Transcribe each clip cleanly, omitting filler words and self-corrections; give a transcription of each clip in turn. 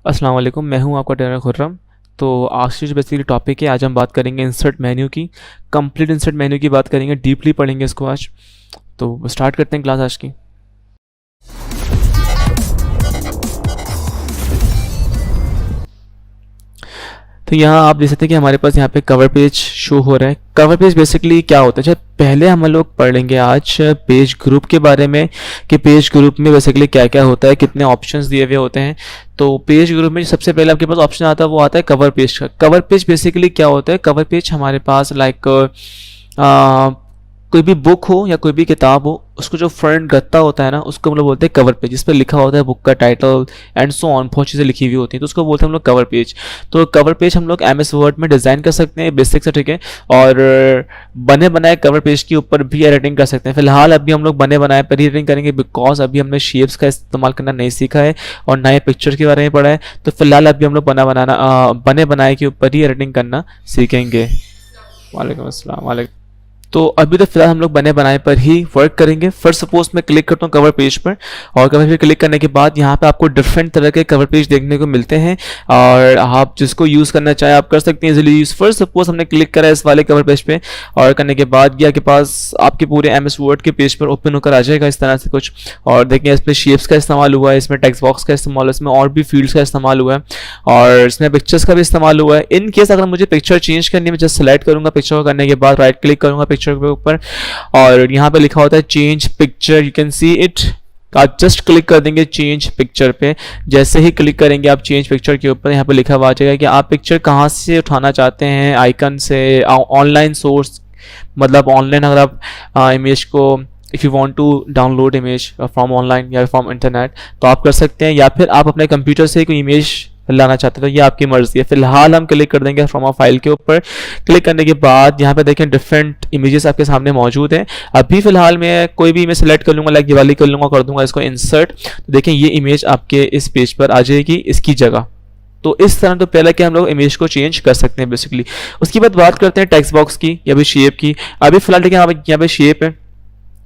अस्सलाम वालेकुम, मैं हूं आपका ट्रेनर खुर्रम। तो आज की जो बेसिकली टॉपिक है, आज हम बात करेंगे इंसर्ट मेन्यू की। कंप्लीट इंसर्ट मेन्यू की बात करेंगे, डीपली पढ़ेंगे इसको आज। तो स्टार्ट करते हैं क्लास आज की। तो यहाँ आप देख सकते हैं कि हमारे पास यहाँ पे कवर पेज शो हो रहा है। कवर पेज बेसिकली क्या होता है, जब पहले हम लोग पढ़ लेंगे आज पेज ग्रुप के बारे में कि पेज ग्रुप में बेसिकली क्या क्या होता है, कितने ऑप्शंस दिए हुए होते हैं। तो पेज ग्रुप में सबसे पहले आपके पास ऑप्शन आता है वो आता है कवर पेज का। कवर पेज बेसिकली क्या होता है, कवर पेज हमारे पास लाइक कोई भी बुक हो या कोई भी किताब हो, उसको जो फ्रंट गत्ता होता है ना, उसको हम लोग बोलते हैं कवर पेज, जिस पर लिखा होता है बुक का टाइटल एंड सो ऑन, बहुत चीज़ें लिखी हुई होती हैं, तो उसको बोलते हैं हम लोग कवर पेज। तो कवर पेज हम लोग MS वर्ड में डिज़ाइन कर सकते हैं बेसिक से, ठीक है। और बने बनाए कवर पेज के ऊपर भी एडिटिंग कर सकते हैं। फिलहाल अभी हम लोग बने बनाए पर ही एडिटिंग करेंगे, बिकॉज अभी हमने शेप्स का इस्तेमाल करना नहीं सीखा है और नए पिक्चर के बारे में पढ़ा है। तो फिलहाल अभी हम लोग बने बनाए के ऊपर ही एडिटिंग करना सीखेंगे। वालेकुम अस्सलाम। वालेकुम। तो अभी तो फिलहाल हम लोग बने बनाए पर ही वर्क करेंगे। फर्स्ट सपोज मैं क्लिक करता हूँ कवर पेज पर, और कवर पेज पर क्लिक करने के बाद यहाँ पे आपको डिफरेंट तरह के कवर पेज देखने को मिलते हैं, और आप जिसको यूज़ करना चाहें आप कर सकते हैं इजीली यूज़। फर्स्ट सपोज हमने क्लिक करा इस वाले कवर पेज पे, और करने के बाद ये आपके पास आपके पूरे MS वर्ड के पेज पर ओपन होकर आ जाएगा इस तरह से कुछ। और देखिए इसमें शेप्स का इस्तेमाल हुआ है, इसमें टेक्स्ट बॉक्स का इस्तेमाल हुआ है, इसमें और भी फील्ड्स का इस्तेमाल हुआ है, और इसमें पिक्चर्स का भी इस्तेमाल हुआ है। इन केस अगर मुझे पिक्चर चेंज करनी है, मैं जस्ट सेलेक्ट करूँगा पिक्चर को, करने के बाद राइट क्लिक करूँगा पिक्चर के ऊपर, और यहाँ पे लिखा होता है change picture, you can see it. आप जस्ट क्लिक कर देंगे चेंज पिक्चर पे। जैसे ही क्लिक करेंगे आप चेंज पिक्चर के ऊपर, यहाँ पे लिखा हुआ आ जाएगा कि आप पिक्चर कहाँ से उठाना चाहते हैं, आइकन से, ऑनलाइन सोर्स, मतलब ऑनलाइन अगर आप इमेज को if you want to download image from online या फ्रॉम इंटरनेट तो आप कर सकते हैं, या फिर आप अपने कंप्यूटर से कोई इमेज लाना चाहते हैं तो ये आपकी मर्जी है। फिलहाल हम क्लिक कर देंगे फ्रॉम अ फाइल के ऊपर। क्लिक करने के बाद यहाँ पे देखें डिफरेंट इमेजेस आपके सामने मौजूद हैं। अभी फिलहाल मैं कोई भी इमेज सेलेक्ट कर लूँगा, लाइक ये वाली कर लूँगा, कर दूंगा इसको इंसर्ट, तो देखें ये इमेज आपके इस पेज पर आ जाएगी इसकी जगह। तो इस तरह तो पहले कि हम लोग इमेज को चेंज कर सकते हैं बेसिकली। उसके बाद बात करते हैं टेक्स्ट बॉक्स की या फिर शेप की। अभी फिलहाल देखिए यहाँ पे शेप है,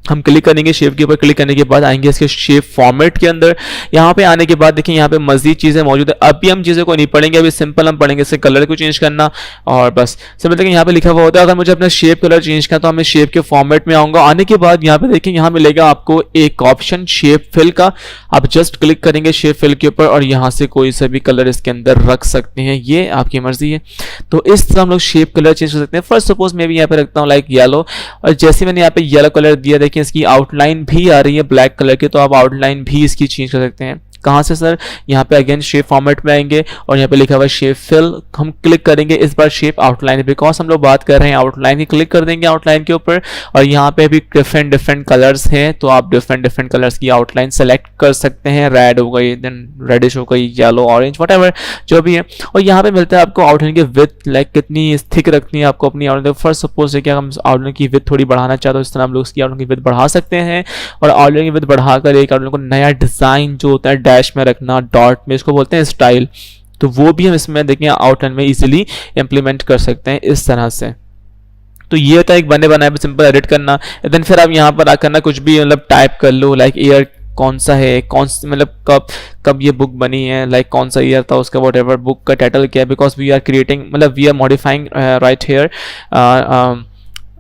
हम क्लिक करेंगे शेप के ऊपर। क्लिक करने के बाद आएंगे इसके शेप फॉर्मेट के अंदर। यहाँ पे आने के बाद देखिए यहाँ पे मजीद चीज़ें मौजूद है। अभी हम चीज़ों को नहीं पढ़ेंगे, अभी सिंपल हम पढ़ेंगे इसके कलर को चेंज करना, और बस सिंपल देखिए यहाँ पे लिखा हुआ होता है अगर मुझे अपना शेप कलर चेंज करना तो मैं शेप के फॉर्मेट में आऊँगा। आने के बाद यहाँ पे देखिए यहाँ मिलेगा आपको एक ऑप्शन शेप फिल का। आप जस्ट क्लिक करेंगे शेप फिल के ऊपर और यहाँ से कोई सा भी कलर इसके अंदर रख सकते हैं, ये आपकी मर्जी है। तो इस तरह हम लोग शेप कलर चेंज कर सकते हैं। फर्स्ट सपोज मैं भी यहाँ पे रखता हूँ लाइक येलो, और जैसे मैंने यहाँ पे येलो कलर दिया, देखिए इसकी आउटलाइन भी आ रही है ब्लैक कलर की, तो आप आउटलाइन भी इसकी चेंज कर सकते हैं। कहाँ से सर? यहाँ पे अगेन शेप फॉर्मेट में आएंगे और यहाँ पे लिखा हुआ है शेप फिल, हम क्लिक करेंगे इस बार शेप आउटलाइन, बिकॉज हम लोग बात कर रहे हैं आउटलाइन की। क्लिक कर देंगे आउटलाइन के ऊपर, और यहाँ पे भी डिफरेंट कलर्स हैं, तो आप डिफरेंट कलर्स की आउटलाइन सेलेक्ट कर सकते हैं। रेड हो गई, देन रेडिश हो गई, येलो, ऑरेंज, व्हाटएवर जो भी है। और यहाँ पे मिलता है आपको आउटलाइन की विड्थ, लाइक कितनी थिक रखनी है आपको अपनी आउटलाइन। फर्स्ट सपोज है कि हम आउटलाइन की विड्थ थोड़ी बढ़ाना चाहते हो, इस तरह हम लोग इसकी आउटलाइन की विड्थ बढ़ा सकते हैं, और आउटलाइन की विड्थ बढ़ाकर एक आउटलाइन को नया डिजाइन जो होता है डैश में रखना, डॉट में, इसको बोलते हैं स्टाइल, तो वो भी हम इसमें देखें आउटलाइन में इजीली इंप्लीमेंट कर सकते हैं इस तरह से। तो ये होता है एक बने बनाए पे सिंपल एडिट करना। देन फिर आप यहाँ पर आकर ना कुछ भी मतलब टाइप कर लो, लाइक ईयर कौन सा है, कौन मतलब कब ये बुक बनी है, लाइक कौन सा ईयर था उसका, व्हाटएवर, बुक का टाइटल क्या है, बिकॉज वी आर क्रिएटिंग मतलब we are modifying right here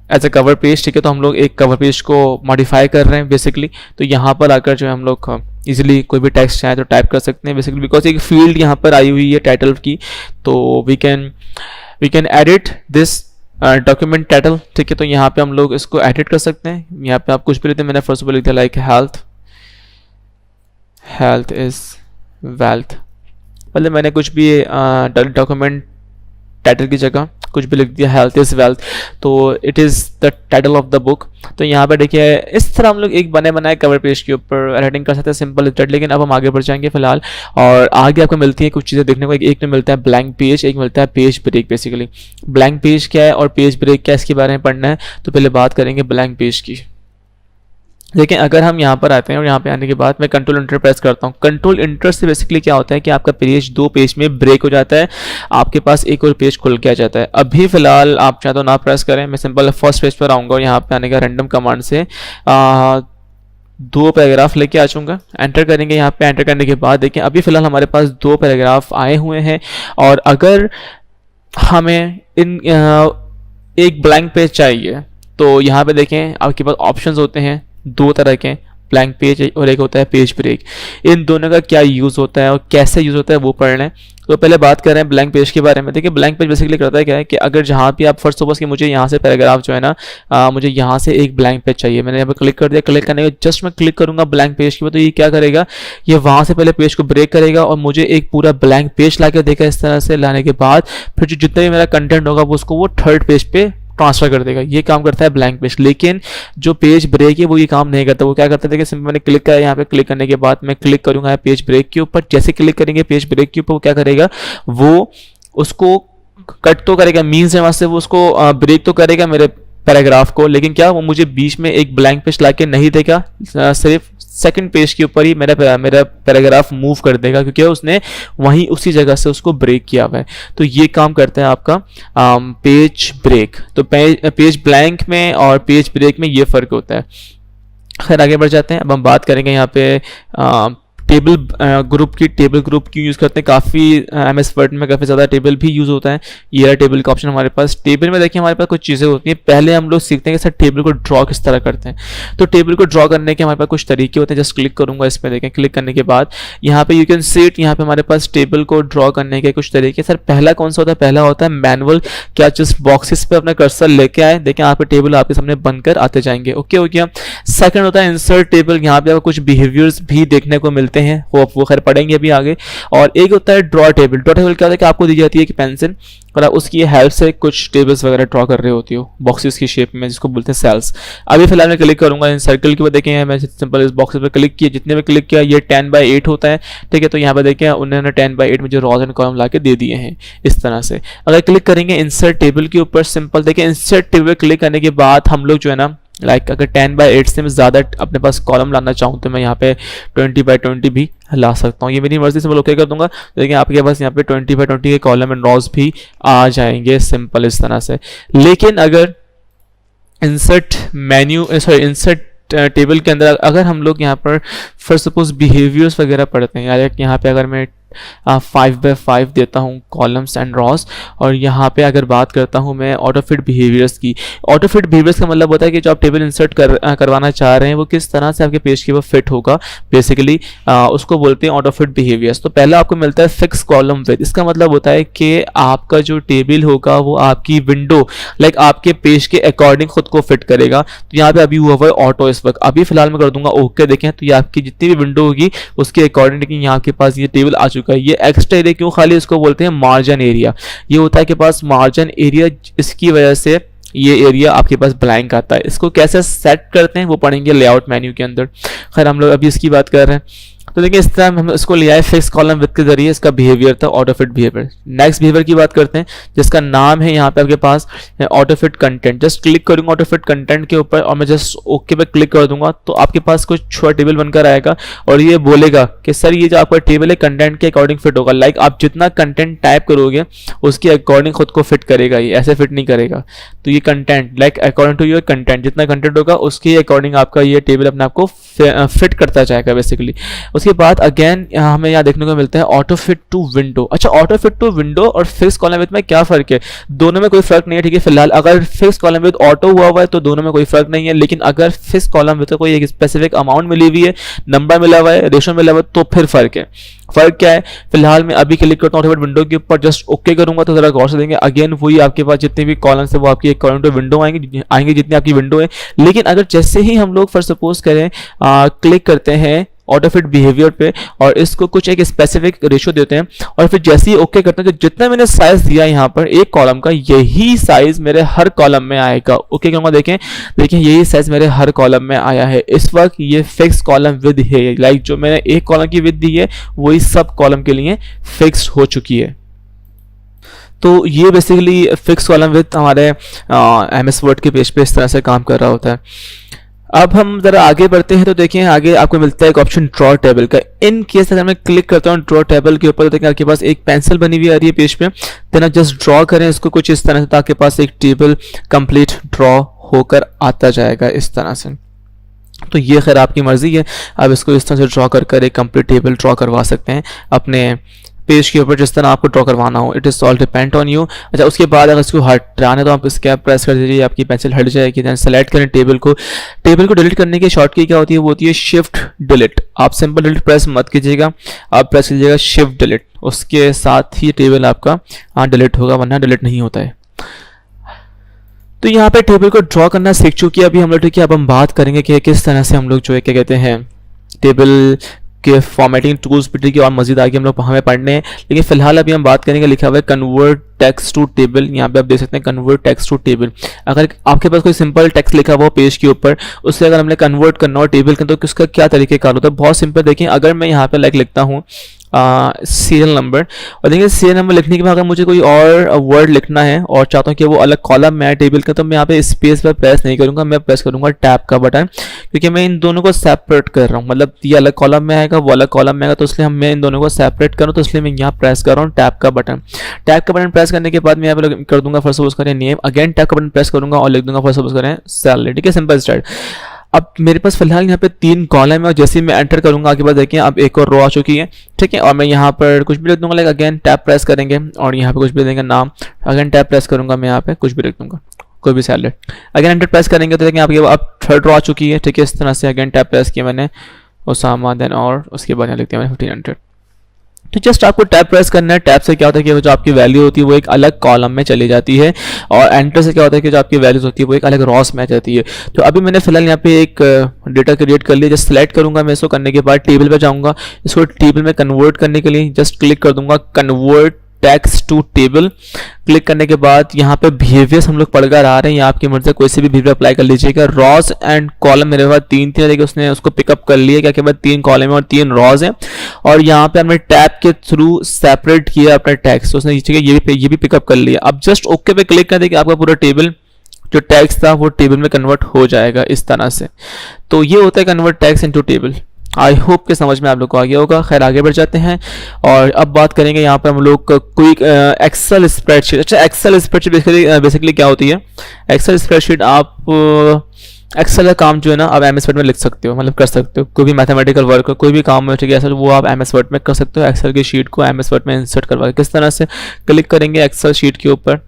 as a cover page, ठीक है। तो हम लोग एक कवर पेज को मॉडिफाई कर रहे हैं बेसिकली। तो यहाँ पर आकर जो है हम लोग इजीली कोई भी टेक्स्ट चाहे तो टाइप कर सकते हैं बेसिकली, बिकॉज एक फील्ड यहाँ पर आई हुई है टाइटल की, तो we can edit this document title, ठीक है। तो यहाँ पे हम लोग इसको एडिट कर सकते हैं। यहाँ पे आप कुछ भी लिखते हैं, मैंने फर्स्ट ऑफ ऑल लिख दिया लाइक हेल्थ इज वेल्थ, मतलब मैंने कुछ भी डॉक्यूमेंट टाइटल की जगह कुछ भी लिख दिया, हेल्थ इज वेल्थ, तो it is the title of the book. तो यहाँ पे देखिए इस तरह हम लोग एक बने बनाए कवर पेज के ऊपर एडिटिंग कर सकते हैं, सिंपल इज दैट। लेकिन अब हम आगे बढ़ जाएंगे फिलहाल, और आगे आपको मिलती है कुछ चीज़ें देखने को। एक में मिलता है ब्लैंक पेज, एक मिलता है page break. Basically blank page क्या है और पेज ब्रेक क्या है, इसके बारे में पढ़ना है। तो पहले बात करेंगे ब्लैंक पेज की। लेकिन अगर हम यहाँ पर आते हैं और यहाँ पे आने के बाद मैं कंट्रोल इंटर प्रेस करता हूँ, कंट्रोल इंटर से बेसिकली क्या होता है कि आपका पेज दो पेज में ब्रेक हो जाता है, आपके पास एक और पेज खुल के आ जाता है। अभी फिलहाल आप चाहे तो ना प्रेस करें, मैं सिंपल फर्स्ट पेज पर आऊँगा और यहाँ पे आने का रैंडम कमांड से दो पैराग्राफ लेके आ जाऊंगा, एंटर करेंगे। यहाँ पे एंटर करने के बाद देखें अभी फिलहाल हमारे पास दो पैराग्राफ आए हुए हैं, और अगर हमें एक ब्लैंक पेज चाहिए तो यहाँ पे देखें आपके पास ऑप्शंस होते हैं दो तरह के, ब्लैंक पेज और एक होता है पेज ब्रेक। इन दोनों का क्या यूज़ होता है और कैसे यूज़ होता है वो पढ़ लें। तो पहले बात कर रहे हैं ब्लैंक पेज के बारे में। देखिए ब्लैंक पेज बेसिकली करता है क्या है कि अगर जहाँ भी आप फर्स्ट सपोज कि मुझे यहाँ से पैराग्राफ जो है ना मुझे यहाँ से एक ब्लैंक पेज चाहिए, मैंने यहाँ पे क्लिक कर दिया। क्लिक करने के जस्ट मैं क्लिक करूँगा ब्लैंक पेज के ऊपर, तो ये क्या करेगा, ये वहाँ से पहले पेज को ब्रेक करेगा और मुझे एक पूरा ब्लैंक पेज ला के देगा। इस तरह से लाने के बाद फिर जो जितना भी मेरा कंटेंट होगा वो उसको वो थर्ड पेज पे ट्रांसफर कर देगा। ये काम करता है ब्लैंक पेज। लेकिन जो पेज ब्रेक है वो ये काम नहीं करता। वो क्या करता है, देखिए सिंपल मैंने क्लिक किया, यहाँ पे क्लिक करने के बाद मैं क्लिक करूंगा पेज ब्रेक के ऊपर। जैसे क्लिक करेंगे पेज ब्रेक के ऊपर वो क्या करेगा, वो उसको कट तो करेगा, मीन्स है वहां से वो उसको ब्रेक तो करेगा मेरे पैराग्राफ को, लेकिन क्या वो मुझे बीच में एक ब्लैंक पेज लाके नहीं देगा, सिर्फ सेकंड पेज के ऊपर ही मेरा पैराग्राफ मूव कर देगा, क्योंकि उसने वहीं उसी जगह से उसको ब्रेक किया हुआ है। तो ये काम करता है आपका पेज ब्रेक। तो पेज ब्लैंक में और पेज ब्रेक में ये फ़र्क होता है। खैर आगे बढ़ जाते हैं। अब हम बात करेंगे यहाँ पे टेबल ग्रुप की। टेबल ग्रुप क्यों यूज़ करते हैं, काफ़ी MS वर्ड में काफ़ी ज़्यादा टेबल भी यूज़ होता है। ये रहा टेबल का ऑप्शन हमारे पास। टेबल में देखिए हमारे पास कुछ चीज़ें होती हैं। पहले हम लोग सीखते हैं कि सर टेबल को ड्रॉ किस तरह करते हैं। तो टेबल को ड्रॉ करने के हमारे पास कुछ तरीके होते हैं। जस्ट क्लिक करूँगा इस पर, देखें क्लिक करने के बाद यहाँ पे यू कैन सी इट। यहाँ पे हमारे पास टेबल को ड्रॉ करने के कुछ तरीके। सर पहला कौन सा होता है, पहला होता है मैनुअल। क्या जस्ट बॉक्सेस पे अपना कर्सर लेके आए, देखें यहाँ पे टेबल आपके सामने बनकर आते जाएंगे। ओके हो गया। सेकंड होता है इंसर्ट टेबल। यहाँ पे आपको कुछ बिहेवियर्स भी देखने को मिलते हैं, वो खैर पढ़ेंगे अभी आगे। और एक होता है ड्रॉ टेबल। ड्रॉ टेबल क्या होता है कि आपको दी जाती है कि पेंसिल और आप उसकी हेल्प से कुछ टेबल्स वगैरह ड्रॉ कर रहे होती हो बॉक्सेस की शेप में, जिसको बोलते हैं सेल्स। अभी फिलहाल मैं क्लिक करूंगा इन सर्कल के ऊपर। देखें मैं सिंपल इस बॉक्स पर क्लिक किया, जितने में क्लिक किया ये 10/8 होता है। ठीक है, तो यहाँ पर देखें उन्होंने 10/8 मुझे रॉज एंड कॉलम ला के दे दिए हैं इस तरह से। अगर क्लिक करेंगे इंसर्ट टेबल के ऊपर, सिंपल देखें इंसर्ट टेबल क्लिक करने के बाद हम लोग जो है ना अगर 10/8 से मैं ज़्यादा अपने पास कॉलम लाना चाहूँ तो मैं यहाँ पे 20/20 भी ला सकता हूँ। ये मेरी मर्जी से मैं ओके कर दूंगा। लेकिन आपके पास यहाँ पे 20/20 के कॉलम एंड रॉज भी आ जाएंगे सिंपल इस तरह से। लेकिन अगर इंसर्ट टेबल के अंदर अगर हम लोग यहाँ पर फर्स्ट सपोज बिहेवियर्स वगैरह पढ़ते हैं, यार यहाँ पे अगर मैं 5/5 देता हूँ कॉलम्स एंड रॉस, और यहाँ पे अगर बात करता हूँ मैं ऑटो फिट बिहेवियर्स की। ऑटो फिट बिहेवियर्स का मतलब होता है कि जो आप टेबल इंसर्ट करवाना चाह रहे हैं वो किस तरह से आपके पेज के ऊपर फिट होगा, बेसिकली उसको बोलते हैं ऑटो फिट बिहेवियर्स। तो पहला आपको मिलता है फिक्स कॉलम विद। इसका मतलब होता है कि आपका जो टेबल होगा वो आपकी विंडो आपके पेज के अकॉर्डिंग खुद को फिट करेगा। तो यहाँ पे अभी हुआ हुआ है ऑटो इस वक्त, अभी फिलहाल मैं कर दूंगा ओके। देखें तो ये आपकी जितनी भी विंडो होगी उसके अकॉर्डिंग यहाँ के पास ये टेबल आ चुका है। ये एक्स्ट्रा एरिया क्यों खाली, इसको बोलते हैं मार्जिन एरिया। ये होता है कि पास मार्जिन एरिया, इसकी वजह से ये एरिया आपके पास ब्लैंक आता है। इसको कैसे सेट करते हैं वो पढ़ेंगे लेआउट मेन्यू के अंदर। खैर हम लोग अभी इसकी बात कर रहे हैं। तो देखिए इस तरह हम इसको ले आए फिक्स कॉलम विद के जरिए। इसका बिहेवियर था auto fit behaviour. Next behaviour की बात करते हैं जिसका नाम है यहाँ पे आपके पास auto fit content. Just click करूंगा ऑटो फिट कंटेंट के ऊपर और मैं जस्ट ओके पे क्लिक कर दूंगा तो आपके पास कुछ छोटा टेबल बनकर आएगा और ये बोलेगा कि सर ये जो आपका टेबल है कंटेंट के अकॉर्डिंग फिट होगा। आप जितना कंटेंट टाइप करोगे उसके अकॉर्डिंग खुद को फिट करेगा, ये ऐसे फिट नहीं करेगा। तो ये content according to your content, जितना कंटेंट होगा उसके अकॉर्डिंग आपका ये टेबल अपने आप को फिट करता जाएगा बेसिकली। उसके बाद अगेन हमें यहाँ देखने को मिलता है ऑटो फिट टू विंडो। अच्छा, ऑटो फिट टू विंडो और फिक्स कॉलम विद में क्या फर्क है? दोनों में कोई फर्क नहीं है, ठीक है। फिलहाल अगर फिक्स कॉलम विद ऑटो हुआ है तो दोनों में कोई फर्क नहीं है, लेकिन अगर फिक्स कॉलम विद कोई एक स्पेसिफिक अमाउंट मिली हुई है, नंबर मिला हुआ है, रेशो मिला हुआ है, तो फिर फर्क है। फर्क क्या है? फिलहाल मैं अभी क्लिक करता हूँ विंडो के ऊपर, जस्ट ओके करूंगा तो जरा गौर से देंगे अगेन वही आपके पास जितने भी कॉलम्स है वो आपकी अकॉर्डिंग टू विंडो आएंगे जितनी आपकी विंडो है। लेकिन अगर जैसे ही हम लोग फॉर सपोज करें क्लिक करते हैं ऑटो फिट बिहेवियर पे और इसको कुछ एक स्पेसिफिक रेशो देते हैं और फिर जैसे ही ओके करते हैं तो जितना मैंने साइज दिया यहाँ पर एक कॉलम का, यही साइज मेरे हर कॉलम में आएगा। ओके कहूँगा, देखें यही साइज मेरे हर कॉलम में आया है। इस वक्त ये फिक्स कॉलम विद है, जो मैंने एक कॉलम की विद दी है वही सब कॉलम के लिए फिक्स हो चुकी है। तो ये बेसिकली फिक्स कॉलम विद हमारे MS वर्ड के पेज पे इस तरह से काम कर रहा होता है। अब हम जरा आगे बढ़ते हैं तो देखिए आगे आपको मिलता है एक ऑप्शन ड्रॉ टेबल का। इन केस अगर मैं क्लिक करता हूँ ड्रॉ टेबल के ऊपर तो देखिए आपके पास एक पेंसिल बनी हुई आ रही है पेज पे, देन आप जस्ट ड्रॉ करें इसको कुछ इस तरह से ताकि पास एक टेबल कंप्लीट ड्रॉ होकर आता जाएगा इस तरह से। तो ये खैर आपकी मर्ज़ी है, आप इसको इस तरह से ड्रॉ कर एक कंप्लीट टेबल ड्रॉ करवा सकते हैं अपने पेज के ऊपर, जिस तरह आपको ड्रॉ करवाना हो। It is all depend on you. अच्छा, उसके बाद अगर इसको हटाना है तो आप स्केप प्रेस कर दीजिए, आपकी पेंसिल हट जाएगी। दैन सेलेक्ट करें टेबल को। टेबल को डिलीट करने की शॉर्ट की क्या होती है, वो होती है शिफ्ट डिलीट। आप सिंपल डिलीट प्रेस मत कीजिएगा, आप प्रेस कीजिएगा शिफ्ट डिलीट, उसके साथ ही टेबल आपका डिलीट होगा, वरना डिलीट नहीं होता है। तो यहाँ पे टेबल को ड्रॉ करना सीख चुके हैं अभी हम लोग, ठीक है। अब हम बात करेंगे कि किस तरह से हम लोग जो है क्या कहते हैं टेबल के फॉर्मेटिंग टूल्स पर, ठीक है, और मजीद आगे हम लोग हमें पढ़ने हैं। लेकिन फिलहाल अभी हम बात करेंगे, लिखा हुआ है कन्वर्ट टेक्स्ट टू टेबल। यहाँ पे आप देख सकते हैं कन्वर्ट टेक्स्ट टू टेबल। अगर आपके पास कोई सिंपल टेक्स्ट लिखा हुआ हो पेज के ऊपर, उससे अगर हमने कन्वर्ट करना हो टेबल का, तो उसका क्या तरीकेकार होता है, बहुत सिंपल। देखिए, अगर मैं यहाँ पे लिखता हूँ सीरियल नंबर, और देखिए सीरियल नंबर लिखने के बाद अगर मुझे कोई और वर्ड लिखना है और चाहता हूँ कि वो अलग कॉलम में आए टेबल का, तो मैं यहाँ पे स्पेस पर प्रेस नहीं करूँगा, मैं प्रेस करूँगा टैब का बटन, क्योंकि मैं इन दोनों को सेपरेट कर रहा हूँ। मतलब ये अलग कॉलम में आएगा, वो अलग कॉलम में आएगा, तो इसलिए मैं इन दोनों को सेपरेट करूँ, तो इसलिए मैं यहाँ प्रेस कर रहा हूँ टैब का बटन। टैब का बटन प्रेस करने के बाद मैं यहाँ पे कर दूंगा फर्स्ट सपोज करें नेम, अगेन टैब का बटन प्रेस करूँगा और लिख दूंगा फर्स्ट सपोज करें सैलरी, ठीक है, सिंपल स्टार्ट। अब मेरे पास फिलहाल यहाँ पे 3 कॉलम है, और जैसे ही मैं एंटर करूंगा आगे बाद देखिए अब एक और रो आ चुकी है, ठीक है। और मैं यहाँ पर कुछ भी लिख दूंगा, लाइक अगेन टैब प्रेस करेंगे और यहाँ पे कुछ भी देंगे नाम, अगेन टैब प्रेस करूंगा, मैं यहाँ पे कुछ भी लिख दूंगा, कोई भी सैलरी। अगेन एंटर प्रेस करेंगे तो देखिए आपके अब 3rd रो आ चुकी है, ठीक है। इस तरह से अगेन टैब प्रेस किया मैंने उसामा, देन और उसके बाद यहाँ लिख दिया मैंने 1500। तो जस्ट आपको टैब प्रेस करना है। टैब से क्या होता है कि जो आपकी वैल्यू होती है वो एक अलग कॉलम में चली जाती है, और एंटर से क्या होता है कि जो आपकी वैल्यूज होती है वो एक अलग रॉस में आ जाती है। तो अभी मैंने फिलहाल यहाँ पे एक डेटा क्रिएट कर लिया, जस्ट सेलेक्ट करूंगा मैं इसको, करने के बाद टेबल पे जाऊंगा, इसको टेबल में कन्वर्ट करने के लिए जस्ट क्लिक कर दूंगा convert text to table. Click करने के बाद यहाँ पे बिहेवियर्स हम लोग पढ़कर आ रहे हैं, यहाँ आपकी मर्जी कोई से भी बिहेवियर अप्लाई कर लीजिएगा। रॉज एंड कॉलम मेरे पास 3 थे, लेकिन उसने उसको पिकअप कर लिया, क्या के बाद 3 कॉलम है और 3 रॉज हैं, और यहाँ पे हमने टैब के थ्रू सेपरेट किया अपना टेक्स्ट, उसने ये भी पिकअप कर लिया। अब जस्ट ओके पे क्लिक कर देंगे, आपका पूरा टेबल जो टेक्स्ट था वो टेबल में कन्वर्ट हो जाएगा इस तरह से। तो ये होता है convert text into table. I hope के समझ में आप लोग को आ गया होगा। खैर आगे बढ़ जाते हैं और अब बात करेंगे यहाँ पर हम लोग कोई एक्सेल स्प्रेडशीट। अच्छा, एक्सेल स्प्रेडशीट बेसिकली क्या होती है? एक्सेल स्प्रेडशीट आप एक्सेल का काम जो है ना आप एम एस वर्ड में लिख सकते हो, मतलब कर सकते हो। कोई भी मैथमेटिकल वर्क कोई भी काम है, ठीक है, वो आप एम एस वर्ड में कर सकते हो। एक्सेल की शीट को एम एस वर्ड में इंसर्ट करवा के किस तरह से क्लिक करेंगे एक्सेल शीट के ऊपर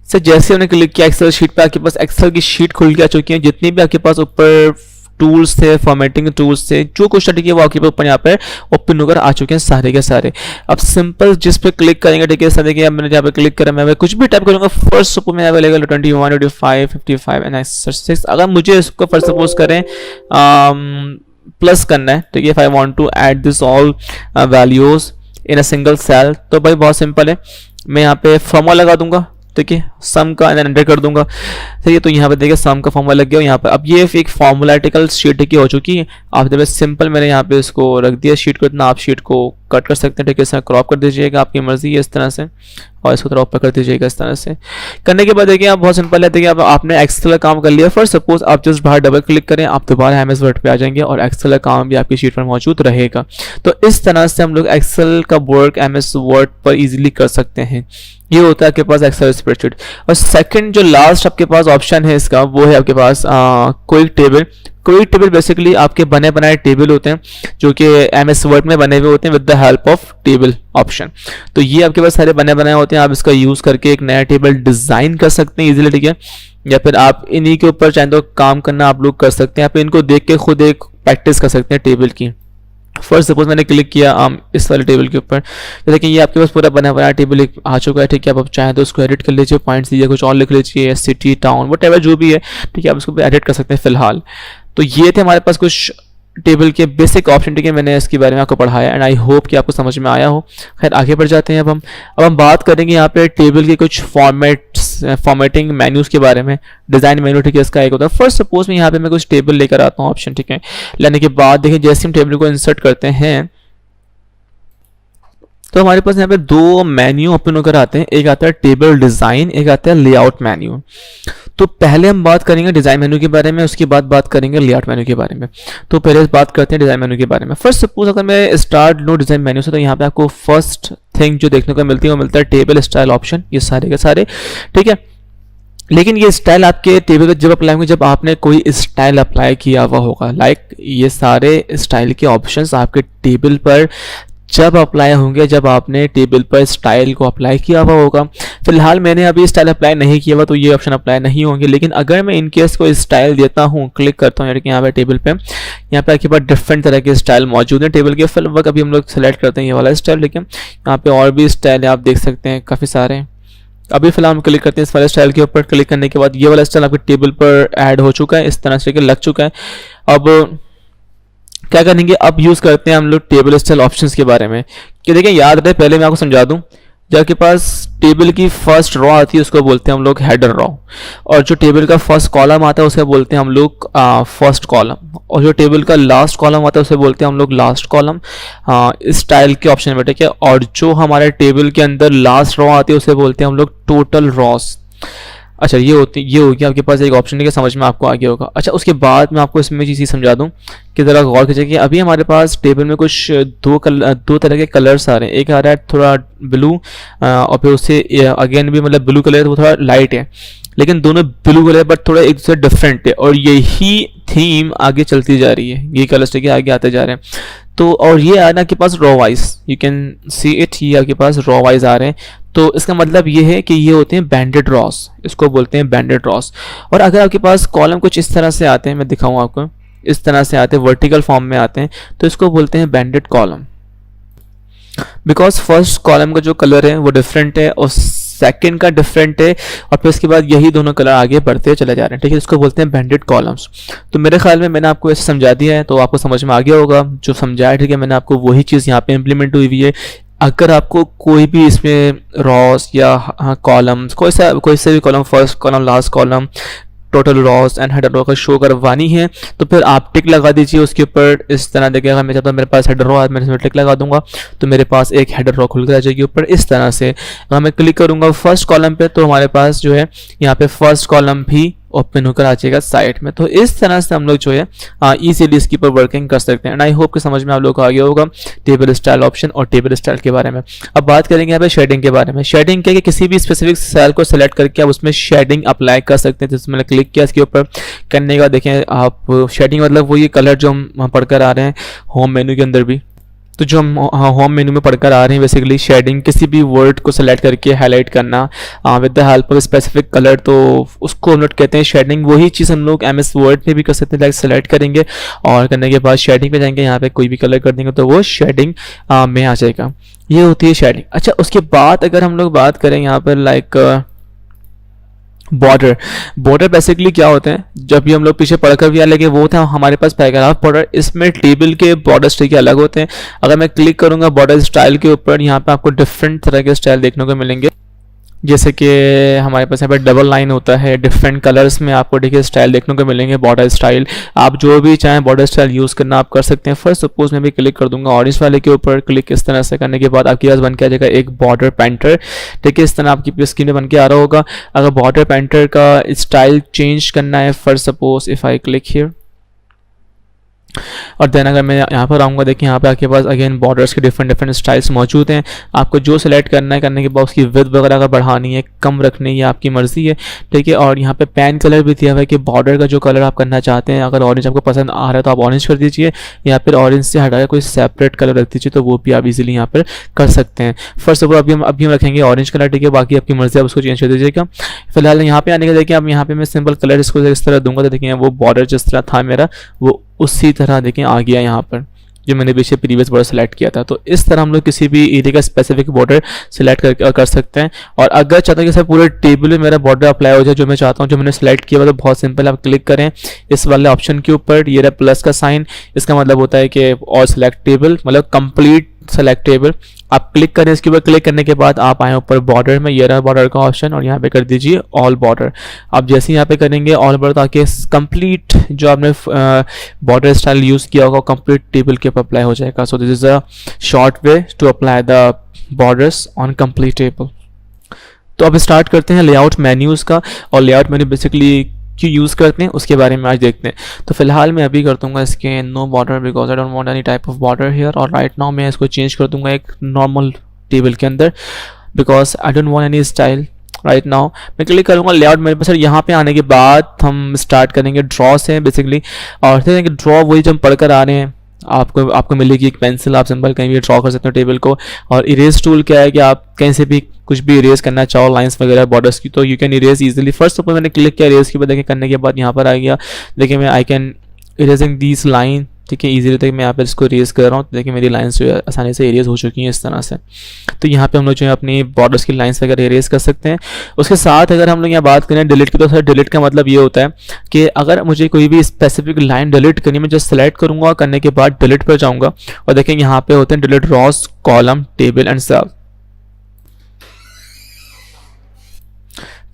से, जैसे हमने क्लिक किया एक्सेल शीट पे, आपके पास एक्सेल की शीट खुल के आ चुकी है। जितनी भी आपके पास ऊपर टूल्स थे, फॉर्मेटिंग टूल्स थे, जो कुछ ठीक है वो आपके ऊपर यहाँ पे ओपन होकर आ चुके हैं सारे के सारे। अब सिंपल जिस पे क्लिक करेंगे, ठीक है, सर देखिए मैंने यहाँ पे क्लिक करा, मैं कुछ भी टाइप करूंगा, फर्स्ट सपोज में अवेलेबल 21, 25, 55 एंड 6। अगर मुझे इसको फर्स्ट सपोज करें प्लस करना है, ठीक है, if I want to add this all values in a single cell, तो भाई बहुत सिंपल है, मैं यहाँ पे फॉर्मूला लगा दूंगा, ठीक है, सम का एंटर कर दूंगा, ठीक है। तो यहाँ पे देखिए सम का फॉर्मूला लग गया। यहाँ पे अब ये एक फॉर्मूलेटिकल शीट की हो चुकी है। आप जब सिंपल मैंने यहाँ पे इसको रख दिया शीट को, इतना आप शीट को कट कर सकते हैं, ठीक है, इसमें क्रॉप कर दीजिएगा, आपकी मर्जी है इस तरह से, और इसको थोड़ा ऊपर कर दीजिएगा इस तरह से। करने के बाद देखिए आप बहुत सिंपल है, देखिए अब आपने एक्सेल का काम कर लिया। फर्स्ट सपोज आप जस्ट बाहर डबल क्लिक करें, आप दोबारा एमएस वर्ड पे आ जाएंगे और एक्सेल का काम भी आपकी शीट पर मौजूद रहेगा। तो इस तरह से हम लोग एक्सेल का वर्क एमएस वर्ड पर इजीली कर सकते हैं। ये होता है आपके पास एक्सेल स्प्रेडशीट। और सेकंड जो लास्ट आपके पास ऑप्शन है इसका, वो है आपके पास quick table. Quick table basically आपके बने बनाए टेबल होते हैं जो कि एमएस वर्ड में बने हुए होते हैं with the help of table option. तो ये आपके पास सारे बने बनाए होते हैं, आप इसका यूज करके एक नया टेबल डिजाइन कर सकते हैं इजीली, ठीक है, या फिर आप इन्हीं के ऊपर चाहे तो काम करना आप लोग कर सकते हैं। आप इनको देख के खुद एक प्रैक्टिस कर सकते हैं टेबल की। फर्स्ट सपोज मैंने क्लिक किया इस वाले टेबल के ऊपर, तो देखिए ये आपके पास पूरा बना हुआ टेबल आ चुका है, ठीक है। आप चाहें तो उसको एडिट कर लीजिए, पॉइंट्स दीजिए, कुछ और लिख लीजिए, सिटी, टाउन, वट जो भी है, ठीक है, आप इसको एडिट कर सकते हैं फिलहाल। तो ये थे हमारे पास कुछ टेबल के बेसिक ऑप्शन, ठीक है, मैंने इसके बारे में आपको पढ़ाया एंड आई होप कि आपको समझ में आया हो। खैर आगे बढ़ जाते हैं। अब हम बात करेंगे यहाँ पे टेबल के कुछ फॉर्मेटिंग मेन्यूज के बारे में। डिजाइन मेन्यू, ठीक है, इसका एक होता है। फर्स्ट सपोज में यहाँ पे मैं कुछ टेबल लेकर आता हूँ ऑप्शन, ठीक है, लेने के बाद देखिए जैसे हम टेबल को इंसर्ट करते हैं तो हमारे पास यहाँ पे 2 मेन्यू ओपन होकर आते हैं। एक आता है टेबल डिजाइन, एक आता है लेआउट मेन्यू। तो पहले हम बात करेंगे डिजाइन मेन्यू के बारे में, उसके बाद बात करेंगे लेआउट मेन्यू के बारे में। तो पहले बात करते हैं डिजाइन मेन्यू के बारे में। फर्स्ट सपोज अगर मैं स्टार्ट लो डिजाइन मेन्यू से, तो यहाँ पे आपको फर्स्ट थिंग जो देखने को मिलती है वो मिलता है टेबल स्टाइल ऑप्शन, ये सारे के सारे, ठीक है। लेकिन ये स्टाइल आपके टेबल पर जब अप्लाई होंगे जब आपने कोई स्टाइल अप्लाई किया हुआ होगा। लाइक ये सारे स्टाइल के ऑप्शंस आपके टेबल पर जब अप्लाई होंगे जब आपने टेबल पर स्टाइल को अप्लाई किया हुआ होगा। फिलहाल मैंने अभी स्टाइल अप्लाई नहीं किया हुआ तो ये ऑप्शन अप्लाई नहीं होंगे, लेकिन अगर मैं इनकेस कोई स्टाइल देता हूँ, क्लिक करता हूँ यानी कि यहाँ पे टेबल पे, यहाँ पे आपके पास डिफरेंट तरह के स्टाइल मौजूद हैं टेबल के। फिलहाल अभी हम लोग सेलेक्ट करते हैं ये वाला स्टाइल, लेकिन यहाँ पे और भी स्टाइल आप देख सकते हैं काफ़ी सारे। अभी फिलहाल हम क्लिक करते हैं इस वाले स्टाइल के ऊपर। क्लिक करने के बाद ये वाला स्टाइल आपके टेबल पर ऐड हो चुका है, इस तरह से लग चुका है। अब क्या करेंगे, अब यूज़ करते हैं हम लोग टेबल स्टाइल ऑप्शंस के बारे में। कि देखिए याद रहे, पहले मैं आपको समझा दूं, जब आपके पास टेबल की फर्स्ट रॉ आती है उसको बोलते हैं हम लोग हेडर रॉ, और जो टेबल का फर्स्ट कॉलम आता है उसे बोलते हैं हम लोग फर्स्ट कॉलम, और जो टेबल का लास्ट कॉलम आता है उसे बोलते हैं हम लोग लास्ट कॉलम, स्टाइल के ऑप्शन में, ठीक है। और जो हमारे टेबल के अंदर लास्ट रॉ आती है उसे बोलते हैं हम लोग टोटल रॉस। अच्छा ये हो गया आपके पास एक ऑप्शन है कि समझ में आपको आ गया होगा। अच्छा उसके बाद मैं आपको इसमें चीज़ समझा दूं कि ज़रा गौर कीजिए कि अभी हमारे पास टेबल में कुछ दो तरह के कलर्स आ रहे हैं। एक आ रहा है थोड़ा ब्लू और फिर उससे अगेन भी मतलब ब्लू कलर वो थोड़ा लाइट है, लेकिन दोनों ब्लू कलर बट थोड़ा एक दूसरे डिफरेंट है, और यही थीम आगे चलती जा रही है, ये कलर्स के आगे आते जा रहे हैं। तो और ये आ रहा है आपके पास row wise, you can see it, ये आपके पास रॉ वाइज आ रहे हैं। तो इसका मतलब ये है कि ये होते हैं बैंडेड रॉस, इसको बोलते हैं बैंडेड रॉस। और अगर आपके पास कॉलम कुछ इस तरह से आते हैं, मैं दिखाऊँ आपको, इस तरह से आते हैं, वर्टिकल फॉर्म में आते हैं, तो इसको बोलते हैं बैंडेड कॉलम। बिकॉज फर्स्ट कॉलम का जो कलर है वो डिफरेंट है और सेकंड का डिफरेंट है, और फिर उसके बाद यही दोनों कलर आगे बढ़ते चले जा रहे हैं, ठीक है। इसको बोलते हैं बैंडेड कॉलम्स। तो मेरे ख्याल में मैंने आपको ऐसे समझा दिया है तो आपको समझ में आ गया होगा जो समझाया, ठीक है। मैंने आपको वही चीज़ यहाँ पे इम्प्लीमेंट हुई हुई है। अगर आपको कोई भी इसमें रॉस या कॉलम्स कोई से भी column, first column, last column, total Ross and header raw का शो करवानी है तो फिर आप टिक लगा दीजिए उसके ऊपर। इस तरह देखिए, अगर मैं चाहता हूँ मेरे पास हेडर रॉ है, मैं इसमें टिक लगा दूंगा तो मेरे पास एक हेडर रॉ खुल कर आ जाएगी ऊपर इस तरह से। अगर मैं क्लिक करूंगा फर्स्ट कॉलम पे तो हमारे पास जो है यहाँ पे फर्स्ट कॉलम भी ओपन होकर आ जाएगा साइड में। तो इस तरह से हम लोग जो है इजीली इसके ऊपर वर्किंग कर सकते हैं। एंड आई होप कि समझ में आप लोग को आ गया होगा टेबल स्टाइल ऑप्शन और टेबल स्टाइल के बारे में। अब बात करेंगे यहाँ पे शेडिंग के बारे में। शेडिंग क्या है कि किसी भी स्पेसिफिक सेल को सेलेक्ट करके आप उसमें शेडिंग अप्लाई कर सकते हैं। जिसमें मैंने क्लिक किया इसके ऊपर, करने का देखें आप शेडिंग मतलब वो ये कलर जो हम पढ़कर आ रहे हैं होम मेन्यू के अंदर भी, तो जो हम होम मेन्यू में पढ़कर आ रहे हैं बेसिकली शेडिंग, किसी भी वर्ड को सेलेक्ट करके हाईलाइट करना with the help of specific colour, तो उसको हम लोग कहते हैं शेडिंग। वही चीज़ हम लोग MS वर्ड में भी कर सकते हैं। लाइक सेलेक्ट करेंगे और करने के बाद शेडिंग पे जाएंगे, यहाँ पे कोई भी कलर कर देंगे तो वो शेडिंग में आ जाएगा। ये होती है शेडिंग। अच्छा उसके बाद अगर हम लोग बात करें यहाँ पर लाइक बॉर्डर बेसिकली क्या होते हैं, जब भी हम लोग पीछे पढ़कर भी आ लगे वो था हमारे पास पैराग्राफ बॉर्डर। इसमें टेबल के बॉर्डर स्टाइल अलग होते हैं। अगर मैं क्लिक करूंगा बॉर्डर स्टाइल के ऊपर, यहाँ पे आपको डिफरेंट तरह के स्टाइल देखने को मिलेंगे। जैसे कि हमारे पास यहाँ पर डबल लाइन होता है, डिफरेंट कलर्स में आपको देखिए स्टाइल देखने को मिलेंगे बॉर्डर स्टाइल। आप जो भी चाहें बॉर्डर स्टाइल यूज़ करना आप कर सकते हैं। फर्स्ट सपोज मैं भी क्लिक कर दूंगा ऑरेंज वाले के ऊपर, क्लिक इस तरह से करने के बाद आपके पास बन के आ जाएगा एक बॉर्डर पेंटर, ठीक है। इस तरह आपकी स्क्रीन में बन के आ रहा होगा। अगर बॉर्डर पेंटर का स्टाइल चेंज करना है, first suppose if I click here और देन अगर मैं यहाँ पर आऊँगा, देखिए यहाँ पे आपके पास अगेन बॉर्डर्स के डिफरेंट स्टाइल्स मौजूद हैं। आपको जो सिलेक्ट करना है, करने के बाद उसकी विड्थ वगैरह अगर बढ़ानी है कम रखनी है आपकी मर्जी है, ठीक है। और यहाँ पे पैन कलर भी दिया हुआ है कि बॉर्डर का जो कलर आप करना चाहते हैं, अगर ऑरेंज आपको पसंद आ रहा है तो आप ऑरेंज कर दीजिए, या फिर ऑरेंज से हटाकर कोई सेपरेट कलर रख दीजिए, तो वो भी आप इजीली यहाँ पर कर सकते हैं। फर्स्ट ऑफ ऑल अभी हम रखेंगे ऑरेंज कलर, ठीक है। बाकी आपकी मर्जी आप उसको चेंज कर दीजिएगा। फिलहाल यहाँ पे आने के देखिए अब यहाँ पे मैं सिंपल कलर इसको इस तरह दूंगा तो देखिए वो बॉर्डर जिस तरह था मेरा वो उसी तरह देखें आ गया यहाँ पर, जो मैंने पीछे प्रीवियस बॉर्डर सेलेक्ट किया था। तो इस तरह हम लोग किसी भी एरिया का स्पेसिफिक बॉर्डर सेलेक्ट कर सकते हैं। और अगर चाहते हैं कि सर पूरे टेबल में मेरा बॉर्डर अप्लाई हो जाए जो मैं चाहता हूँ, जो मैंने सेलेक्ट किया हुआ, तो बहुत सिंपल, आप क्लिक करें इस वाले ऑप्शन के ऊपर, ये रहा प्लस का साइन, इसका मतलब होता है कि और सेलेक्ट टेबल मतलब कंप्लीट सेलेक्ट टेबल। आप क्लिक करें इसके ऊपर, क्लिक करने के बाद आप आए ऊपर बॉर्डर में, ये रहा बॉर्डर का ऑप्शन और यहाँ पे कर दीजिए ऑल बॉर्डर। आप जैसे ही यहाँ पे करेंगे ऑल बॉर्डर, ताकि कंप्लीट जो आपने बॉर्डर स्टाइल यूज़ किया होगा कंप्लीट टेबल के ऊपर अप्लाई हो जाएगा। So this is a short way to apply the borders on complete table. तो अब स्टार्ट करते हैं लेआउट मेन्यूज़ का, और लेआउट मेन्यू बेसिकली क्यों यूज़ करते हैं उसके बारे में आज देखते हैं। तो फिलहाल मैं अभी कर दूंगा इसके no border because I don't want any type of border here, और राइट नाउ मैं इसको चेंज कर दूंगा एक नॉर्मल टेबल के अंदर because I don't want any style right now मैं क्लिक करूँगा लेआउट मेरे पास। यहाँ पे आने के बाद हम स्टार्ट करेंगे ड्रॉ से बेसिकली, और फिर ड्रॉ वही जो हम पढ़कर आ रहे हैं, आपको मिलेगी एक पेंसिल, आप सिंपल कहीं भी ड्रॉ कर सकते हो टेबल को। और इरेज टूल क्या है कि आप कहीं से भी कुछ भी इरेज करना चाहो, लाइंस वगैरह बॉर्डर्स की, तो you can erase easily. First of all मैंने क्लिक किया इरेज के बाद, देखिए करने के बाद यहाँ पर आ गया, देखिए मैं I can erasing this line, ठीक है इजीली। तक मैं यहाँ पर इसको इरेज कर रहा हूँ, तो देखिए मेरी लाइंस जो है आसानी से इरेज हो चुकी हैं इस तरह से। तो यहाँ पे हम लोग जो है अपनी बॉर्डर्स की लाइंस वगैरह इरेज कर सकते हैं। उसके साथ अगर हम लोग यहाँ बात करें डिलीट की, तो सर डिलीट का मतलब ये होता है कि अगर मुझे कोई भी स्पेसिफिक लाइन डिलीट करनी है, मैं जस्ट सेलेक्ट करूँगा, करने के बाद डिलीट पर जाऊँगा, और देखें यहाँ पे होते हैं delete rows, column, table and cell.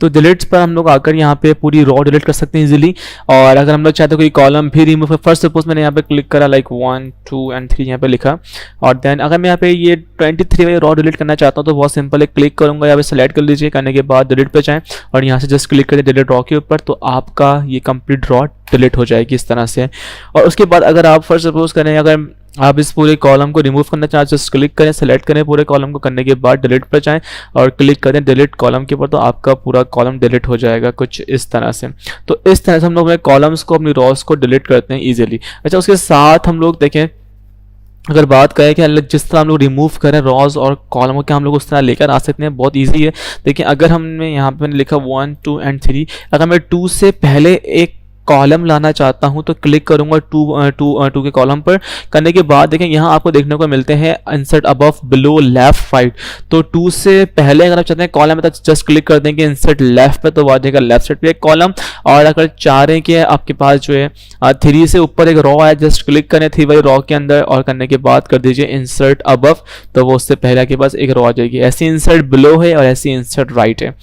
तो डिलीट्स पर हम लोग आकर यहाँ पे पूरी रॉ डिलीट कर सकते हैं इजीली। और अगर हम लोग चाहते हैं कोई कॉलम भी रिमूव कर, फर्स्ट सपोज मैंने यहाँ पे क्लिक करा लाइक 1 2 एंड 3 यहाँ पे लिखा, और देन अगर मैं यहाँ पे ये 23 वाली रॉ डिलीट करना चाहता हूँ तो बहुत सिंपल है, क्लिक करूँगा, यहाँ पे सेलेक्ट कर लीजिए, करने के बाद डिलीट पे जाएँ और यहाँ से जस्ट क्लिक करें डिलीट रॉ के ऊपर, तो आपका ये कंप्लीट रॉ डिलीट हो जाएगी इस तरह से। और उसके बाद अगर आप फर्स्ट सपोज करें, अगर आप इस पूरे कॉलम को रिमूव करना चाहते हैं, जस्ट क्लिक करें, सेलेक्ट करें पूरे कॉलम को, करने के बाद डिलीट पर जाएं और क्लिक करें डिलीट कॉलम के ऊपर, तो आपका पूरा कॉलम डिलीट हो जाएगा कुछ इस तरह से। तो इस तरह से हम लोग अपने कॉलम्स को, अपनी रॉस को डिलीट करते हैं इजीली। अच्छा, उसके साथ हम लोग देखें, अगर बात करें कि जिस तरह हम लोग रिमूव करें रॉज और कॉलम को, हम लोग उस तरह लेकर आ सकते हैं, बहुत इजी है। देखिए अगर हमने यहाँ पे मैंने लिखा 1 2 एंड 3, अगर मैं 2 से पहले एक कॉलम लाना चाहता हूं तो क्लिक करूंगा 2 के कॉलम पर, करने के बाद देखें यहाँ आपको देखने को मिलते हैं insert above, below, left, right. तो 2 से पहले अगर आप चाहते हैं कॉलम में तो जस्ट क्लिक कर देंगे इंसर्ट लेफ्ट पे, तो आ जाएगा लेफ्ट साइड पे एक कॉलम। और अगर चाह रहे हैं कि आपके पास जो है 3 से ऊपर एक रॉ है, जस्ट क्लिक करें 3 वाली रॉ के अंदर और करने के बाद कर दीजिए इंसर्ट अबव, तो वो उससे पहले के पास एक रॉ आ जाएगी। ऐसी इंसर्ट बिलो है और ऐसी इंसर्ट राइट है।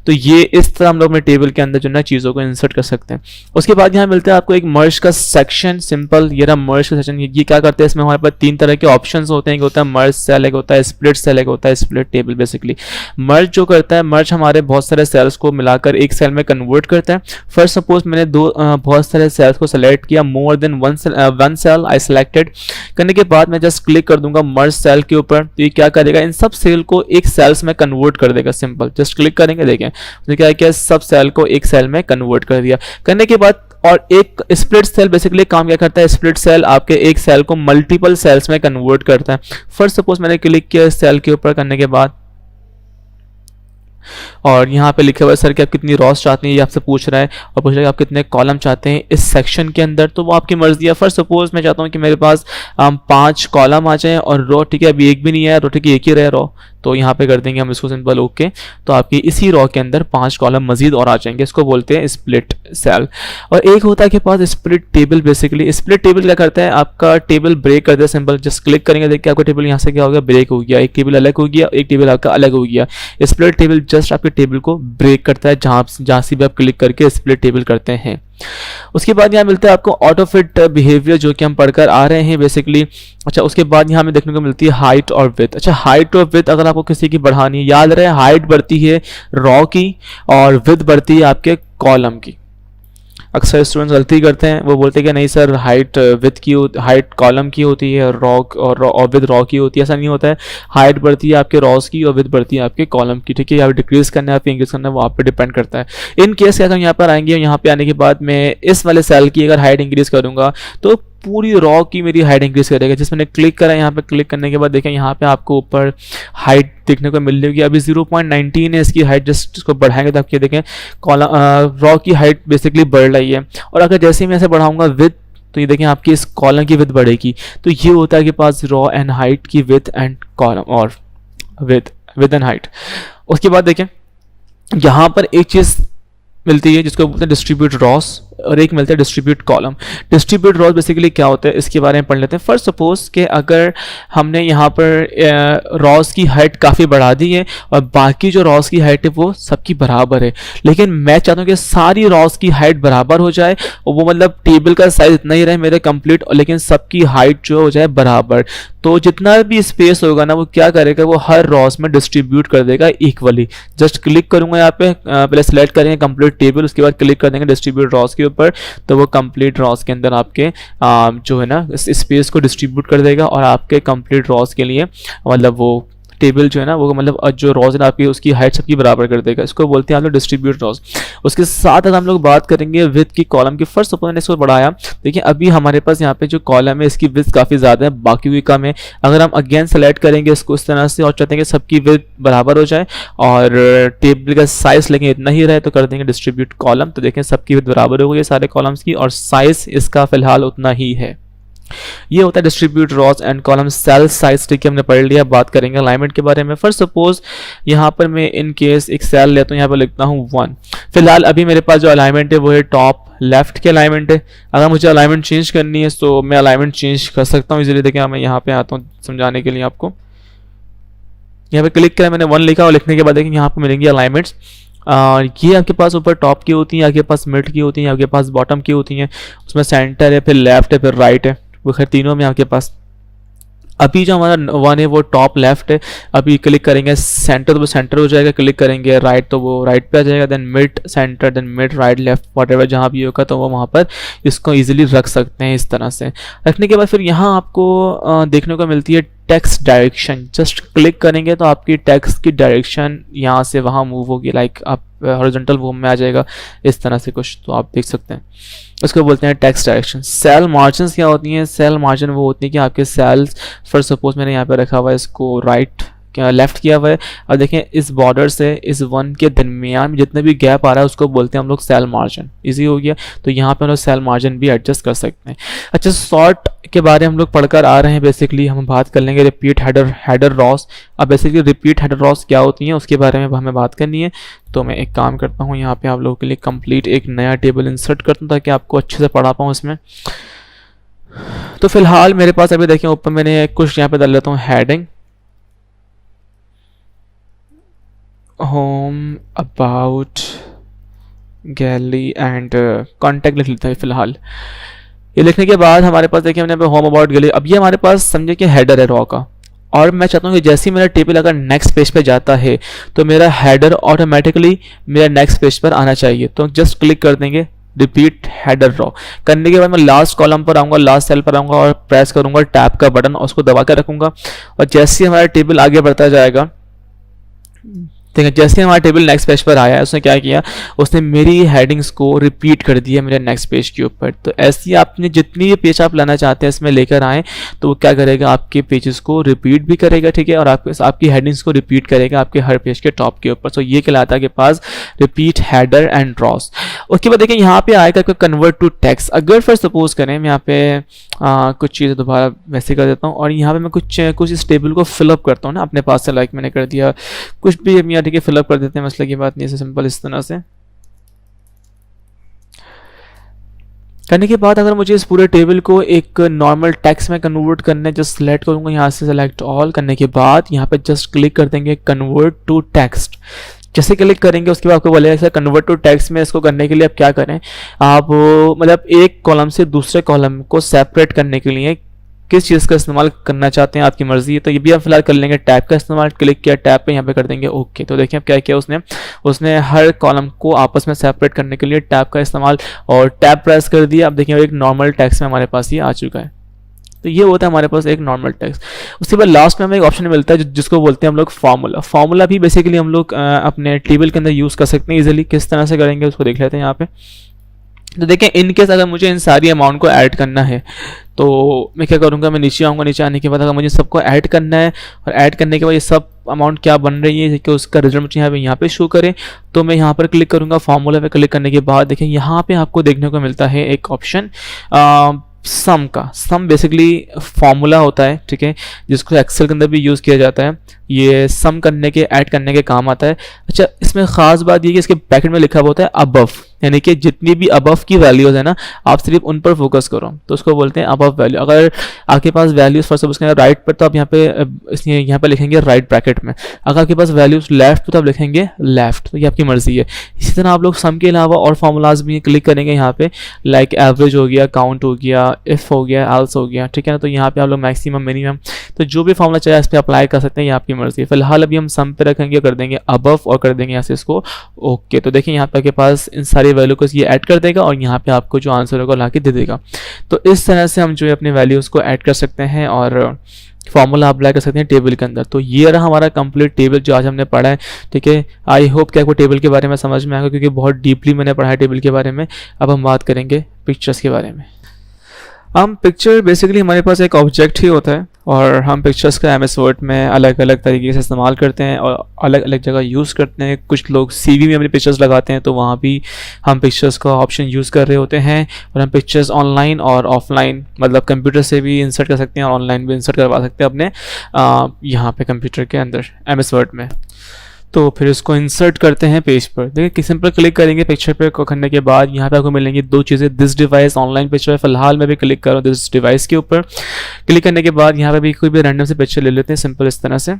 तो ये इस तरह हम लोग अपने टेबल के अंदर जो है चीज़ों को इंसर्ट कर सकते हैं। उसके बाद यहाँ मिलता है आपको एक मर्ज का सेक्शन, सिंपल ये रहा मर्ज का सेक्शन। ये क्या करते हैं, इसमें हमारे पास 3 तरह के ऑप्शंस होते हैं, एक होता है मर्ज सेल, एक होता है स्प्लिट सेल, एक होता है स्प्लिट टेबल। बेसिकली मर्ज जो करता है, मर्ज हमारे बहुत सारे सेल्स को मिलाकर एक सेल में कन्वर्ट करता है। फर्स्ट सपोज मैंने बहुत सारे सेल्स को सेलेक्ट किया, more than one cell I selected, करने के बाद मैं जस्ट क्लिक कर दूंगा मर्ज सेल के ऊपर, तो ये क्या करेगा, इन सब सेल को एक सेल्स में कन्वर्ट कर देगा। सिंपल जस्ट क्लिक करेंगे, देखें तो क्या है कि सब सेल को एक सेल में कन्वर्ट कर दिया। करने के बाद और एक स्प्लिट सेल बेसिकली काम क्या करता है, स्प्लिट सेल आपके एक सेल को मल्टीपल सेल्स में कन्वर्ट करता है। फर्स्ट सपोज मैंने क्लिक किया इस सेल के ऊपर, करने के बाद और यहाँ पे लिखा हुआ है सर कि आप कितनी रॉस चाहते हैं, ये आपसे पूछ रहा है, और पूछ रहा है कि आप कितने कॉलम चाहते हैं इस सेक्शन के अंदर, तो वो आपकी मर्जी है। फर्स्ट सपोज मैं चाहता हूँ कि मेरे पास 5 कॉलम आ जाएं और रो, ठीक है अभी एक भी नहीं है रो, ठीक है एक ही रहे रो, तो यहाँ पे कर देंगे हम इसको सिंपल ओके, तो आपकी इसी रो के अंदर 5 कॉलम मजीद और आ जाएंगे, इसको बोलते हैं स्प्लिट सेल। और एक होता है के पास split table. Basically split table क्या करता है, आपका टेबल ब्रेक कर दे। सिंपल जस्ट क्लिक करेंगे, देखिए आपका टेबल यहाँ से क्या हो गया, ब्रेक हो गया, एक टेबल अलग हो गया, एक टेबल आपका अलग हो गया। स्प्लिट टेबल जस्ट आपके टेबल को ब्रेक करता है, जहाँ से भी आप क्लिक करके स्प्लिट टेबल करते हैं। उसके बाद यहाँ मिलता है आपको ऑटो फिट बिहेवियर, जो कि हम पढ़कर आ रहे हैं बेसिकली। अच्छा, उसके बाद यहाँ हमें देखने को मिलती है हाइट और विड्थ। अच्छा, हाइट और विड्थ अगर आपको किसी की बढ़ानी है, याद रहे हाइट बढ़ती है रॉ की और विड्थ बढ़ती है आपके कॉलम की। अक्सर स्टूडेंट्स गलती करते हैं, वो बोलते हैं कि नहीं सर हाइट विथ की हाइट कॉलम की होती है और विद रॉ की होती है। ऐसा नहीं होता है, हाइट बढ़ती है आपके रॉस की और विद बढ़ती है आपके कॉलम की। ठीक है, आप डिक्रीज करना है, आप इंक्रीज करना है, वो आप पे डिपेंड करता है। इन केस अगर हम यहाँ पर आएंगे, यहाँ पे आने के बाद मैं इस वाले सेल की अगर हाइट इंक्रीज करूंगा तो पूरी रॉ की मेरी हाइट इंक्रीज करेगा। जिस मैंने क्लिक करा, यहाँ पे क्लिक करने के बाद देखें यहाँ पे आपको ऊपर हाइट देखने को मिल रही है। अभी 0.19 है इसकी हाइट, जस्ट इसको बढ़ाएंगे तो आप ये देखें कॉलम रॉ की हाइट बेसिकली बढ़ रही है। और अगर जैसे ही मैं ऐसे बढ़ाऊंगा विथ, तो ये देखें आपकी इस कॉलम की विथ बढ़ेगी। तो ये होता है कि पास रॉ एंड हाइट की विथ एंड कॉलम और विथ एंड हाइट। उसके बाद देखें यहाँ पर एक चीज़ मिलती है जिसको बोलते हैं डिस्ट्रीब्यूट रॉस, और एक मिलता है distribute column. Distribute Ross basically क्या होता है, इसके बारे में पढ़ लेते हैं। फर्स्ट सपोज कि अगर हमने यहाँ पर रॉस की हाइट काफ़ी बढ़ा दी है और बाकी जो रॉस की हाइट है वो सबकी बराबर है, लेकिन मैं चाहता हूँ कि सारी रॉस की हाइट बराबर हो जाए और वो मतलब टेबल का साइज इतना ही रहे मेरे कंप्लीट, लेकिन सबकी हाइट जो हो जाए बराबर। तो जितना भी स्पेस होगा ना वो क्या करेगा, वो हर रॉस में डिस्ट्रीब्यूट कर देगा इक्वली। जस्ट क्लिक करूंगा यहाँ पे, पहले सेलेक्ट करेंगे कंप्लीट टेबल, उसके बाद क्लिक कर देंगे डिस्ट्रीब्यूट रॉस के ऊपर, तो वो कंप्लीट रॉस के अंदर आपके जो है ना स्पेस को डिस्ट्रीब्यूट कर देगा और आपके कंप्लीट रॉस के लिए मतलब वो टेबल जो है ना वो मतलब जो रॉज है आपकी उसकी हाइट सबकी बराबर कर देगा। इसको बोलते हैं आप लोग डिस्ट्रीब्यूट रॉज। उसके साथ अगर हम लोग बात करेंगे विड्थ की कॉलम की, फर्स्ट सपोज मैंने इसको बढ़ाया, देखिए अभी हमारे पास यहाँ पे जो कॉलम है इसकी विड्थ काफ़ी ज़्यादा है, बाकी भी कम है। अगर हम अगेन सेलेक्ट करेंगे इसको इस तरह से और चाहते हैं कि सबकी विड्थ बराबर हो जाए और टेबल का साइज लेकिन इतना ही रहे, तो कर देंगे डिस्ट्रीब्यूट कॉलम। तो देखें सबकी विड्थ बराबर हो गई है सारे कॉलम्स की और साइज इसका फिलहाल उतना ही है। ये होता है distribute rows and column. Cell size ठीक है हमने पढ़ लिया। बात करेंगे अलाइनमेंट के बारे में। फर्स्ट सपोज यहाँ पर मैं इन केस एक सेल लेता हूँ, यहाँ पर लिखता हूँ 1। फिलहाल अभी मेरे पास जो अलाइनमेंट है वो है टॉप लेफ्ट के अलाइनमेंट है। अगर मुझे अलाइनमेंट चेंज करनी है तो मैं अलाइनमेंट चेंज कर सकता हूँ इजीली। देखिए मैं यहाँ पे आता हूँ समझाने के लिए आपको। यहाँ पे क्लिक करें, मैंने 1 लिखा और लिखने के बाद देखिए यहाँ पे मिलेंगी अलाइनमेंट्स। ये आपके पास ऊपर टॉप की होती हैं, आपके पास मिड की होती हैं, आपके पास बॉटम की होती हैं, उसमें सेंटर है, फिर लेफ्ट है, फिर राइट है, वो खैर तीनों में आपके पास। अभी जो हमारा 1 है वो टॉप लेफ्ट है। अभी क्लिक करेंगे सेंटर तो वो सेंटर हो जाएगा, क्लिक करेंगे राइट तो वो राइट पे आ जाएगा, then mid centre, then mid right left whatever जहाँ भी होगा तो वो वहाँ पर इसको इजीली रख सकते हैं। इस तरह से रखने के बाद फिर यहाँ आपको देखने को मिलती है टेक्स्ट डायरेक्शन। जस्ट क्लिक करेंगे तो आपकी टेक्स्ट की डायरेक्शन यहाँ से वहाँ मूव होगी, लाइक आप हॉरिजॉन्टल वो में आ जाएगा इस तरह से कुछ, तो आप देख सकते हैं। उसको बोलते हैं टेक्स्ट डायरेक्शन। सेल मार्जिन क्या होती हैं? सेल मार्जिन वो होती है कि आपके सेल्स, फर्स्ट सपोज मैंने यहाँ पे रखा हुआ है इसको राइट लेफ्ट किया हुआ है और देखें इस बॉर्डर से इस 1 के दरमियान में जितने भी गैप आ रहा है उसको बोलते हैं हम लोग सेल मार्जिन। इजी हो गया। तो यहाँ पे हम लोग सेल मार्जिन भी एडजस्ट कर सकते हैं। अच्छा, सॉर्ट के बारे में हम लोग पढ़कर आ रहे हैं। बेसिकली हम बात कर लेंगे रिपीट हेडर रॉस। अब बेसिकली रिपीट हेडर रॉस क्या होती हैं उसके बारे में हमें बात करनी है। तो मैं एक काम करता हूँ, यहाँ पे आप लोगों के लिए कंप्लीट एक नया टेबल इंसर्ट करता हूँ ताकि आपको अच्छे से पढ़ा पाऊँ इसमें। तो फिलहाल मेरे पास अभी देखिए ऊपर मैंने कुछ यहाँ पे डाल लेता हूँ heading, home, about, gallery and contact लिख लेता है फिलहाल। ये लिखने के बाद हमारे पास देखिए हमने यहाँ पे होम, अबाउट, गैलरी। अब ये हमारे पास समझे कि हेडर है रॉ का, और मैं चाहता हूँ कि जैसे ही मेरा टेबल अगर नेक्स्ट पेज पे जाता है तो मेरा हेडर ऑटोमेटिकली मेरा नेक्स्ट पेज पर आना चाहिए। तो जस्ट क्लिक कर देंगे रिपीट हेडर रॉ। करने के बाद मैं लास्ट कॉलम पर आऊँगा, लास्ट सेल पर आऊँगा और प्रेस करूँगा टैब का बटन और उसको दबा कर रखूँगा। और जैसे ही हमारा टेबल आगे बढ़ता जाएगा, ठीक है, जैसे हमारा टेबल नेक्स्ट पेज पर आया है उसने क्या किया, उसने मेरी हेडिंग्स को रिपीट कर दिया मेरे नेक्स्ट पेज के ऊपर। तो ऐसे ही आपने जितनी भी पेज आप लाना चाहते हैं इसमें लेकर आए तो वो क्या करेगा, आपके पेजेस को रिपीट भी करेगा, ठीक है, और आपकी हेडिंग्स को रिपीट करेगा आपके हर पेज के टॉप के ऊपर। तो ये कहलाता है के पास रिपीट हेडर एंड रॉस। उसके बाद देखिए यहाँ पे आएगा कन्वर्ट टू टेक्स्ट। अगर फर्स्ट सपोज करें मैं यहाँ पे कुछ चीज़ें दोबारा वैसे कर देता हूँ और यहाँ पे मैं कुछ इस टेबल को फिलअप करता हूँ ना अपने पास से, लाइक मैंने कर दिया कुछ भी, हम यहाँ ठीक है फिलअप कर देते हैं, मसले की बात नहीं है, सिंपल इस तरह से करने के बाद अगर मुझे इस पूरे टेबल को एक नॉर्मल टेक्स्ट में कन्वर्ट करना है, जस्ट सेलेक्ट करूँगा यहाँ से सेलेक्ट ऑल। करने के बाद यहाँ पे जस्ट क्लिक कर देंगे कन्वर्ट टू टेक्स्ट। जैसे क्लिक करेंगे उसके बाद आपको बोलेगा सर कन्वर्ट टू टेक्स्ट में इसको करने के लिए आप क्या करें, आप मतलब एक कॉलम से दूसरे कॉलम को सेपरेट करने के लिए किस चीज़ का इस्तेमाल करना चाहते हैं आपकी मर्जी है। तो ये भी हम फिलहाल कर लेंगे टैब का इस्तेमाल। क्लिक किया टैब पे, यहाँ पे कर देंगे ओके। तो देखिए अब क्या किया उसने हर कॉलम को आपस में सेपरेट करने के लिए टैब का इस्तेमाल और टैब प्रेस कर दिया। अब देखिए एक नॉर्मल टेक्स्ट में हमारे पास ये आ चुका है। तो ये होता है हमारे पास एक नॉर्मल टेक्स्ट। उसके बाद लास्ट में हमें एक ऑप्शन मिलता है जिसको बोलते हैं हम लोग फार्मूला। फार्मूला भी बेसिकली हम लोग अपने टेबल के अंदर यूज़ कर सकते हैं इजीली। किस तरह से करेंगे उसको देख लेते हैं यहाँ पे। तो देखें इन केस अगर मुझे इन सारी अमाउंट को ऐड करना है तो मैं क्या करूँगा, मैं नीचे आऊँगा। नीचे आने के बाद अगर मुझे सबको ऐड करना है और ऐड करने के बाद ये सब अमाउंट क्या बन रही है कि उसका रिजल्ट मुझे यहाँ पे शो करे, तो मैं यहाँ पर क्लिक करूँगा। फार्मूला पे क्लिक करने के बाद देखें यहाँ पे आपको देखने को मिलता है एक ऑप्शन सम का। सम बेसिकली फार्मूला होता है, ठीक है, जिसको एक्सेल के अंदर भी यूज़ किया जाता है। ये सम करने के ऐड करने के काम आता है। अच्छा, इसमें ख़ास बात ये कि इसके ब्रैकेट में लिखा हुआ होता है अबव, यानी कि जितनी भी अबव की वैल्यूज़ है ना आप सिर्फ उन पर फोकस करो, तो उसको बोलते हैं अबव वैल्यू। अगर आपके पास वैल्यूज़ फर्स्ट उसके राइट पर तो आप यहाँ पे लिखेंगे राइट ब्रैकेट में। अगर आपके पास वैल्यूज़ लेफ्ट तो आप लिखेंगे लेफ्ट। तो ये आपकी मर्जी है। इसी तरह आप लोग सम के अलावा और फार्मूलाज भी क्लिक करेंगे यहाँ पे, लाइक एवरेज हो गया, काउंट हो गया, इफ़ हो गया, एल्स हो गया, ठीक है ना। तो यहाँ पे आप लोग मैक्सिमम मिनिमम तो जो भी फार्मूला चाहिए इस पर अप्लाई कर सकते हैं, ये आपकी मर्जी है। फिलहाल अभी हम सम पे रखेंगे, कर देंगे अबव और कर देंगे यहाँ से इसको ओके। तो देखिए यहाँ पे आपके पास इन सारी वैल्यू को ये ऐड कर देगा और यहाँ पे आपको जो आंसर होगा ला के दे देगा। तो इस तरह से हम जो है अपने वैल्यूज़ को ऐड कर सकते हैं और फॉर्मूला अप्लाई कर सकते हैं टेबल के अंदर। तो ये रहा हमारा कंप्लीट टेबल जो आज हमने पढ़ा है, ठीक है। आई होप कि आपको टेबल के बारे में समझ में आएगा, क्योंकि बहुत डीपली मैंने पढ़ा है टेबल के बारे में। अब हम बात करेंगे पिक्चर्स के बारे में। हम पिक्चर बेसिकली हमारे पास एक ऑब्जेक्ट ही होता है, और हम पिक्चर्स का एमएस वर्ड में अलग अलग तरीके से इस्तेमाल करते हैं और अलग अलग जगह यूज़ करते हैं। कुछ लोग सीवी में अपनी पिक्चर्स लगाते हैं, तो वहाँ भी हम पिक्चर्स का ऑप्शन यूज़ कर रहे होते हैं। और हम पिक्चर्स ऑनलाइन और ऑफलाइन, मतलब कंप्यूटर से भी इंसर्ट कर सकते हैं और ऑनलाइन भी इंसर्ट करवा सकते हैं अपने यहाँ पे कंप्यूटर के अंदर एमएस वर्ड में। तो फिर इसको इंसर्ट करते हैं पेज पर। देखिए सिंपल क्लिक करेंगे पिक्चर पे करने के बाद यहाँ पे आपको मिलेंगी दो चीज़ें, दिस डिवाइस ऑनलाइन पिक्चर है। फिलहाल मैं भी क्लिक कर रहा हूँ दिस डिवाइस के ऊपर। क्लिक करने के बाद यहाँ पे भी कोई भी रैंडम से पिक्चर ले लेते हैं, सिंपल इस तरह से।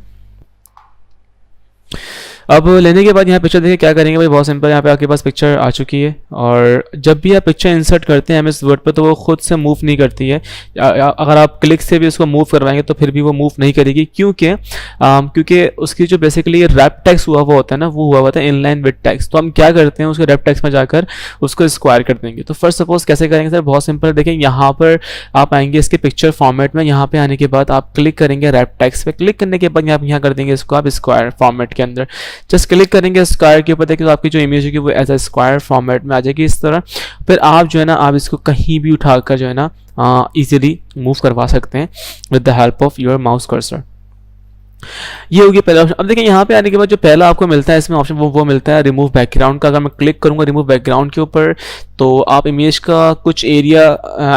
अब लेने के बाद यहाँ पिक्चर देखिए क्या करेंगे भाई, बहुत सिंपल। यहाँ पे आपके पास पिक्चर आ चुकी है, और जब भी आप पिक्चर इंसर्ट करते हैं एमएस वर्ड पर तो वो खुद से मूव नहीं करती है। अगर आप क्लिक से भी उसको मूव करवाएंगे तो फिर भी वो मूव नहीं करेगी। क्योंकि उसकी जो बेसिकली रैप टेक्स्ट हुआ हुआ होता है ना, वो हुआ होता है इनलाइन विद टेक्स्ट। तो हम क्या करते हैं, उसके रैप टेक्स्ट में जाकर उसको स्क्वायर कर देंगे। तो फर्स्ट सपोज कैसे करेंगे सर, बहुत सिंपल। देखें यहाँ पर आप आएंगे इसके पिक्चर फॉर्मेट में, यहाँ पे आने के बाद आप क्लिक करेंगे रैप टेक्स्ट पे। क्लिक करने के बाद यहाँ कर देंगे इसको आप स्क्वायर फॉर्मेट के अंदर। जस्ट क्लिक करेंगे स्क्वायर के ऊपर, देखिए तो आपकी जो इमेज होगी वो एज अ स्क्वायर फॉर्मेट में आ जाएगी इस तरह। फिर आप जो है ना, आप इसको कहीं भी उठाकर जो है ना इजीली मूव करवा सकते हैं with the help of your mouse cursor. ये होगी पहला ऑप्शन। अब देखिए यहाँ पे आने के बाद जो पहला आपको मिलता है इसमें ऑप्शन, वो मिलता है रिमूव बैकग्राउंड का। अगर मैं क्लिक करूंगा रिमूव बैकग्राउंड के ऊपर, तो आप इमेज का कुछ एरिया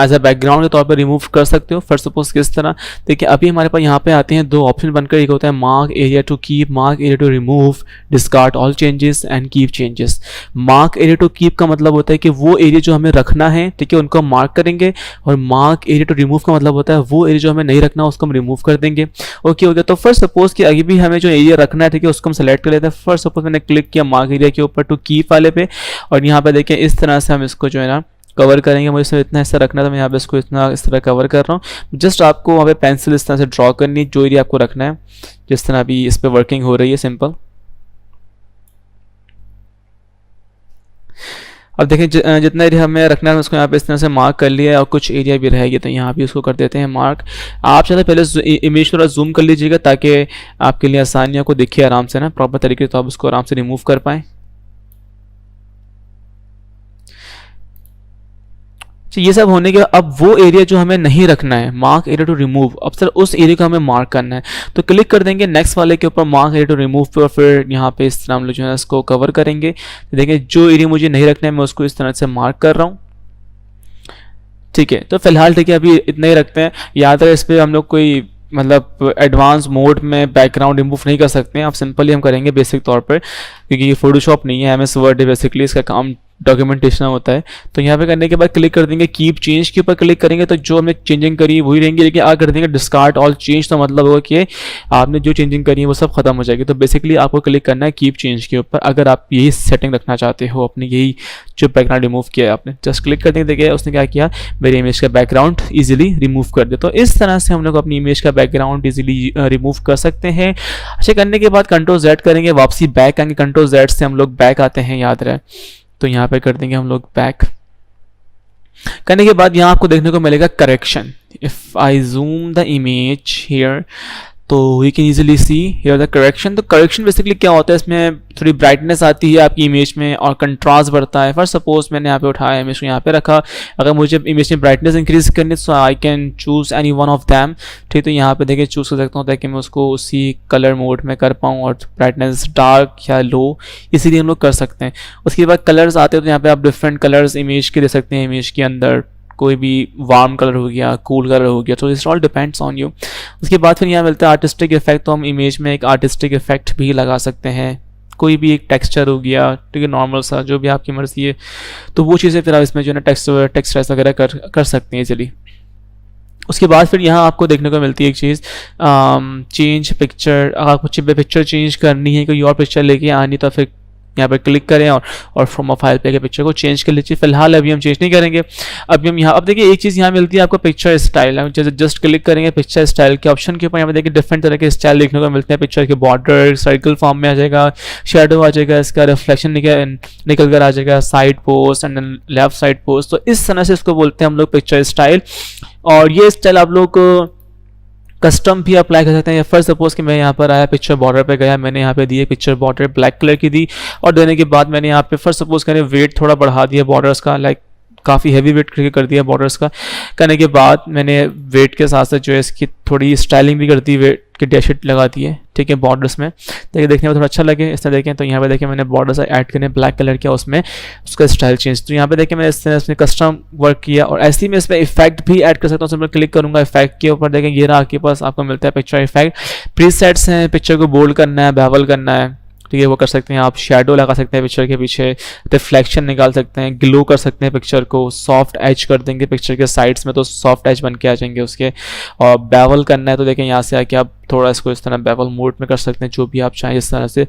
एज अ बैकग्राउंड के तौर पर रिमूव कर सकते हो। फर्स्ट सपोज किस तरह, देखिए अभी हमारे पास यहाँ पे आते हैं दो ऑप्शन बनकर, एक होता है mark area to keep, mark area to remove, discard all changes and keep changes. Mark area to keep का मतलब होता है कि वो एरिया जो हमें रखना है, ठीक है, उनको हम मार्क करेंगे। और मार्क एरिया टू रिमूव का मतलब होता है वो एरिया जो हमें नहीं रखना उसको हम रिमूव कर देंगे। ओके हो गया। तो फर्स्ट सपोज कि अभी भी हमें जो एरिया रखना है, ठीक है, उसको हम सेलेक्ट कर लेते हैं। फर्स्ट सपोज मैंने क्लिक किया मार्क एरिया के ऊपर टू कीप वाले पे, और यहाँ पे देखिए इस तरह से हम इसको जो है ना कवर करेंगे। मुझे इसमें इतना हिस्सा रखना है तो मैं यहाँ पे इसको इतना इस तरह कवर कर रहा हूँ। जस्ट आपको वहाँ पे पेंसिल इस तरह से ड्रॉ करनी है जो एरिया आपको रखना है, जिस तरह अभी इस पर वर्किंग हो रही है सिंपल। अब देखिए जितना एरिया हमें रखना है उसको यहाँ पे इस तरह से मार्क कर लिया है, और कुछ एरिया भी रहेगी तो यहाँ भी उसको कर देते हैं मार्क। आप चाहते पहले इमेज थोड़ा जूम कर लीजिएगा ताकि आपके लिए आसानियों को दिखे आराम से ना प्रॉपर तरीके से, तो आप उसको आराम से रिमूव कर पाएँ। ये सब होने के बाद अब वो एरिया जो हमें नहीं रखना है, मार्क एरिया टू रिमूव, अब सर उस एरिया को हमें मार्क करना है। तो क्लिक कर देंगे नेक्स्ट वाले के ऊपर मार्क एरिया टू रिमूव पे, और फिर यहाँ पे इस तरह हम लोग जो है इसको कवर करेंगे। तो देखिए जो एरिया मुझे नहीं रखना है मैं उसको इस तरह से मार्क कर रहा हूँ, ठीक है। तो फिलहाल ठीक है अभी इतना ही रखते हैं। याद है इस पर हम लोग कोई मतलब एडवांस मोड में बैकग्राउंड रिमूव नहीं कर सकते हैं। आप सिंपली हम करेंगे बेसिक तौर पर, क्योंकि ये फोटोशॉप नहीं है, एमएस वर्ड है बेसिकली, इसका काम डॉक्यूमेंटेशन होता है। तो यहाँ पे करने के बाद क्लिक कर देंगे कीप चेंज के ऊपर। क्लिक करेंगे तो जो हमने चेंजिंग करी वही रहेंगी, लेकिन आगे कर देंगे डिस्कार्ड ऑल चेंज, तो मतलब होगा कि आपने जो चेंजिंग करी है वो सब खत्म हो जाएगी। तो बेसिकली आपको क्लिक करना है कीप चेंज के ऊपर अगर आप यही सेटिंग रखना चाहते हो अपनी, यही जो बैकग्राउंड रिमूव किया है आपने। जस्ट क्लिक कर देंगे, देखिए उसने क्या किया, मेरी इमेज का बैकग्राउंड ईजिली रिमूव कर दिया। तो इस तरह से हम लोग अपनी इमेज का बैकग्राउंड ईजिली रिमूव कर सकते हैं। अच्छा करने के बाद कंट्रोल Z करेंगे, वापसी बैक आएंगे, कंट्रोल Z से हम लोग बैक आते हैं, याद रहे। तो यहाँ पे कर देंगे हम लोग बैक। करने के बाद यहाँ आपको देखने को मिलेगा correction. If I zoom the image here तो you can easily see here the correction. तो करेक्शन बेसिकली क्या होता है, इसमें थोड़ी ब्राइटनेस आती है आपकी इमेज में और कंट्रास्ट बढ़ता है। फर्स्ट सपोज मैंने यहाँ पे उठाया इमेज को यहाँ पे रखा, अगर मुझे इमेज में ब्राइटनेस इंक्रीज करनी है तो I can choose any one of them, ठीक। तो यहाँ पे देखिए चूज कर सकता हूँ ताकि मैं उसको उसी कलर मोड में कर पाऊँ, और ब्राइटनेस डार्क या लो इसीलिए हम लोग कर सकते हैं। उसके बाद कलर्स आते हैं तो यहाँ पे आप डिफरेंट कलर्स इमेज के दे सकते हैं। इमेज के अंदर कोई भी वार्म कलर हो गया, कूल कलर हो गया, तो it's all depends on you. उसके बाद फिर यहाँ मिलता है आर्टिस्टिक इफेक्ट, तो हम इमेज में एक आर्टिस्टिक इफेक्ट भी लगा सकते हैं। कोई भी एक टेक्सचर हो गया, ठीक है, नॉर्मल सा जो भी आपकी मर्जी है, तो वो चीज़ें फिर आप इसमें जो है ना टेक्सचराइज वगैरह कर सकते हैं चलिए। उसके बाद फिर यहाँ आपको देखने को मिलती है एक चीज़ चेंज पिक्चर। अगर आपको पिक्चर चेंज करनी है, कोई और पिक्चर लेके आनी, तो फिर यहाँ पर क्लिक करें और फ्रॉम अ फाइल पे पिक्चर को चेंज कर लीजिए। फिलहाल अभी हम चेंज नहीं करेंगे। अभी हम यहाँ अब देखिए एक चीज़ यहाँ मिलती है आपको पिक्चर स्टाइल। जैसे जस्ट क्लिक करेंगे पिक्चर स्टाइल के ऑप्शन के ऊपर, यहाँ पे देखिए डिफरेंट तरह के स्टाइल देखने को मिलते हैं। पिक्चर के बॉर्डर सर्कल फॉर्म में आ जाएगा, शेडो आ जाएगा, इसका रिफ्लेक्शन निकल कर आ जाएगा, side post and left side post. तो इस तरह से इसको बोलते हैं हम लोग पिक्चर स्टाइल। और ये स्टाइल आप लोग कस्टम भी अप्लाई कर सकते हैं। फर्स्ट सपोज कि मैं यहाँ पर आया, पिक्चर बॉर्डर पे गया, मैंने यहाँ पे दिए पिक्चर बॉर्डर ब्लैक कलर की दी, और देने के बाद मैंने यहाँ पे फर्स्ट सपोज मैंने वेट थोड़ा बढ़ा दिया बॉर्डर्स का, लाइक काफ़ी हैवी वेट करके कर दिया बॉर्डर्स का। करने के बाद मैंने वेट के साथ साथ जो है इसकी थोड़ी स्टाइलिंग भी कर दी, वेट की डैशेट लगा दी है, ठीक है, बॉर्डर्स में, ताकि देखने में थोड़ा अच्छा लगे। इस तरह देखें तो यहाँ पे देखें मैंने बॉर्डर्स ऐड करने ब्लैक कलर किया, उसमें उसका स्टाइल चेंज। तो यहाँ पे देखें मैंने इस तरह इसमें कस्टम वर्क किया, और ऐसे ही मैं इसमें इफेक्ट भी ऐड कर सकता हूँ। सिंपल क्लिक करूँगा इफेक्ट के ऊपर, देखें ये रहा आपके पास, आपको मिलता है पिक्चर इफेक्ट। प्रीसेट्स हैं, पिक्चर को बोल्ड करना है, बेवल करना है, ठीक है, वो कर सकते हैं आप। शेडो लगा सकते हैं पिक्चर के पीछे, रिफ्लेक्शन निकाल सकते हैं, ग्लो कर सकते हैं पिक्चर को, सॉफ्ट एज कर देंगे पिक्चर के साइड्स में तो सॉफ्ट एज बन के आ जाएंगे उसके। और बेवल करना है तो देखें यहाँ से आके आप थोड़ा इसको इस तरह बेवल मोड में कर सकते हैं, जो भी आप चाहें इस तरह से।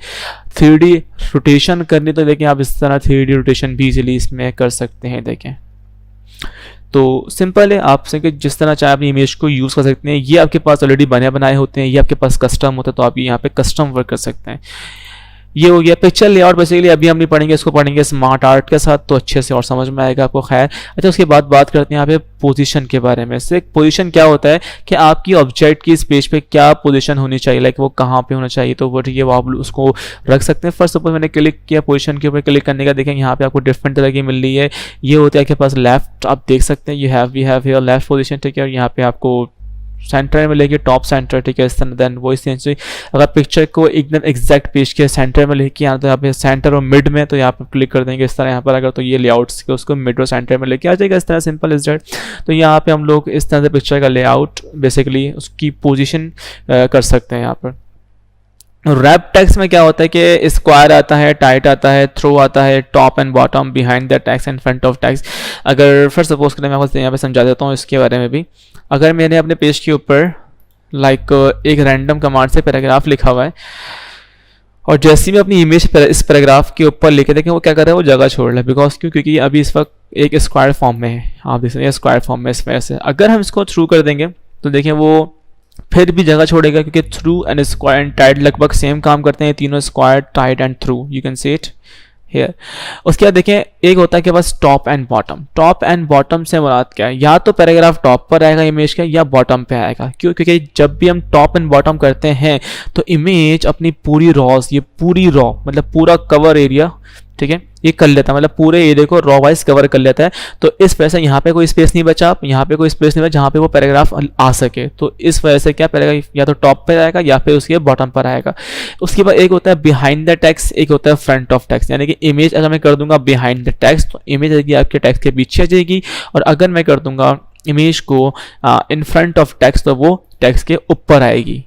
3D रोटेशन करनी तो देखें आप इस तरह 3D रोटेशन भी इजीली इसमें कर सकते हैं, देखें। तो सिंपल है, आपसे कि जिस तरह चाहे अपनी इमेज को यूज़ कर सकते हैं। ये आपके पास ऑलरेडी बने बनाए होते हैं, ये आपके पास कस्टम होता है, तो आप यहाँ पे कस्टम वर्क कर सकते हैं। ये हो गया पिक्चर लेआउट। बेसिकली अभी हम नहीं पढ़ेंगे, इसको पढ़ेंगे स्मार्ट आर्ट के साथ, तो अच्छे से और समझ में आएगा आपको। खैर, अच्छा, उसके बाद बात करते हैं यहाँ पे पोजीशन के बारे में। इससे पोजीशन क्या होता है कि आपकी ऑब्जेक्ट की इस पेज पे क्या पोजीशन होनी चाहिए, लाइक वो कहाँ पे होना चाहिए, तो वो ठीक है, वो आप उसको रख सकते हैं। फर्स्ट सपोज मैंने क्लिक किया पोजीशन के ऊपर, क्लिक करने का देखें यहाँ पे आपको डिफरेंट तरह की मिल रही है। ये होता है आपके पास लेफ्ट, आप देख सकते हैं, we have here left position, ठीक है, और यहाँ पे आपको सेंटर में लेके टॉप सेंटर, ठीक है, इस तरह। देन वो इस अगर पिक्चर को एकदम एग्जैक्ट पेज के सेंटर में लेके आना, तो यहाँ पे सेंटर और मिड में, तो यहाँ पे क्लिक कर देंगे इस तरह यहाँ पर अगर, तो ये लेआउट्स के उसको मिड और सेंटर में लेके आ जाएगा इस तरह, सिंपल इज दैट। तो यहाँ पे हम लोग इस तरह से पिक्चर का लेआउट बेसिकली उसकी पोजीशन कर सकते हैं यहाँ पर। रैप टेक्स्ट में क्या होता है कि स्क्वायर आता है, टाइट आता है, थ्रो आता है, top and bottom, behind the text and front of text. अगर फिर सपोज करें, मैं आपको यहाँ पे समझा देता हूँ इसके बारे में भी। अगर मैंने अपने पेज के ऊपर लाइक एक रैंडम कमांड से पैराग्राफ लिखा हुआ है, और जैसे ही मैं अपनी इमेज इस पैराग्राफ के ऊपर लिखे, देखें वो क्या कर रहा है, वो जगह छोड़ रहा है। बिकॉज क्योंकि अभी इस वक्त एक स्क्वायर फॉर्म में है, आप देख सकते हैं स्क्वायर फॉर्म में। इस वजह से अगर हम इसको थ्रू कर देंगे तो देखें वो फिर भी जगह छोड़ेगा, क्योंकि through and square and tight लगभग सेम काम करते हैं तीनों, square, tight and through, you can see it here. उसके बाद देखें एक होता है कि बस top and bottom. Top and bottom से मुराद क्या है, या तो पैराग्राफ टॉप पर आएगा इमेज का, या बॉटम पे आएगा। क्यों? क्योंकि जब भी हम टॉप एंड बॉटम करते हैं तो इमेज अपनी पूरी रॉस, ये पूरी रॉ मतलब पूरा कवर एरिया, ठीक है, ये कर लेता है, मतलब पूरे एरिया को रॉ वाइज कवर कर लेता है। तो इस वजह से यहाँ पे कोई स्पेस नहीं बचा, यहाँ पे कोई स्पेस नहीं बचा जहाँ पे वो पैराग्राफ आ सके। तो इस वजह से क्या पैराग्राफ या तो टॉप पर आएगा या फिर उसके बॉटम पर आएगा। उसके बाद एक होता है बिहाइंड द टेक्स्ट, एक होता है फ्रंट ऑफ टेक्स्ट। यानी कि इमेज अगर मैं कर दूंगा बिहाइंड द टेक्स्ट, तो इमेज आएगी आपके टेक्स्ट के पीछे आ जाएगी, और अगर मैं कर दूंगा इमेज को इन फ्रंट ऑफ टेक्स्ट, तो वो टेक्स्ट के ऊपर आएगी।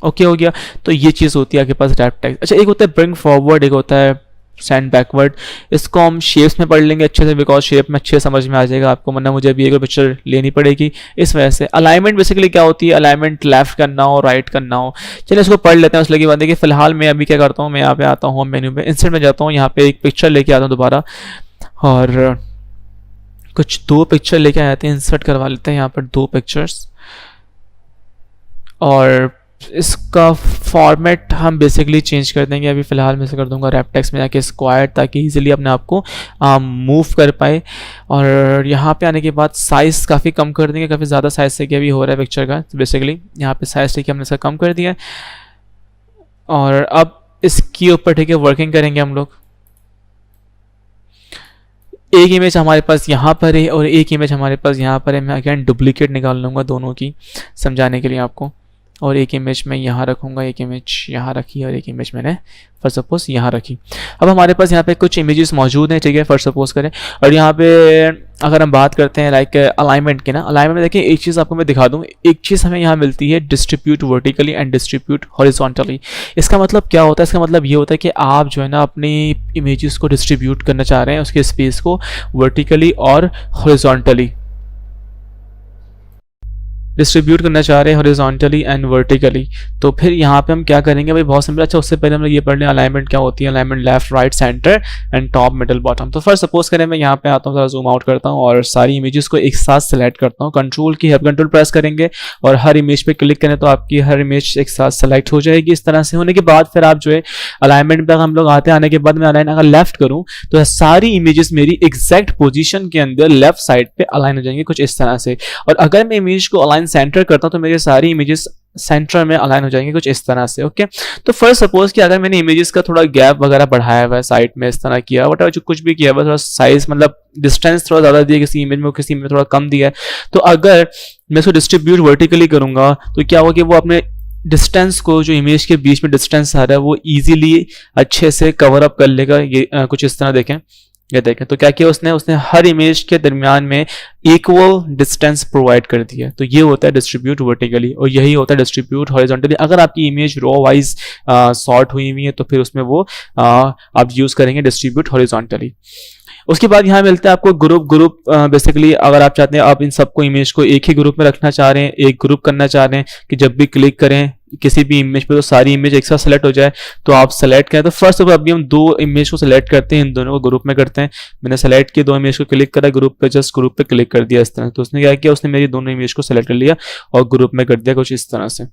ओके, हो गया। तो ये चीज़ होती है आपके पास रैप टेक्स्ट। अच्छा, एक होता है ब्रिंग फॉरवर्ड, एक होता है सेंड बैकवर्ड। इसको हम शेप्स में पढ़ लेंगे अच्छे से, बिकॉज शेप में अच्छे समझ में आ जाएगा आपको, वरना मुझे अभी एक पिक्चर लेनी पड़ेगी इस वजह से। अलाइनमेंट बेसिकली क्या होती है, अलाइनमेंट लेफ्ट करना हो, राइट करना हो। चलिए इसको पढ़ लेते हैं उस लगी बात है कि फिलहाल मैं अभी क्या करता हूँ, मैं यहाँ पे आता हूँ होम मेन्यू में, इंसर्ट में जाता हूँ, यहाँ पे एक पिक्चर लेके आता हूँ दोबारा, और कुछ 2 पिक्चर लेके आते हैं, इंसर्ट करवा लेते हैं यहाँ पर 2 पिक्चर्स। और इसका फॉर्मेट हम बेसिकली चेंज कर देंगे। अभी फ़िलहाल मैं इसे कर दूंगा रैप टेक्स्ट में जाके स्क्वायर, ताकि इजीली अपने आप को मूव कर पाए। और यहाँ पे आने के बाद साइज़ काफ़ी कम कर देंगे, काफ़ी ज़्यादा साइज़ से क्या भी हो रहा है पिक्चर का। बेसिकली यहाँ पे साइज़ ठीक है, हमने इसका कम कर दिया। और अब इसके ऊपर ठीक है वर्किंग करेंगे हम लोग। एक इमेज हमारे पास यहाँ पर है और एक इमेज हमारे पास यहाँ पर है। मैं अगेन डुप्लीकेट निकाल लूँगा दोनों की समझाने के लिए आपको। और एक इमेज मैं यहाँ रखूँगा, एक इमेज यहाँ रखी और एक इमेज मैंने फॉर सपोज यहाँ रखी। अब हमारे पास यहाँ पे कुछ इमेजेस मौजूद हैं, ठीक है, फॉर सपोज करें। और यहाँ पे अगर हम बात करते हैं लाइक अलाइनमेंट की ना, अलाइनमेंट में देखिए एक चीज़ आपको मैं दिखा दूँ। एक चीज़ हमें यहाँ मिलती है distribute vertically and distribute horizontally. इसका मतलब क्या होता है? इसका मतलब ये होता है कि आप जो है ना अपनी इमेजेस को डिस्ट्रीब्यूट करना चाह रहे हैं, उसके स्पेस को वर्टिकली और हॉरिजॉन्टली डिस्ट्रीब्यूट करना चाह रहे हैं, हॉरिजॉन्टली एंड वर्टिकली। तो फिर यहाँ पे हम क्या करेंगे भाई, बहुत सिंपल। अच्छा, उससे पहले हम लोग ये पढ़ लें अलाइनमेंट क्या होती है। Alignment left, right, centre and top, middle, bottom. तो फर्स्ट सपोज करें मैं यहाँ पे आता हूँ, थोड़ा जूम आउट करता हूँ और सारी इमेजेस को एक साथ सेलेक्ट करता हूँ। कंट्रोल की कंट्रोल प्रेस करेंगे और हर इमेज पे क्लिक करें तो आपकी हर इमेज एक साथ सेलेक्ट हो जाएगी। इस तरह से होने के बाद फिर आप जो है अलाइनमेंट पे हम लोग आने के बाद मैं अलाइन अगर लेफ्ट करूँ तो सारी इमेजेस मेरी एग्जैक्ट पोजीशन के अंदर लेफ्ट साइड पे अलाइन हो जाएंगे कुछ इस तरह से। और अगर मैं इमेज को अलाइन सेंटर करता हूँ तो मेरी सारी इमेजेस सेंटर में अलाइन हो जाएंगे कुछ इस तरह से। ओके, तो फर्स्ट सपोज कि अगर मैंने इमेजेस का थोड़ा गैप वगैरह बढ़ाया हुआ है साइड में, इस तरह किया वट जो कुछ भी किया हुआ, थोड़ा साइज मतलब डिस्टेंस थोड़ा ज्यादा दिया किसी इमेज में, किसी में थोड़ा कम दिया है, तो अगर मैं इसको डिस्ट्रीब्यूट वर्टिकली करूंगा तो क्या होगा कि वो अपने डिस्टेंस को, जो इमेज के बीच में डिस्टेंस आ रहा है, वो इजीली अच्छे से कवर अप कर लेगा। ये कुछ इस तरह देखें, ये देखें तो क्या किया उसने हर इमेज के दरमियान में इक्वल डिस्टेंस प्रोवाइड कर दिया। तो ये होता है डिस्ट्रीब्यूट वर्टिकली, और यही होता है डिस्ट्रीब्यूट हॉरिजॉन्टली। अगर आपकी इमेज रो वाइज सॉर्ट हुई हुई है तो फिर उसमें वो आप यूज करेंगे डिस्ट्रीब्यूट हॉरिजॉन्टली। उसके बाद यहाँ मिलता है आपको ग्रुप बेसिकली अगर आप चाहते हैं आप इन सबको इमेज को एक ही ग्रुप में रखना चाह रहे हैं, एक ग्रुप करना चाह रहे हैं कि जब भी क्लिक करें किसी भी इमेज पे तो सारी इमेज एक साथ सेलेक्ट हो जाए, तो आप सेलेक्ट करें। तो फर्स्ट ऑफ अभी हम दो इमेज को सेलेक्ट करते हैं, इन दोनों को ग्रुप में करते हैं। मैंने सेलेक्ट किया, दो इमेज को क्लिक करा, ग्रुप पे जस्ट ग्रुप पे क्लिक कर दिया इस तरह। तो उसने क्या किया, उसने मेरी दोनों इमेज को सेलेक्ट कर लिया और ग्रुप में कर दिया कुछ इस तरह से।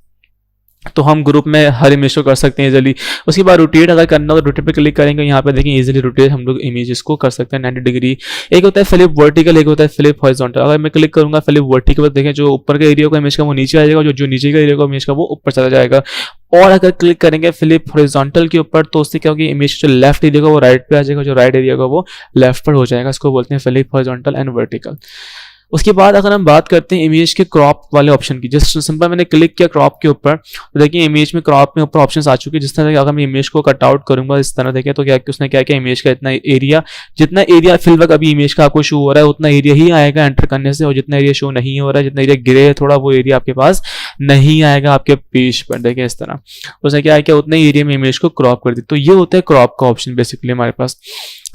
तो हम ग्रुप में हर इमेज को कर सकते हैं इजीली। उसके बाद रोटेट अगर करना हो तो रोटेट पे क्लिक करेंगे, यहाँ पे देखिए इजीली रोटेट हम लोग इमेजेस को कर सकते हैं 90 डिग्री। एक होता है फ्लिप वर्टिकल, एक होता है फ्लिप हॉरिजॉन्टल। अगर मैं क्लिक करूंगा फ्लिप वर्टिकल पर देखें जो ऊपर का एरिया का इमेज का वो नीचे आ जाएगा, जो नीचे का एरिया का इमेज का वो ऊपर चला जाएगा। और अगर क्लिक करेंगे फ्लिप हॉरिजॉन्टल के ऊपर तो उससे क्या होगी, इमेज जो लेफ्ट एरिया का वो राइट पे आ जाएगा, जो राइट एरिया का वो लेफ्ट पर हो जाएगा। इसको बोलते हैं फ्लिप हॉरिजॉन्टल एंड वर्टिकल। उसके बाद अगर हम बात करते हैं इमेज के क्रॉप वाले ऑप्शन की, जस्ट सिंपल मैंने क्लिक किया क्रॉप के ऊपर तो देखिए इमेज में क्रॉप में ऊपर ऑप्शंस आ चुके हैं। जिस तरह अगर मैं इमेज को कट आउट करूंगा इस तरह देखिए तो क्या उसने क्या किया, इमेज का इतना एरिया, जितना एरिया फिल वक्त अभी इमेज का आपको शो हो रहा है उतना एरिया ही आएगा एंटर करने से, और जितना एरिया शो नहीं हो रहा है, जितना एरिया ग्रे है थोड़ा, वो एरिया आपके पास नहीं आएगा आपके पेज पर। देखिए इस तरह उसने क्या किया, उतने एरिया में इमेज को क्रॉप कर दी। तो ये होता है क्रॉप का ऑप्शन बेसिकली हमारे पास।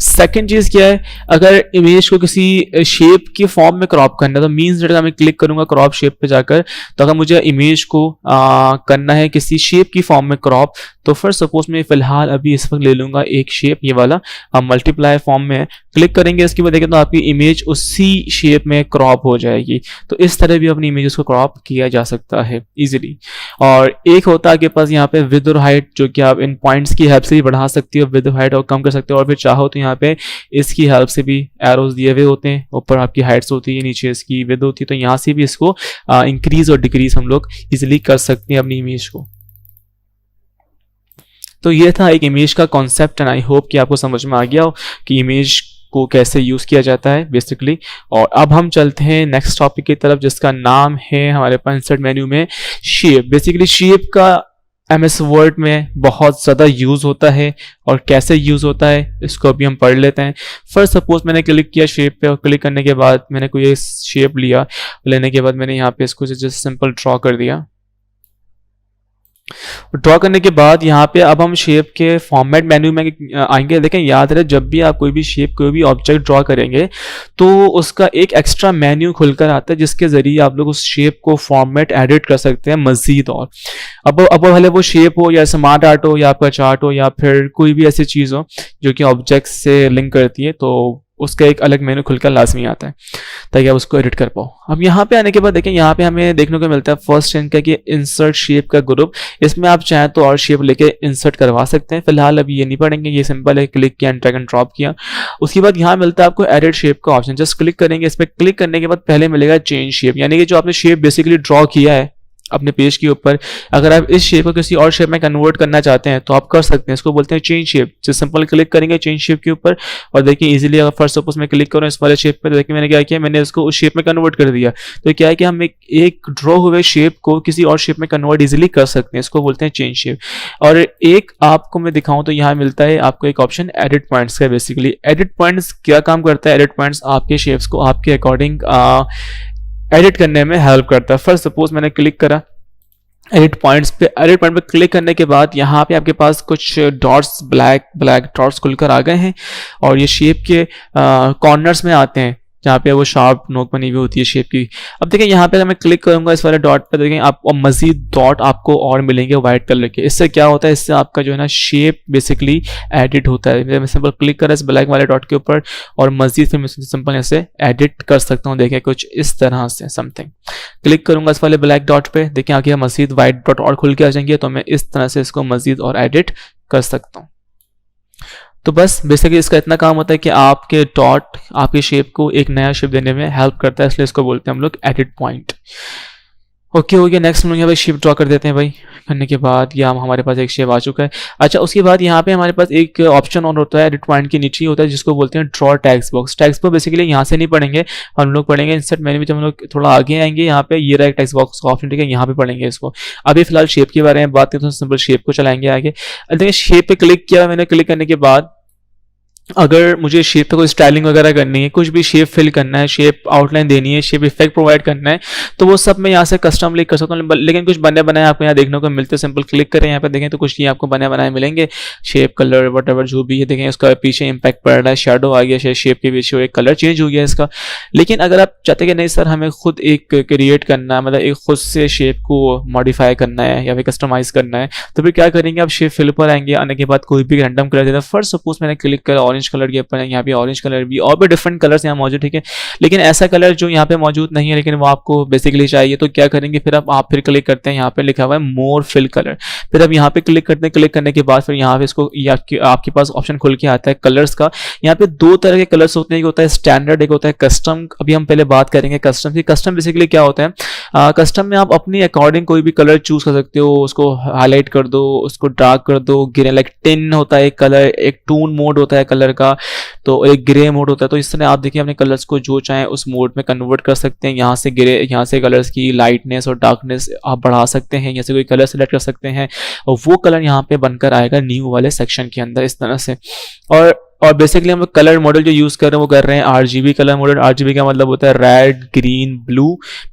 सेकंड चीज क्या है, अगर इमेज को किसी शेप के फॉर्म में क्रॉप करना है तो मीन्स अगर मैं क्लिक करूंगा क्रॉप शेप पे जाकर, तो अगर मुझे इमेज को करना है किसी शेप की फॉर्म में क्रॉप, तो फर्स्ट सपोज मैं फिलहाल अभी इस वक्त ले लूंगा एक शेप ये वाला, मल्टीप्लाई फॉर्म में क्लिक करेंगे, इसके बाद देखें तो आपकी इमेज उसी शेप में क्रॉप हो जाएगी। तो इस तरह भी अपनी इमेजेस को क्रॉप किया जा सकता है इजीली। और एक होता है आपके पास यहाँ पे विड्थ और हाइट, जो कि आप इन पॉइंट्स की हेल्प से भी बढ़ा सकते हो विड्थ हाइट और कम कर सकते हो, और फिर चाहो तो यहाँ पे इसकी हेल्प से भी एरोज दिए हुए होते हैं, ऊपर आपकी हाइट्स होती है, नीचे इसकी विड्थ होती है, तो यहाँ से भी इसको इंक्रीज और डिक्रीज हम लोग इजिली कर सकते हैं अपनी इमेज को। तो ये था एक इमेज का कॉन्सेप्ट एंड आई होप कि आपको समझ में आ गया हो कि इमेज को कैसे यूज किया जाता है बेसिकली। और अब हम चलते हैं नेक्स्ट टॉपिक की तरफ जिसका नाम है हमारे पास इंसर्ट मेन्यू में शेप। बेसिकली शेप का एमएस वर्ड में बहुत ज़्यादा यूज़ होता है, और कैसे यूज़ होता है इसको अभी हम पढ़ लेते हैं। फर्स्ट सपोज मैंने क्लिक किया शेप पे, और क्लिक करने के बाद मैंने कोई शेप लिया, लेने के बाद मैंने यहाँ पे इसको जस्ट सिंपल ड्रॉ कर दिया। ड्रॉ करने के बाद यहाँ पे अब हम शेप के फॉर्मेट मेन्यू में आएंगे। देखें याद रहे जब भी आप कोई भी शेप कोई भी ऑब्जेक्ट ड्रॉ करेंगे तो उसका एक एक्स्ट्रा मेन्यू खुलकर आता है जिसके जरिए आप लोग उस शेप को फॉर्मेट एडिट कर सकते हैं मजीद। और अब भले वो शेप हो या स्मार्ट आर्ट हो या आपका चार्ट हो या फिर कोई भी ऐसी चीज़ हो जो कि ऑब्जेक्ट से लिंक करती है, तो उसका एक अलग मेनू खुलकर लाजमी आता है ताकि आप उसको एडिट कर पाओ। अब यहाँ पे आने के बाद देखें यहाँ पे हमें देखने को मिलता है फर्स्ट इनका कि इंसर्ट शेप का ग्रुप। इसमें आप चाहें तो और शेप लेके इंसर्ट करवा सकते हैं, फिलहाल अभी ये नहीं पढ़ेंगे, ये सिंपल है, क्लिक किया ड्रैग एंड ड्रॉप किया। उसके बाद यहाँ मिलता है आपको एडिट शेप का ऑप्शन, जस्ट क्लिक करेंगे। इस पर क्लिक करने के बाद पहले मिलेगा चेंज शेप, यानी कि जो आपने शेप बेसिकली ड्रॉ किया है अपने पेज के ऊपर, अगर आप इस शेप को किसी और शेप में कन्वर्ट करना चाहते हैं तो आप कर सकते हैं। इसको बोलते हैं चेंज शेप। जो सिंपल क्लिक करेंगे चेंज शेप के ऊपर, और देखिए इजीली अगर फर्स्ट सपोज मैं क्लिक करूँ इस वाले शेप पे, तो देखिए मैंने क्या किया, मैंने इसको उस शेप में कन्वर्ट कर दिया। तो क्या है कि हम एक ड्रॉ हुए शेप को किसी और शेप में कन्वर्ट इजीली कर सकते हैं, इसको बोलते हैं चेंज शेप। और एक आपको मैं दिखाऊं तो यहाँ मिलता है आपको एक ऑप्शन एडिट पॉइंट्स का। बेसिकली एडिट पॉइंट्स क्या काम करता है, एडिट पॉइंट्स आपके शेप्स को आपके अकॉर्डिंग एडिट करने में हेल्प करता है। फर्स्ट सपोज मैंने क्लिक करा एडिट पॉइंट्स पे, एडिट पॉइंट पे क्लिक करने के बाद यहाँ पे आपके पास कुछ डॉट्स ब्लैक डॉट्स खुलकर आ गए हैं, और ये शेप के कॉर्नर्स में आते हैं जहाँ पे वो शार्प नोक बनी हुई होती है शेप की। अब देखिए यहाँ पे मैं क्लिक करूंगा इस वाले डॉट पे, देखें आपको मजीद डॉट आपको और मिलेंगे व्हाइट कलर के। इससे क्या होता है, इससे आपका जो है ना शेप बेसिकली एडिट होता है। मैं सिंपल क्लिक करा इस ब्लैक वाले डॉट के ऊपर और मजीद फिर मैं सिंपल ऐसे एडिट कर सकता हूँ। देखें कुछ इस तरह से समथिंग क्लिक करूंगा इस वाले ब्लैक डॉट पे, देखिए आगे मजीद व्हाइट डॉट और खुल के आ जाएंगे, तो मैं इस तरह से इसको मजीद और एडिट कर सकता हूँ। तो बस बेसिकली इसका इतना काम होता है कि आपके डॉट आपके शेप को एक नया शेप देने में हेल्प करता है, इसलिए इसको बोलते हैं हम लोग एडिट पॉइंट। ओके हो गया। नेक्स्ट हम लोग यहाँ पे शेप ड्रॉ कर देते हैं भाई। करने के बाद यहाँ हमारे पास एक शेप आ चुका है। अच्छा, उसके बाद यहाँ पे हमारे पास एक ऑप्शन और होता है, एडिट पॉइंट के नीचे ही होता है, जिसको बोलते हैं draw text box. Text box basically यहाँ से नहीं पढ़ेंगे, हम लोग पढ़ेंगे इंसर्ट मेन्यू में। जब हम लोग थोड़ा आगे आएंगे यहाँ पे ये रहा एक टेक्स्ट बॉक्स का ऑप्शन, ठीक है, यहाँ पे पढ़ेंगे इसको। अभी फिलहाल शेप के बारे में बात करें तो सिंपल शेप को चलाएंगे आगे। देखिए शेप पे क्लिक किया मैंने। क्लिक करने के बाद अगर मुझे शेप पे कोई स्टाइलिंग वगैरह करनी है, कुछ भी शेप फिल करना है, शेप आउटलाइन देनी है, शेप इफेक्ट प्रोवाइड करना है, तो वो सब मैं यहाँ से कस्टम लिख कर सकता हूँ। लेकिन कुछ बने बनाए आपको यहाँ देखने को मिलते हैं। सिंपल क्लिक करें यहाँ पे, देखें तो कुछ ये आपको बने बनाए मिलेंगे। शेप, कलर, वट जो भी है, देखें उसका पीछे इंपैक्ट पड़ रहा है, शेडो आ गया शेप के पीछे, एक कलर चेंज हो गया इसका। लेकिन अगर आप चाहते कि नहीं सर हमें खुद एक क्रिएट करना है, मतलब एक खुद से शेप को मॉडिफाई करना है या फिर कस्टमाइज करना है, तो फिर क्या करेंगे, आप शेप फिल पर आएंगे। आने के बाद कोई भी रैंडम कलर देना। फर्स्ट सपोज मैंने क्लिक करा ऑरेंज कलर के ऊपर, यहाँ पे ऑरेंज कलर भी और भी डिफरेंट कलर्स यहाँ मौजूद, ठीक है। लेकिन ऐसा कलर जो यहाँ पे मौजूद नहीं है, लेकिन वो आपको बेसिकली चाहिए, तो क्या करेंगे फिर आप फिर क्लिक करते हैं, यहाँ पे लिखा हुआ है मोर फिल कलर। फिर अब यहाँ पे क्लिक करते हैं। क्लिक करने के बाद फिर यहाँ पे इसको आपके पास ऑप्शन खुल के आता है कलर्स का। यहाँ पे दो तरह के कलर्स होते हैं, एक होता है स्टैंडर्ड, एक होता है कस्टम। अभी हम पहले बात करेंगे कस्टम की। कस्टम बेसिकली क्या होता है, कस्टम में आप अपनी अकॉर्डिंग कोई भी कलर चूज कर सकते हो, उसको हाईलाइट कर दो, उसको डार्क कर दो, ग्रे, लाइक टिन होता है एक कलर, एक टून मोड होता है कलर का, तो एक ग्रे मोड होता है। तो इस तरह आप देखिए अपने कलर्स को जो चाहे उस मोड में कन्वर्ट कर सकते हैं। यहाँ से ग्रे, यहाँ से कलर्स की लाइटनेस और डार्कनेस आप बढ़ा सकते हैं, यहाँ से कोई कलर सेलेक्ट कर सकते हैं और वो कलर यहाँ पे बनकर आएगा न्यू वाले सेक्शन के अंदर इस तरह से। और बेसिकली हम लोग कलर मॉडल जो यूज कर रहे हैं वो कर रहे हैं आरजीबी कलर मॉडल। आरजीबी का मतलब होता है रेड, ग्रीन, ब्लू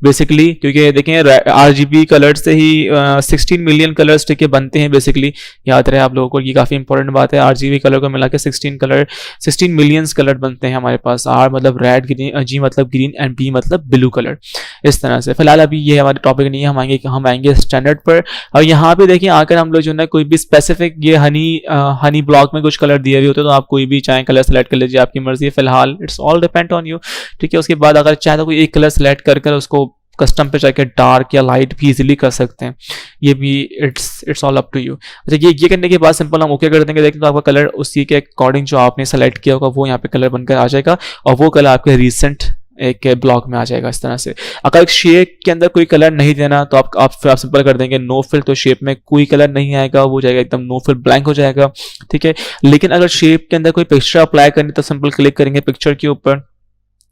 बेसिकली, क्योंकि देखें आरजीबी कलर से ही 16 मिलियन कलर्स ठीक है बनते हैं बेसिकली। याद रहे आप लोगों को, ये काफी इंपॉर्टेंट बात है। आरजीबी कलर को मिला के 16 मिलियंस कलर बनते हैं हमारे पास। आर मतलब रेड, ग्रीन, जी मतलब ग्रीन एंड बी मतलब ब्लू कलर, इस तरह से। फिलहाल अभी ये हमारे टॉपिक नहीं है, हम आएंगे स्टैंडर्ड पर। और यहाँ पे देखिए आकर हम लोग जो है कोई भी स्पेसिफिक ये हनी ब्लॉक में कुछ कलर दिए हुए होते हैं, तो आप कोई भी चाहे कलर सेलेक्ट कर लीजिए, आपकी मर्जी है। फिलहाल it's all depend on you, ठीक है। उसके बाद अगर चाहे तो कोई एक कलर सेलेक्ट कर उसको कस्टम पे जाके डार्क या लाइट भी इजीली कर सकते हैं, ये भी it's all up to you. अच्छा, ये करने के बाद सिंपल हम ओके कर देंगे। देखते तो आपका कलर उसी के अकॉर्डिंग जो आपने सेलेक्ट किया होगा वो यहाँ पे कलर बनकर आ जाएगा और वो कलर आपके रिसेंट एक ब्लॉक में आ जाएगा इस तरह से। अगर एक शेप के अंदर कोई कलर नहीं देना तो आप सिंपल कर देंगे नो फिल, तो शेप में कोई कलर नहीं आएगा, वो जाएगा एकदम नो फिल, ब्लैंक हो जाएगा, ठीक है। लेकिन अगर शेप के अंदर कोई पिक्चर अप्लाई करनी तो सिंपल क्लिक करेंगे पिक्चर के ऊपर।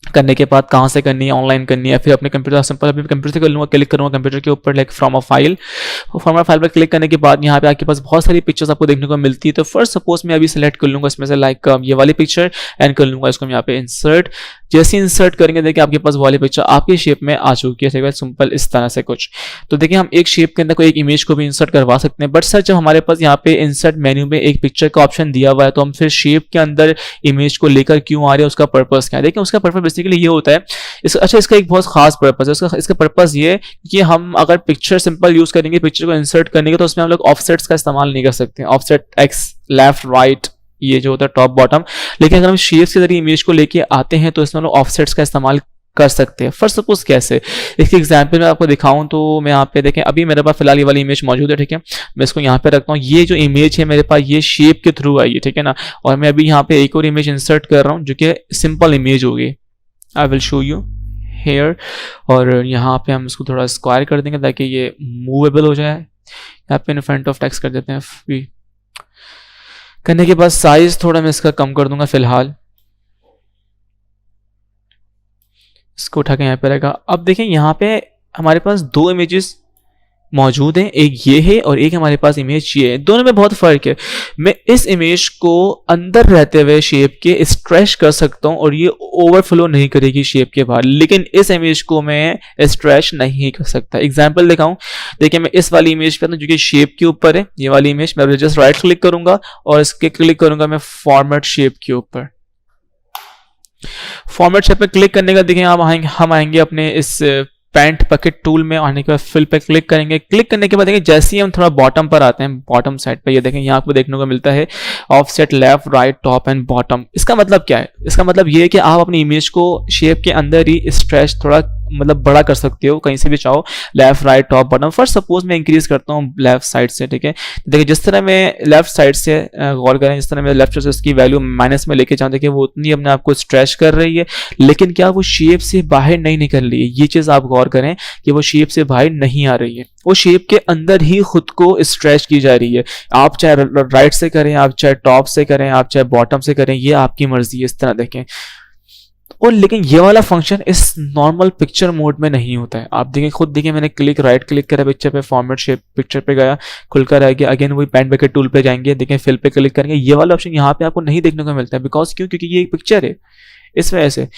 करने के बाद कहाँ से करनी है, ऑनलाइन करनी है, फिर अपने कंप्यूटर, सिंपल अभी कंप्यूटर से कर लूँगा, क्लिक करूँगा कंप्यूटर के ऊपर लाइक फ्रॉम अ फाइल पर क्लिक करने के बाद यहाँ पे आपके पास बहुत सारी पिक्चर्स आपको देखने को मिलती है। तो फर्स्ट सपोज मैं अभी सेलेक्ट कर लूँगा इसमें से लाइक ये वाली पिक्चर एंड कर लूँगा इसको यहाँ पे इंसर्ट। जैसे इंसर्ट करेंगे देखिए आपके पास वाली पिक्चर आपके शेप में आ चुकी है, सिंपल इस तरह से कुछ। तो देखिए हम एक शेप के अंदर कोई एक इमेज को भी इंसर्ट करवा सकते हैं, बट सर जब हमारे पास यहाँ पे इंसर्ट मेन्यू में एक पिक्चर का ऑप्शन दिया हुआ है तो हम फिर शेप के अंदर इमेज को लेकर क्यों आ रहे हैं, उसका पर्पस क्या है। देखिए उसका पर्पस बेसिकली ये होता है, इसका एक बहुत खास पर्पस है। इसका पर्पस ये है कि हम अगर पिक्चर सिंपल यूज करेंगे, पिक्चर को इंसर्ट करने के, तो उसमें हम लोग ऑफसेट्स का इस्तेमाल नहीं कर सकते, ऑफसेट एक्स, लेफ्ट, राइट, ये जो होता है टॉप बॉटम। लेकिन अगर हम शेप्स के जरिए इमेज को लेके आते हैं तो इसमें हम लोग ऑफसेट्स का इस्तेमाल कर सकते हैं। फर्स्ट सपोज कैसे, इसकी एग्जांपल मैं आपको दिखाऊं तो मैं यहाँ पे देखें, अभी मेरे पास फिलहाल ये वाली इमेज मौजूद है, ठीक है। मैं इसको यहाँ पे रखता हूँ। ये जो इमेज है मेरे पास ये शेप के थ्रू आई है, ठीक है ना। और मैं अभी यहाँ पे एक और इमेज इंसर्ट कर रहा हूँ जो कि सिंपल इमेज होगी। I will show you here. और यहाँ पे हम इसको थोड़ा स्क्वायर कर देंगे ताकि ये मूवेबल हो जाए। यहाँ पे इन फ्रंट ऑफ टेक्स्ट कर देते हैं। करने के बाद साइज थोड़ा मैं इसका कम कर दूंगा फिलहाल, इसको उठा के यहाँ पे रहेगा। अब देखें यहाँ पे हमारे पास दो इमेजेस मौजूद हैं, एक ये है और एक हमारे पास इमेज ये है। दोनों में बहुत फर्क है। मैं इस इमेज को अंदर रहते हुए शेप के स्ट्रेच कर सकता हूं और ये ओवरफ्लो नहीं करेगी शेप के बाहर, लेकिन इस इमेज को मैं स्ट्रेच नहीं कर सकता। एग्जांपल दिखाऊं, देखिए मैं इस वाली इमेज पे जो कि शेप के ऊपर है, ये वाली इमेज, मैं जस्ट राइट क्लिक करूंगा और इसके क्लिक करूंगा मैं फॉर्मेट शेप के ऊपर। फॉर्मेट शेप पे क्लिक करने का देखिए हम आएंगे अपने इस पेंट बकेट टूल में, आने के बाद फिल पे क्लिक करेंगे। क्लिक करने के बाद देखिए जैसे ही हम थोड़ा बॉटम पर आते हैं, बॉटम साइड पे ये देखें यहाँ आपको देखने को मिलता है offset left, right, top and bottom. इसका मतलब क्या है, इसका मतलब ये है कि आप अपनी इमेज को शेप के अंदर ही स्ट्रेच थोड़ा मतलब बड़ा कर सकते हो कहीं से भी चाहो, left right top bottom. First suppose मैं इंक्रीज करता हूँ लेफ्ट साइड से, ठीक है। देखिए जिस तरह मैं लेफ्ट साइड से गौर करें, जिस तरह मैं लेफ्ट से उसकी वैल्यू माइनस में लेके जाऊँ, देखिए वो उतनी अपने आप को स्ट्रेच कर रही है, लेकिन क्या वो शेप से बाहर नहीं निकल रही है। ये चीज आप गौर करें कि वो शेप से बाहर नहीं आ रही है, वो शेप के अंदर ही खुद को स्ट्रेच की जा रही है। आप चाहे राइट से करें, आप चाहे टॉप से करें, आप चाहे बॉटम से करें, ये आपकी मर्जी है। इस तरह देखें। और लेकिन ये वाला फंक्शन इस नॉर्मल पिक्चर मोड में नहीं होता है। आप देखें, खुद देखें, मैंने राइट क्लिक करा पिक्चर पे, फॉर्मेट शेप पिक्चर पे गया, खुलकर आ गया। अगेन वही पेन बकेट टूल पे जाएंगे, देखें फिल पे क्लिक करेंगे, ये वाला ऑप्शन यहाँ पे आपको नहीं देखने को मिलता है। बिकॉज क्यों? क्योंकि ये एक पिक्चर है, इस वजह से।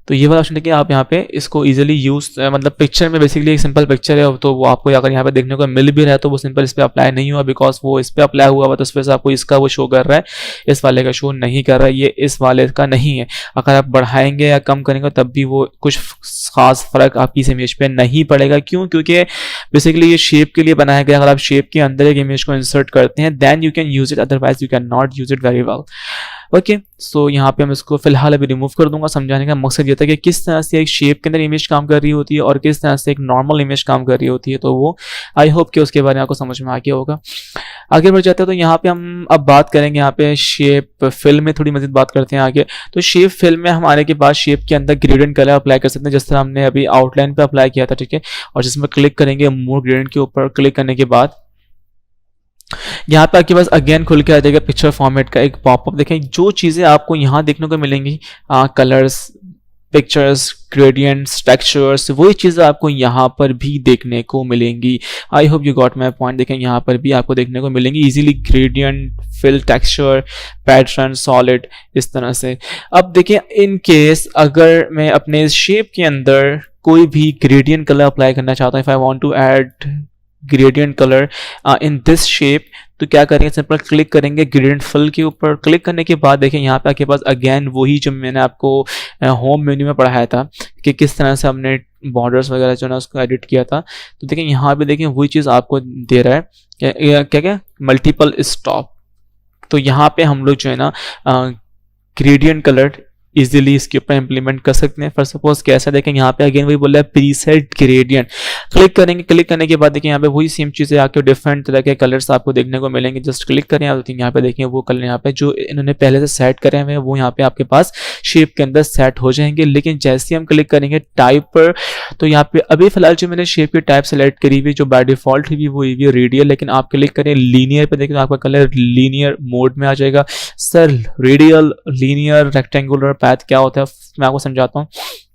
तो ये वाला ऑप्शन देखिए, आप यहाँ पे इसको इजीली यूज, मतलब पिक्चर में बेसिकली एक सिंपल पिक्चर है, तो वो आपको अगर यहाँ पे देखने को मिल भी रहा है तो वो सिंपल इस पे अप्लाई नहीं हुआ, बिकॉज वो इस पे अप्लाई हुआ हुआ, तो उस वजह से आपको इसका वो शो कर रहा है, इस वाले का शो नहीं कर रहा है, ये इस वाले का नहीं है। अगर आप बढ़ाएंगे या कम करेंगे तब भी वो कुछ खास फर्क आपकी इस इमेज पे नहीं पड़ेगा। क्यों? क्योंकि बेसिकली ये शेप के लिए बनाया गया। अगर आप शेप के अंदर एक इमेज को इंसर्ट करते हैं then you can use it, otherwise you can not use it very well. Okay, so यहाँ पे हम इसको फिलहाल अभी रिमूव कर दूंगा। समझाने का मकसद ये था कि किस तरह से एक शेप के अंदर इमेज काम कर रही होती है और किस तरह से एक नॉर्मल इमेज काम कर रही होती है, तो वो आई होप कि उसके बारे में आपको समझ में आ गया होगा। आगे बढ़ जाते हैं, तो यहाँ पे हम अब बात करेंगे यहाँ पे शेप फिल में, थोड़ी मजीद बात करते हैं आगे। तो शेप फिल में हम आने के बाद शेप के अंदर ग्रेडियंट कलर अप्लाई कर सकते हैं, जिस तरह हमने अभी आउटलाइन पे अप्लाई किया था, ठीक है। और जिसमें क्लिक करेंगे मोर ग्रेडियंट के ऊपर, क्लिक करने के बाद यहाँ पे आपके पास अगेन खुल के आ जाएगा पिक्चर फॉर्मेट का एक पॉपअप। देखें जो चीज़ें आपको यहाँ देखने को मिलेंगी, कलर्स, पिक्चर्स, ग्रेडियंट्स, टेक्सचर्स, वही चीज़ें आपको यहाँ पर भी देखने को मिलेंगी। I hope you got my point. देखें यहाँ पर भी आपको देखने को मिलेंगी easily gradient, fill, texture, pattern, solid, इस तरह से। अब देखें इन केस अगर मैं अपने शेप के अंदर कोई भी ग्रेडियंट कलर अप्लाई करना चाहता हूँ, if I want to add gradient colour in this shape, तो क्या करेंगे, सिंपल क्लिक करेंगे ग्रेडियंट फिल के ऊपर। क्लिक करने के बाद देखें यहाँ पे आपके पास अगेन वही जो मैंने आपको होम मेन्यू में पढ़ाया था कि किस तरह से हमने बॉर्डर्स वगैरह जो है उसको एडिट किया था। तो देखें यहाँ पे देखें वही चीज़ आपको दे रहा है, क्या क्या मल्टीपल स्टॉप। तो यहाँ पे हम लोग जो है ना ग्रेडियंट कलर इजीली इसके ऊपर इंप्लीमेंट कर सकते हैं। फर्स्ट सपोज कैसा, देखें यहाँ पे अगेन वही बोल रहा है प्रीसेट ग्रेडियंट। क्लिक करेंगे, क्लिक करने के बाद देखिए यहाँ पे वही सेम चीज़ें आके डिफरेंट तरह के कलर्स आपको देखने को मिलेंगे। जस्ट क्लिक करें आप, यहाँ पे देखिए वो कलर यहाँ पे जो इन्होंने पहले से सेट करे हुए हैं वो यहाँ पे आपके पास शेप के अंदर सेट हो जाएंगे। लेकिन जैसे हम क्लिक करेंगे टाइप पर, तो यहाँ पे अभी फिलहाल जो मैंने शेप की टाइप सेलेक्ट करी हुई जो बाय डिफॉल्ट हुई वो हुई रेडियल, लेकिन आप क्लिक करें लीनियर पे, देखिए आपका कलर लीनियर मोड में आ जाएगा। Sir radial, linear, rectangular path क्या होता है मैं आपको समझाता हूँ।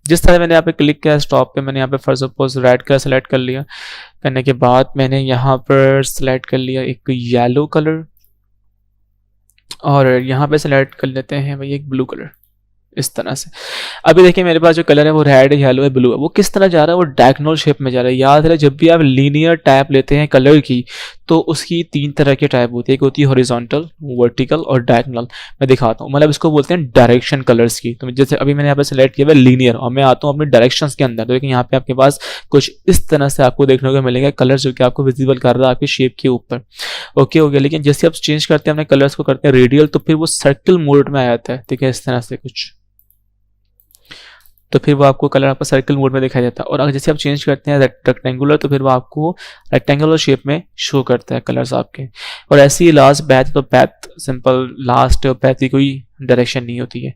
जिस तरह मैंने यहाँ पे क्लिक किया स्टॉप पे, मैंने यहाँ पे first suppose red colour select कर लिया, करने के बाद मैंने यहाँ पर सेलेक्ट कर लिया एक येलो कलर, और यहाँ पे सेलेक्ट कर लेते हैं भाई एक ब्लू कलर, इस तरह से। अभी देखिए मेरे पास जो कलर है वो रेड है, येलो है, ब्लू है। वो किस तरह जा रहा है, वो डायगोनल शेप में जा रहा है। याद रहे जब भी आप लीनियर टाइप लेते हैं कलर की तो उसकी तीन तरह की टाइप होती है, एक होती है हॉरिजॉन्टल, वर्टिकल और डायगोनल। मैं दिखाता हूँ, मतलब इसको बोलते हैं डायरेक्शन कलर्स की। तो जैसे अभी मैंने यहाँ पे सेलेक्ट किया है लीनियर, और मैं आता हूँ अपने डायरेक्शंस के अंदर, तो देखिए यहाँ पे आपके पास कुछ इस तरह से आपको देखने को मिलेगा कलर जो कि आपको विजिबल कर रहा है आपके शेप के ऊपर। ओके हो गया। लेकिन जैसे आप चेंज करते हैं अपने कलर्स को, करते हैं रेडियल, तो फिर वो सर्कल मोड में आ जाता है, ठीक है, इस तरह से कुछ। तो फिर वो आपको कलर आपका सर्कल मोड में दिखाई देता है। और अगर जैसे आप चेंज करते हैं रेक्टेंगुलर, तो फिर वो आपको रेक्टेंगुलर शेप में शो करता है कलर्स आपके। और ऐसे ही लास्ट पैथ, तो पैथ सिंपल लास्ट पैथ की कोई डायरेक्शन नहीं होती है।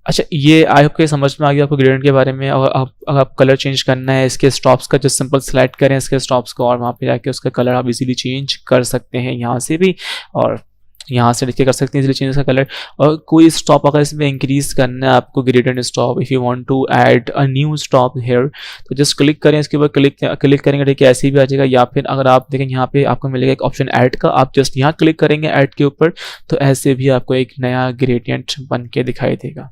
अच्छा, ये आई होप के समझ में आ गया आपको ग्रेडियंट के बारे में। और अगर आप कलर चेंज करना है इसके स्टॉप्स का, जो सिंपल सेलेक्ट करें इसके स्टॉप्स को और वहाँ पे जाके उसका कलर आप इजीली चेंज कर सकते हैं, यहाँ से भी और यहाँ से देखिए कर सकते हैं इजीली चेंज का कलर। और कोई स्टॉप अगर इसमें इंक्रीज करना है आपको, gradient stop, if you want to add a new stop here, तो जस्ट क्लिक करें, इसके ऊपर क्लिक करेंगे, ठीक है, ऐसे ही भी आ जाएगा। या फिर अगर आप देखें यहाँ पे आपको मिलेगा एक ऑप्शन ऐड का, आप जस्ट यहाँ क्लिक करेंगे ऐड के ऊपर, तो ऐसे भी आपको एक नया ग्रेडियंट बन के दिखाई देगा।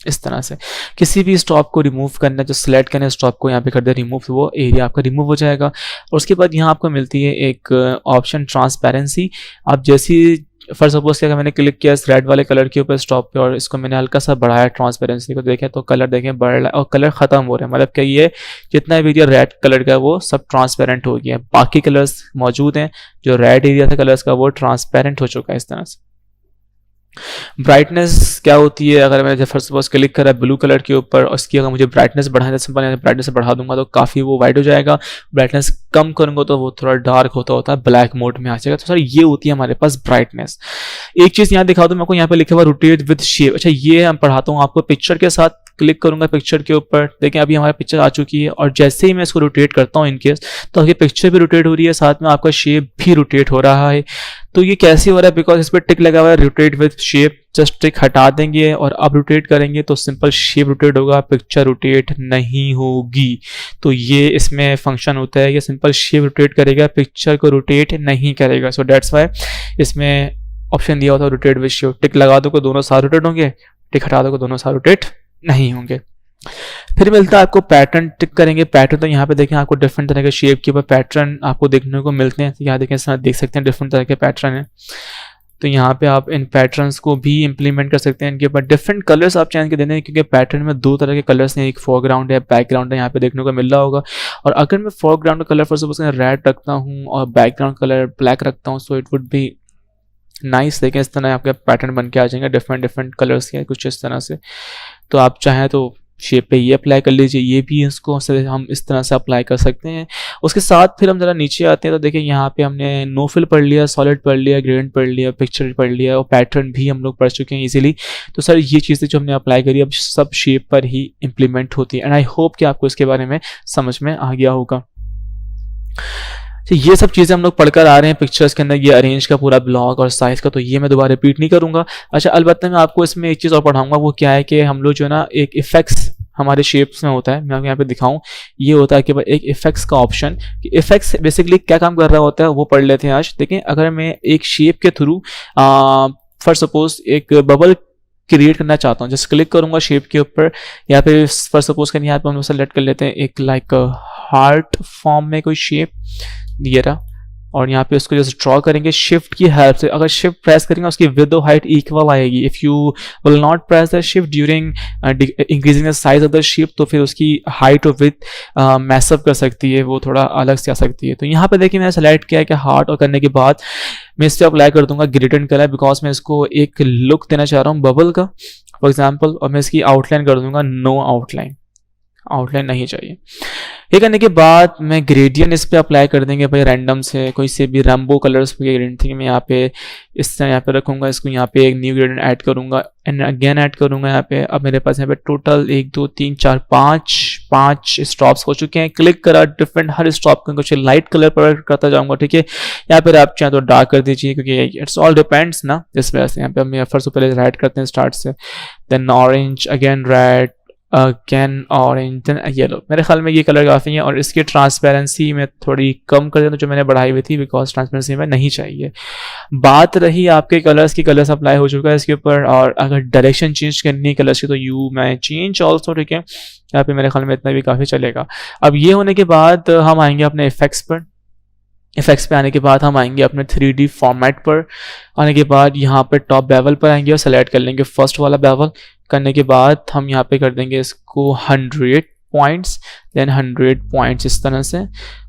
इस तरह से किसी भी स्टॉप को रिमूव करना, जो सिलेक्ट करना है स्टॉप को, यहाँ पे कर दे रिमूव, तो वो एरिया आपका रिमूव हो जाएगा। और उसके बाद यहाँ आपको मिलती है एक ऑप्शन ट्रांसपेरेंसी। आप जैसी फॉर सपोज कि अगर मैंने क्लिक किया इस रेड वाले कलर के ऊपर स्टॉप पे और इसको मैंने हल्का सा बढ़ाया ट्रांसपेरेंसी को, देखें तो कलर देखें बढ़ रहा है और कलर खत्म हो रहा है। मतलब क्या ये जितना भी एरिया रेड कलर का वो सब ट्रांसपेरेंट हो गया है, बाकी कलर्स मौजूद हैं, जो रेड एरिया था कलर्स का वो ट्रांसपेरेंट हो चुका है इस तरह से। ब्राइटनेस क्या होती है, अगर मैंने फर्स्ट सपोज क्लिक करा ब्लू कलर के ऊपर और उसकी अगर मुझे ब्राइटनेस बढ़ाना है, सिंपल ब्राइटनेस बढ़ा दूंगा तो काफ़ी वो वाइट हो जाएगा। ब्राइटनेस कम करूंगा तो वो थोड़ा डार्क होता है, ब्लैक मोड में आ जाएगा। तो सर ये होती है हमारे पास ब्राइटनेस। एक चीज़ यहाँ दिखा दूँ मैं आपको, यहाँ पे लिखा हुआ रोटेट विद शेप। अच्छा ये हम पढ़ाता हूँ आपको, पिक्चर के साथ क्लिक करूंगा पिक्चर के ऊपर, देखें अभी हमारा पिक्चर आ चुकी है और जैसे ही मैं इसको रोटेट करता हूँ इनकेस, तो आपकी पिक्चर भी रोटेट हो रही है, साथ में आपका शेप भी रोटेट हो रहा है। तो ये कैसे हो रहा है, बिकॉज इस पर टिक लगा हुआ है rotate with shape. Just tick हटा देंगे और अब रोटेट करेंगे तो सिंपल शेप रोटेट होगा, पिक्चर रोटेट नहीं होगी। तो ये इसमें फंक्शन होता है कि सिंपल शेप रोटेट करेगा, पिक्चर को रोटेट नहीं करेगा। सो दैट्स वाई इसमें ऑप्शन दिया होता है रोटेट विद शेप। टिक लगा दो को दोनों साथ रोटेट होंगे, टिक हटा दो को दोनों साथ रोटेट नहीं होंगे। फिर मिलता है आपको पैटर्न, टिक करेंगे पैटर्न, तो यहाँ पे देखें आपको डिफरेंट तरह के शेप के ऊपर पैटर्न आपको देखने को मिलते हैं। यहाँ देखें इसमें देख सकते हैं डिफरेंट तरह के पैटर्न हैं। तो यहाँ पे आप इन पैटर्न्स को भी इंप्लीमेंट कर सकते हैं, इनके ऊपर डिफरेंट कलर्स आप चेंज कर देते हैं, क्योंकि पैटर्न में दो तरह के कलर्स हैं, एक फोरग्राउंड है बैकग्राउंड है, यहाँ पे देखने को मिल रहा होगा। और अगर मैं फोरग्राउंड का कलर फॉर सपोज रेड रखता हूँ और बैकग्राउंड कलर ब्लैक रखता हूँ, so it would be nice. देखें इस तरह आपके पैटर्न बन के आ जाएंगे डिफरेंट कलर्स के कुछ इस तरह से। तो आप चाहें तो शेप पे ये अप्लाई कर लीजिए, ये भी इसको हम इस तरह से अप्लाई कर सकते हैं। उसके साथ फिर हम ज़रा नीचे आते हैं तो देखिए यहाँ पे हमने नो फिल पढ़ लिया, सॉलिड पढ़ लिया, ग्रेडिएंट पढ़ लिया, पिक्चर पढ़ लिया और पैटर्न भी हम लोग पढ़ चुके हैं इजीली। तो सर ये चीज़ें जो हमने अप्लाई करी अब सब शेप पर ही इम्प्लीमेंट होती है, एंड आई होप कि आपको इसके बारे में समझ में आ गया होगा। तो ये सब चीज़ें हम लोग पढ़कर आ रहे हैं पिक्चर्स के अंदर, ये अरेंज का पूरा ब्लॉक और साइज का, तो ये मैं दोबारा रिपीट नहीं करूँगा। अच्छा अलबत्ता मैं आपको इसमें एक चीज़ और पढ़ाऊँगा, वो क्या है कि हम लोग जो है ना एक इफेक्ट्स हमारे शेप्स में होता है, मैं आपको यहाँ पे दिखाऊं, ये होता है कि एक इफेक्ट्स का ऑप्शन, कि इफेक्ट्स बेसिकली क्या काम कर रहा होता है वो पढ़ लेते हैं आज। देखें अगर मैं एक शेप के थ्रू फॉर सपोज एक बबल क्रिएट करना चाहता हूँ, जस्ट क्लिक करूंगा शेप के ऊपर, या फिर फॉर सपोज करें यहाँ पे हम सेलेक्ट कर लेते हैं एक लाइक हार्ट फॉर्म में कोई शेप ये रहा, और यहाँ पे उसको जैसे ड्रॉ करेंगे शिफ्ट की हेल्प से। अगर शिफ्ट प्रेस करेंगे उसकी विड्थ और हाइट इक्वल आएगी। If you will not press the shift during increasing the size of the shift, तो फिर उसकी हाइट और विड्थ मैसअप कर सकती है, वो थोड़ा अलग से आ सकती है। तो यहाँ पे देखिए मैंने सेलेक्ट किया है कि हार्ट, और करने के बाद मैं इस पर अप्लाई कर दूंगा ग्रेडिएंट कलर, बिकॉज मैं इसको एक लुक देना चाह रहा हूँ बबल का फॉर एग्जाम्पल, और मैं इसकी आउटलाइन कर दूंगा नो आउटलाइन, आउटलाइन नहीं चाहिए। ये करने के बाद मैं ग्रेडियंट इस पे अप्लाई कर देंगे भाई, रैंडम से कोई से भी रैम्बो कलर्स के ग्रेडियंट थी, मैं यहाँ पे इस तरह यहाँ पे रखूंगा, इसको यहाँ पे एक न्यू ग्रेडियंट ऐड करूंगा एंड अगेन ऐड करूंगा यहाँ पे। अब मेरे पास यहाँ पे टोटल 1 2 3 4 5 स्टॉप्स हो चुके हैं। क्लिक करा डिफरेंट हर स्टॉप का कुछ लाइट कलर पर करता जाऊंगा, ठीक है। यहाँ पे आप चाहें तो डार्क कर दीजिए, क्योंकि इट्स ऑल डिपेंड्स ना, इस वजह से यहाँ पे हम फर्स्ट पहले रेड करते हैं स्टार्ट से, then orange, again red, again orange, then yellow. मेरे ख्याल में ये कलर काफ़ी है, और इसकी ट्रांसपेरेंसी में थोड़ी कम कर देता जो मैंने बढ़ाई हुई थी, बिकॉज ट्रांसपेरेंसी में नहीं चाहिए। बात रही आपके कलर्स की, कलर्स अप्लाई हो चुका है इसके ऊपर, और अगर डायरेक्शन चेंज करनी है कलर्स की तो यू मैं चेंज ऑल्सो, ठीक है। यहाँ पे मेरे ख्याल में इतना भी काफ़ी चलेगा। अब ये होने के बाद हम आएंगे अपने इफेक्ट्स पर। इफेक्ट्स पे आने के बाद हम आएंगे अपने 3D फॉर्मेट पर। आने के बाद यहाँ पे टॉप बेवल पर आएंगे और सेलेक्ट कर लेंगे फर्स्ट वाला बेवल। करने के बाद हम यहाँ पे कर देंगे इसको 100 पॉइंट्स, देन 100 पॉइंट्स इस तरह से।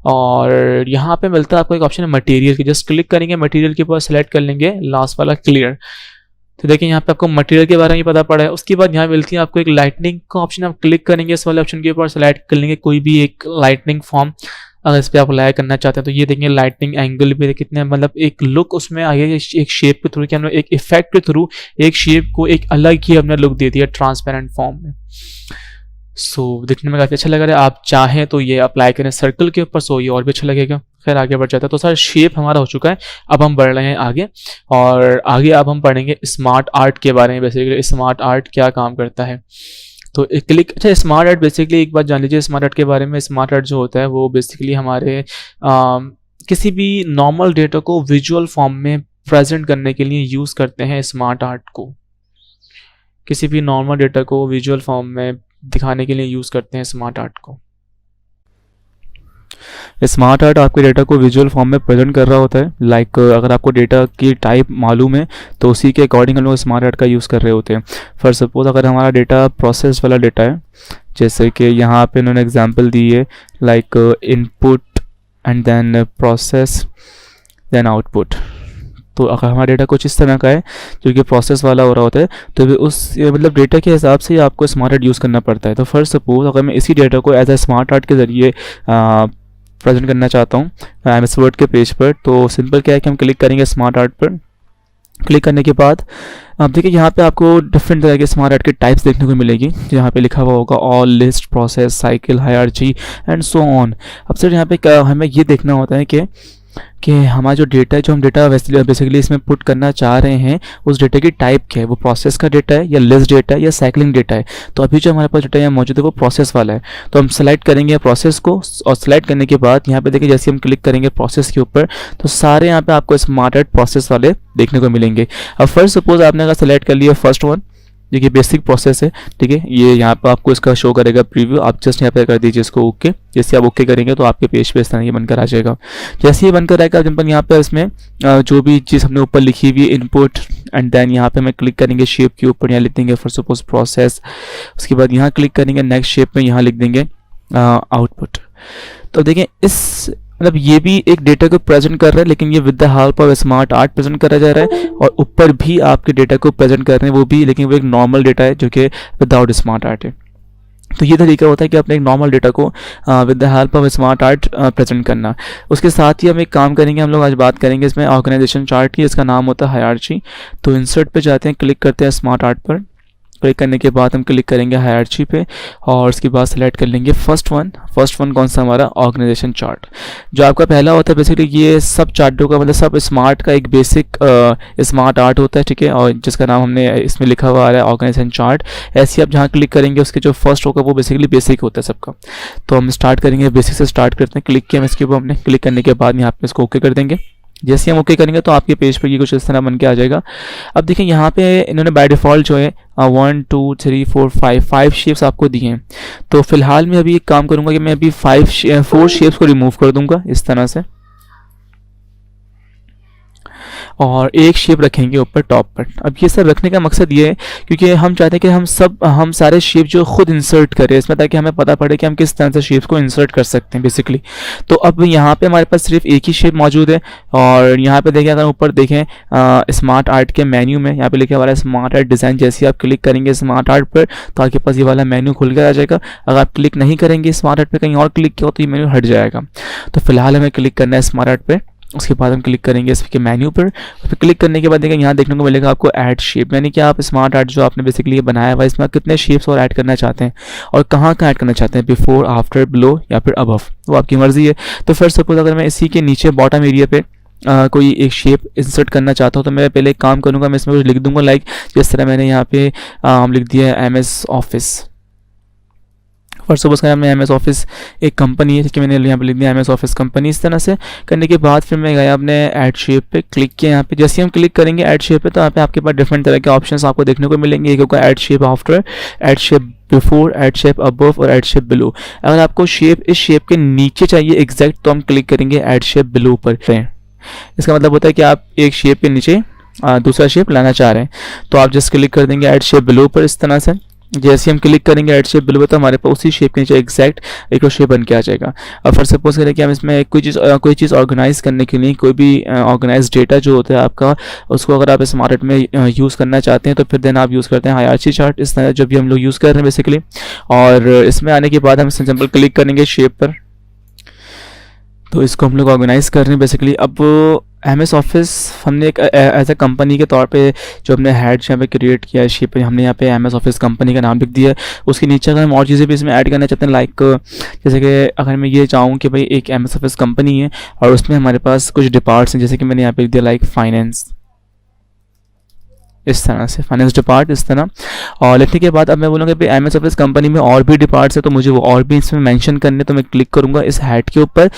और यहाँ पे मिलता है आपको एक ऑप्शन है मटेरियल की, जस्ट क्लिक करेंगे मटेरियल के ऊपर, सेलेक्ट कर लेंगे लास्ट वाला क्लियर। तो देखिए यहाँ पे आपको मटेरियल के बारे में पता पड़ा है। उसके बाद यहाँ मिलती है आपको एक लाइटनिंग का ऑप्शन, आप क्लिक करेंगे इस वाले ऑप्शन के ऊपर, सेलेक्ट कर लेंगे कोई भी एक लाइटनिंग फॉर्म अगर इस पर आप अप्लाई करना चाहते हैं। तो ये देखेंगे लाइटनिंग एंगल भी कितने, मतलब एक लुक उसमें आ गया, एक शेप के थ्रू, कि हमने एक इफेक्ट के थ्रू एक शेप को एक अलग ही हमने लुक दे दिया ट्रांसपेरेंट फॉर्म में। सो दिखने में काफ़ी अच्छा लग रहा है। आप चाहें तो ये अप्लाई करें सर्कल के ऊपर, सो ये और भी अच्छा लगेगा। खैर आगे बढ़ जाता है। तो सर शेप हमारा हो चुका है, अब हम बढ़ रहे हैं आगे, और आगे अब हम पढ़ेंगे स्मार्ट आर्ट के बारे में। बेसिकली स्मार्ट आर्ट क्या काम करता है, तो क्लिक। अच्छा स्मार्ट आर्ट बेसिकली एक बात जान लीजिए स्मार्ट आर्ट के बारे में। स्मार्ट आर्ट जो होता है वो बेसिकली हमारे किसी भी नॉर्मल डेटा को विजुअल फॉर्म में प्रेजेंट करने के लिए यूज़ करते हैं स्मार्ट आर्ट को। किसी भी नॉर्मल डेटा को विजुअल फॉर्म में दिखाने के लिए यूज़ करते हैं स्मार्ट आर्ट को। स्मार्ट आर्ट आपके डेटा को विजुअल फॉर्म में प्रेजेंट कर रहा होता है। लाइक अगर आपको डेटा की टाइप मालूम है तो उसी के अकॉर्डिंग हम लोग स्मार्ट आर्ट का यूज़ कर रहे होते हैं। फॉर सपोज अगर हमारा डेटा प्रोसेस वाला डेटा है, जैसे कि यहाँ पे इन्होंने एग्जांपल दी है like input and then process then output. तो अगर हमारा डेटा कुछ इस तरह का है जो कि प्रोसेस वाला हो रहा होता है, तो भी उस मतलब डेटा के हिसाब से ही आपको स्मार्ट आर्ट यूज़ करना पड़ता है। तो फर्स्ट सपोज अगर मैं इसी डेटा को एज ए स्मार्ट आर्ट के ज़रिए प्रेजेंट करना चाहता हूँ MS वर्ड के पेज पर, तो सिंपल क्या है कि हम क्लिक करेंगे स्मार्ट आर्ट पर। क्लिक करने के बाद आप देखिए यहाँ पे आपको डिफरेंट तरह के स्मार्ट आर्ट के टाइप्स देखने को मिलेगी। यहाँ पे लिखा हुआ होगा all, list, process, cycle, hierarchy and so on. अब सर यहाँ पे हमें ये देखना होता है कि हमारा जो डेटा है, जो हम डेटा बेसिकली इसमें पुट करना चाह रहे हैं, उस डेटा की टाइप क्या है, वो प्रोसेस का डेटा है या लिस्ट डेटा है या साइक्लिंग डेटा है। तो अभी जो हमारे पास डेटा यहाँ मौजूद है वो प्रोसेस वाला है, तो हम सेलेक्ट करेंगे प्रोसेस को, और सेलेक्ट करने के बाद यहाँ पे देखिए जैसे हम क्लिक करेंगे प्रोसेस के ऊपर, तो सारे यहाँ पे आपको स्मार्ट आर्ट प्रोसेस वाले देखने को मिलेंगे। अब फर्स्ट सपोज आपने अगर सेलेक्ट कर लिया फर्स्ट वन, देखिए बेसिक प्रोसेस है, ठीक है, ये यहाँ पे आपको इसका शो करेगा प्रीव्यू, आप जस्ट यहाँ पे कर दीजिए इसको ओके। जैसे आप ओके करेंगे तो आपके पेज पे इस तरह ये बनकर आ जाएगा। जैसे ये बनकर आएगा सिंपल यहाँ पे इसमें जो भी चीज़ हमने ऊपर लिखी हुई है इनपुट, एंड देन यहाँ पे हमें क्लिक करेंगे शेप के ऊपर, यहाँ लिख देंगे फॉर सपोज प्रोसेस। उसके बाद यहाँ क्लिक करेंगे नेक्स्ट शेप में, यहाँ लिख देंगे आउटपुट। तो देखें इस मतलब ये भी एक डेटा को प्रेजेंट कर रहा है, लेकिन ये with the help of smart art present करा जा रहा है, और ऊपर भी आपके डेटा को प्रेजेंट कर रहे हैं वो भी, लेकिन वो एक नॉर्मल डेटा है जो कि विदाउट स्मार्ट आर्ट है। तो ये तरीका होता है कि अपने एक नॉर्मल डेटा को with the help of smart art present करना। उसके साथ ही हम एक काम करेंगे, हम लोग आज बात करेंगे इसमें ऑर्गेनाइजेशन चार्ट की, इसका नाम होता है हायरार्ची। तो इंसर्ट पे जाते हैं, क्लिक करते हैं स्मार्ट आर्ट पर। क्लिक करने के बाद हम क्लिक करेंगे हायरार्ची पे, और उसके बाद सेलेक्ट कर लेंगे फर्स्ट वन कौन सा हमारा ऑर्गेनाइजेशन चार्ट। जो आपका पहला होता है बेसिकली ये सब चार्टों का मतलब सब स्मार्ट का एक बेसिक स्मार्ट आर्ट होता है, ठीक है, और जिसका नाम हमने इसमें लिखा हुआ आ रहा है ऑर्गेनाइजेशन चार्ट। ऐसे आप जहाँ क्लिक करेंगे उसके जो फर्स्ट होगा वो बेसिकली बेसिक होता है सबका। तो हम स्टार्ट करेंगे बेसिक से, स्टार्ट करते हैं। क्लिक किया इसके ऊपर हमने, क्लिक करने के बाद यहाँ पे इसको ओके कर देंगे। जैसे हम ओके करेंगे तो आपके पेज पर ये कुछ इस तरह बन के आ जाएगा। अब देखिए यहाँ पे इन्होंने बाय डिफ़ॉल्ट जो है 1 2 3 4 5 शेप्स आपको दिए हैं। तो फिलहाल मैं अभी एक काम करूँगा कि मैं अभी 4 शेप्स को रिमूव कर दूंगा इस तरह से, और एक शेप रखेंगे ऊपर टॉप पर। अब ये सब रखने का मकसद ये है क्योंकि हम चाहते हैं कि हम सारे शेप जो खुद इंसर्ट करें इसमें, ताकि हमें पता पड़े कि हम किस तरह से शेप्स को इंसर्ट कर सकते हैं बेसिकली। तो अब यहाँ पे हमारे पास सिर्फ एक ही शेप मौजूद है, और यहाँ पे देखें, अगर ऊपर देखें स्मार्ट आर्ट के मेन्यू में यहाँ पे लिखा हुआ है स्मार्ट आर्ट डिज़ाइन। जैसे आप क्लिक करेंगे स्मार्ट आर्ट पर तो आपके पास ये वाला मेन्यू खुल कर आ जाएगा। अगर आप क्लिक नहीं करेंगे स्मार्ट आर्ट पर, कहीं और क्लिक किया तो ये मेन्यू हट जाएगा। तो फिलहाल हमें क्लिक करना है स्मार्ट आर्ट पर। उसके बाद हम क्लिक करेंगे इसके मेन्यू पर। फिर क्लिक करने के बाद देखिए यहाँ देखने को मिलेगा आपको ऐड शेप, यानी कि आप स्मार्ट आर्ट जो आपने बेसिकली बनाया हुआ है इसमें कितने शेप्स और ऐड करना चाहते हैं और कहाँ ऐड करना चाहते हैं, बिफोर, आफ्टर, बिलो या फिर अबव, वो आपकी मर्जी है। तो फर्स्ट सपोज अगर मैं इसी के नीचे बॉटम एरिया पे कोई एक शेप इंसर्ट करना चाहता हूँ तो मैं पहले एक काम करूँगा, मैं इसमें कुछ लिख दूंगा, लाइक जिस तरह मैंने यहाँ पे लिख दिया है MS ऑफिस। फर्स्ट सपोज का मैं MS ऑफिस एक कंपनी है, ठीक है, मैंने यहाँ पे लिख दिया MS ऑफिस कंपनी। इस तरह से करने के बाद फिर मैं गया अपने ऐड शेप पे, क्लिक किया यहाँ पे। जैसे हम क्लिक करेंगे ऐड शेप पे तो यहाँ पे आपके पास डिफरेंट तरह के ऑप्शंस आपको देखने को मिलेंगे। एक होगा add shape after, add shape before, add shape above और ऐड शेप बिलो। अगर आपको शेप इस शेप के नीचे चाहिए एग्जैक्ट तो हम क्लिक करेंगे ऐड शेप बिलो पर। इसका मतलब होता है कि आप एक शेप के नीचे दूसरा शेप लाना चाह रहे हैं, तो आप जस्ट क्लिक कर देंगे ऐड शेप बिलो पर इस तरह से। जैसे हम क्लिक करेंगे ऐड शेप बिलो तो हमारे पास उसी शेप के नीचे एग्जैक्ट एक और शेप बन के आ जाएगा। अब फॉर सपोज करें कि हम इसमें कोई चीज़ ऑर्गेनाइज करने के लिए, कोई भी ऑर्गेनाइज डेटा जो होता है आपका, उसको अगर आप स्मार्ट आर्ट में यूज़ करना चाहते हैं तो फिर देन आप यूज़ करते हैं हायरार्ची चार्ट, इस तरह जो भी हम लोग यूज़ कर रहे हैं बेसिकली। और इसमें आने के बाद हम सिंपल क्लिक करेंगे शेप पर, तो इसको हम लोग ऑर्गेनाइज कर रहे हैं बेसिकली। अब MS ऑफिस हमने एक एज ए कंपनी के तौर पे जो हमने हेड यहाँ पे क्रिएट किया है शेप पे, हमने यहाँ पे MS ऑफिस कंपनी का नाम लिख दिया है। उसके नीचे अगर हम और चीज़ें भी इसमें ऐड करना चाहते हैं, लाइक जैसे कि अगर मैं ये चाहूँ कि भाई एक MS ऑफिस कंपनी है और उसमें हमारे पास कुछ डिपार्ट्स हैं, जैसे कि मैंने यहाँ पे लिख दिया लाइक फाइनेंस, इस तरह से फाइनेंस डिपार्ट इस तरह। और लिखने के बाद अब मैं बोलूँगा भाई MS ऑफिस कंपनी में और भी डिपार्ट्स है तो मुझे वो और भी इसमें मेंशन करने, तो मैं क्लिक करूँगा इस हेड के ऊपर,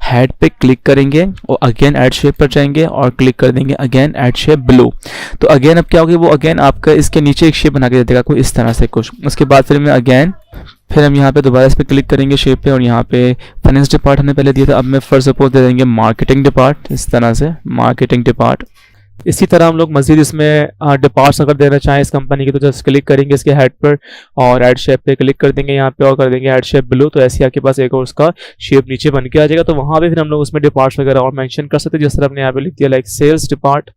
हेड पे क्लिक करेंगे और अगेन ऐड शेप पर जाएंगे और क्लिक कर देंगे अगेन ऐड शेप बिलो। तो अगेन अब क्या होगा, वो अगेन आपका इसके नीचे एक शेप बना के दे देगा कोई इस तरह से कुछ। उसके बाद फिर मैं अगेन फिर हम यहाँ पे दोबारा इस पर क्लिक करेंगे शेप पे, और यहाँ पे फाइनेंस डिपार्ट हमने पहले दिया था, अब मैं फर्स्ट सपोज दे देंगे मार्केटिंग डिपार्ट, इस तरह से मार्केटिंग डिपार्ट। इसी तरह हम लोग मजीद इसमें डिपार्ट्स अगर देना चाहें इस कंपनी की तो जस्ट क्लिक करेंगे इसके हेड पर और ऐड शेप पे क्लिक कर देंगे यहाँ पे और कर देंगे ऐड शेप बिलो। तो ऐसे आपके पास एक और उसका शेप नीचे बन के आ जाएगा। तो वहाँ पे फिर हम लोग उसमें डिपार्ट्स वगैरह और मेंशन कर सकते हैं, जिस तरह हमने यहाँ पे लिख दिया लाइक सेल्स डिपार्ट,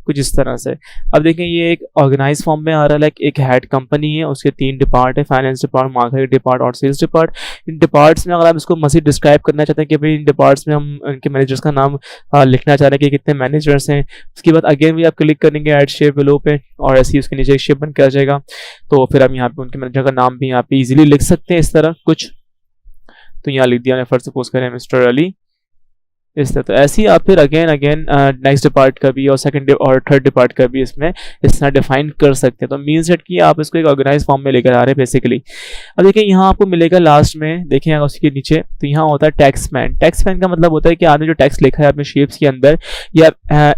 कुछ इस तरह से। अब देखें ये एक ऑर्गेनाइज फॉर्म में आ रहा है, लाइक एक हेड कंपनी है, उसके 3 डिपार्ट है, फाइनेंस डिपार्ट, मार्केटिंग डिपार्ट और सेल्स डिपार्ट। इन डिपार्ट्स में अगर आप इसको मज़ीद डिस्क्राइब करना चाहते हैं कि भाई इन डिपार्ट्स में हम इनके मैनेजर्स का नाम लिखना चाह रहे हैं कि कितने मैनेजर्स हैं, उसके बाद अगेन भी आप क्लिक करेंगे ऐड शेप बिलो पे और ऐसे ही उसके नीचे एक शेप बन के आ जाएगा। तो फिर आप यहाँ पे उनके मैनेजर का नाम भी यहाँ पे इजीली लिख सकते हैं इस तरह कुछ। तो यहाँ लिख दिया, फर्स्ट सपोज करें मिस्टर अली इस तरह। तो ऐसे ही आप फिर अगेन नेक्स्ट डिपार्ट का भी और सेकंड और थर्ड डिपार्ट का भी इसमें इस तरह डिफाइन कर सकते हैं। तो मीन्स दैट कि आप इसको एक ऑर्गेनाइज फॉर्म में लेकर आ रहे हैं बेसिकली। अब देखिए यहाँ आपको मिलेगा लास्ट में, देखें अगर उसके नीचे, तो यहाँ होता है टैक्समैन। टैक्समैन का मतलब होता है कि आपने जो टैक्स लिखा है अपने शेप्स के अंदर, या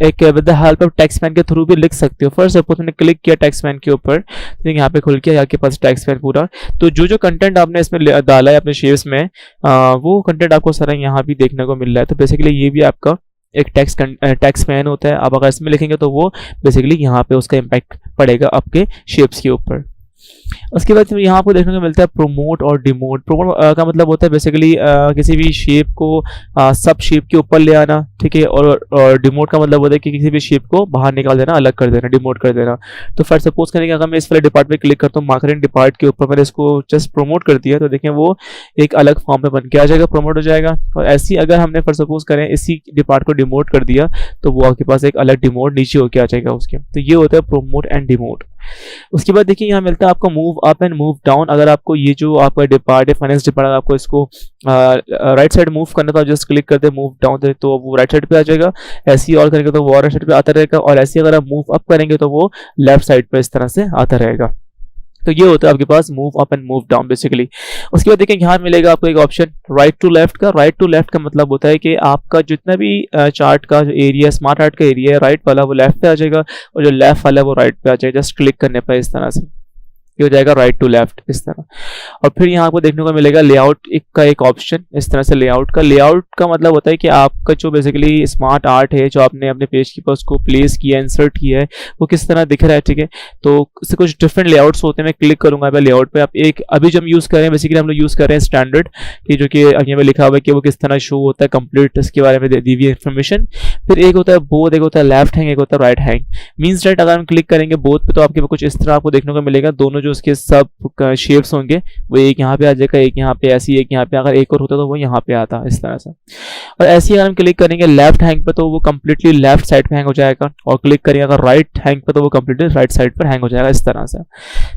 एक with the help of Taxmann के थ्रू भी लिख सकते हो। फर्स्ट सपोज मैंने क्लिक किया टैक्समैन के ऊपर, तो यहाँ पे खुल गया आपके पास टैक्समैन पूरा। तो जो कंटेंट आपने इसमें डाला है अपने शेप्स में, वो कंटेंट आपको सारा यहाँ भी देखने को मिल रहा है। तो बेसिकली ये भी आपका एक टैक्समैन होता है। आप अगर इसमें लिखेंगे तो वो बेसिकली यहाँ पे उसका इम्पैक्ट पड़ेगा आपके शेप्स के ऊपर। उसके बाद यहाँ आपको देखने को मिलता है प्रोमोट और डिमोट। प्रोमोट का मतलब होता है बेसिकली किसी भी शेप को सब शेप के ऊपर ले आना, ठीक है। और डिमोट का मतलब होता है कि किसी भी शेप को बाहर निकाल देना, अलग कर देना, डिमोट कर देना। तो फर्स्ट सपोज करेंगे अगर मैं इस वाले डिपार्ट पे क्लिक करता हूँ, मार्केटिंग डिपार्ट के ऊपर मैंने इसको जस्ट प्रोमोट कर दिया, तो देखें वो एक अलग फॉर्म में बन के आ जाएगा, प्रोमोट हो जाएगा। और ऐसी अगर हमने फर्स्ट सपोज करें इसी डिपार्ट को डिमोट कर दिया, तो वो आपके पास एक अलग डिमोट नीचे होकर आ जाएगा उसके। तो ये होता है प्रोमोट एंड डिमोट। उसके बाद देखिए यहाँ मिलता है आपको move up and move down. अगर आपको ये जो आपका डिपार्ट है फाइनेंस डिपार्ट, आपको इसको राइट साइड मूव करना, तो आप जस्ट क्लिक करते मूव डाउन, तो वो राइट साइड पे आ जाएगा। ऐसे ही और करेंगे तो वो राइट साइड पे आता रहेगा, और ऐसे अगर आप मूव अप करेंगे तो वो लेफ्ट साइड पे इस तरह से आता रहेगा। तो ये होता है आपके पास move up and move down basically. उसके बाद देखिए यहाँ मिलेगा आपको एक ऑप्शन राइट टू लेफ्ट का। राइट टू लेफ्ट का मतलब होता है कि आपका जितना भी चार्ट का जो एरिया, स्मार्ट आर्ट का एरिया है, राइट वाला वो लेफ्ट पे आ जाएगा और जो लेफ्ट वाला वो राइट पे आ जाएगा। जस्ट क्लिक करने पर इस तरह से ये हो जाएगा राइट टू लेफ्ट इस तरह। और फिर यहाँ आपको देखने को मिलेगा लेआउट का एक ऑप्शन इस तरह से। लेआउट का मतलब होता है कि आपका जो बेसिकली स्मार्ट आर्ट है जो आपने अपने पेज के पास को प्लेस किया, इंसर्ट किया है, वो किस तरह दिख रहा है, ठीक है। तो इससे कुछ डिफरेंट लेआउट्स होते हैं। मैं क्लिक करूंगा पे लेआउट पे। आप एक अभी जब यूज़ कर रहे हैं बेसिकली हम लोग यूज़ कर रहे हैं स्टैंडर्ड की, जो कि यहाँ पे लिखा हुआ है कि वो किस तरह शो होता है कंप्लीट, इसके बारे में दी हुई इन्फॉर्मेशन। फिर एक होता है बोथ, एक होता है लेफ्ट हैंग, एक होता है राइट हैंग। मीन्स राइट अगर हम क्लिक करेंगे बोथ पे तो आपके कुछ इस तरह आपको देखने को मिलेगा। दोनों जो उसके सब शेप्स होंगे वो एक यहाँ पे आ जाएगा, एक यहाँ पे, ऐसी एक यहाँ पे। अगर एक और होता तो वो यहाँ पे आता इस तरह से। और ऐसे ही अगर हम क्लिक करेंगे लेफ्ट हैंग पे तो वो कंप्लीटली लेफ्ट साइड पे हैंग हो जाएगा, और क्लिक करेंगे अगर राइट हैंग पे तो वो कंप्लीटली राइट साइड पर हैंग हो जाएगा इस तरह से।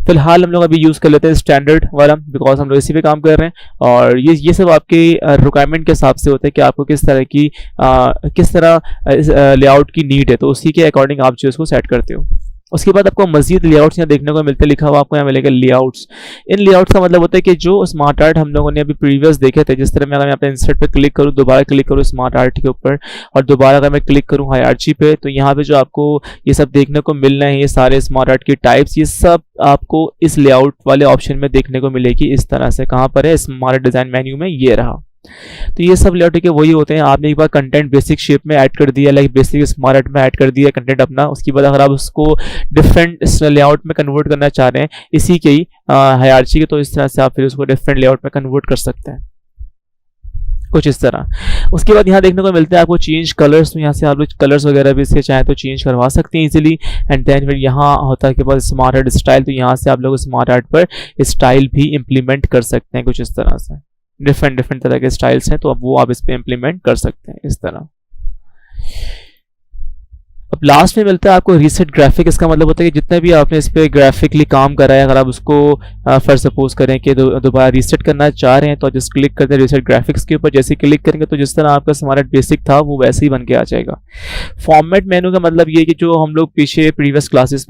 फिलहाल हम लोग अभी यूज कर लेते हैं स्टैंडर्ड वाला, बिकॉज हम लोग इसी पे काम कर रहे हैं। और ये सब आपके रिक्वायरमेंट के हिसाब से होता है कि आपको किस तरह की किस तरह लेआउट की नीड है, तो उसी के अकॉर्डिंग आप जो इसको सेट करते हो। उसके बाद आपको मजीद लेआउट्स यहाँ देखने को मिलते हैं, लिखा हुआ आपको यहाँ मिलेगा लेआउट्स। इन लेआउट्स का मतलब होता है कि जो स्मार्ट आर्ट हम लोगों ने अभी प्रीवियस देखे थे, जिस तरह मैं अगर यहाँ पे इंसर्ट पे क्लिक करूँ, दोबारा क्लिक करूँ स्मार्ट आर्ट के ऊपर, और दोबारा अगर मैं क्लिक करूँ हायरार्ची पे, तो यहाँ पे जो आपको ये सब देखने को मिल रहे हैं, ये सारे स्मार्ट आर्ट की टाइप्स, ये सब आपको इस लेआउट वाले ऑप्शन में देखने को मिलेगी इस तरह से। कहाँ पर है? स्मार्ट डिजाइन मेन्यू में ये रहा। तो ये सब लेआउट के वही होते हैं। आपने एक बार कंटेंट बेसिक शेप में ऐड कर दिया, लाइक बेसिक स्मार्ट आर्ट में ऐड कर दिया कंटेंट अपना, उसके बाद अगर आप उसको डिफरेंट लेआउट में कन्वर्ट करना चाह रहे हैं इसी के ही हायरार्ची के, तो इस तरह से आप फिर उसको डिफरेंट लेआउट में कन्वर्ट कर सकते हैं कुछ इस तरह। उसके बाद यहाँ देखने को मिलता है आपको चेंज कलर्स। तो यहाँ से आप लोग कलर्स वगैरह भी इसके चाहें तो चेंज करवा सकते हैं इजीली। एंड देन फिर यहाँ होता है कि पास स्मार्ट आर्ट स्टाइल, तो यहाँ से आप लोग स्मार्ट आर्ट पर स्टाइल भी इम्प्लीमेंट कर सकते हैं कुछ इस तरह से। डिफरेंट तरह के स्टाइल्स हैं, तो अब वो आप इस पे इम्प्लीमेंट कर सकते हैं इस तरह। अब लास्ट में मिलता है आपको रीसेट ग्राफिक। इसका मतलब होता है कि जितना भी आपने इस पे ग्राफिकली काम करा है, अगर आप उसको फर्स्ट सपोज करें कि दोबारा रीसेट करना चाह रहे हैं, तो जस्ट क्लिक करते हैं रीसेट ग्राफिक्स के ऊपर। जैसे क्लिक करेंगे तो जिस तरह आपका स्मार्ट आर्ट बेसिक था वो वैसे ही बन के आ जाएगा। फॉर्मेट मेनू का मतलब ये कि जो हम लोग पीछे प्रीवियस क्लास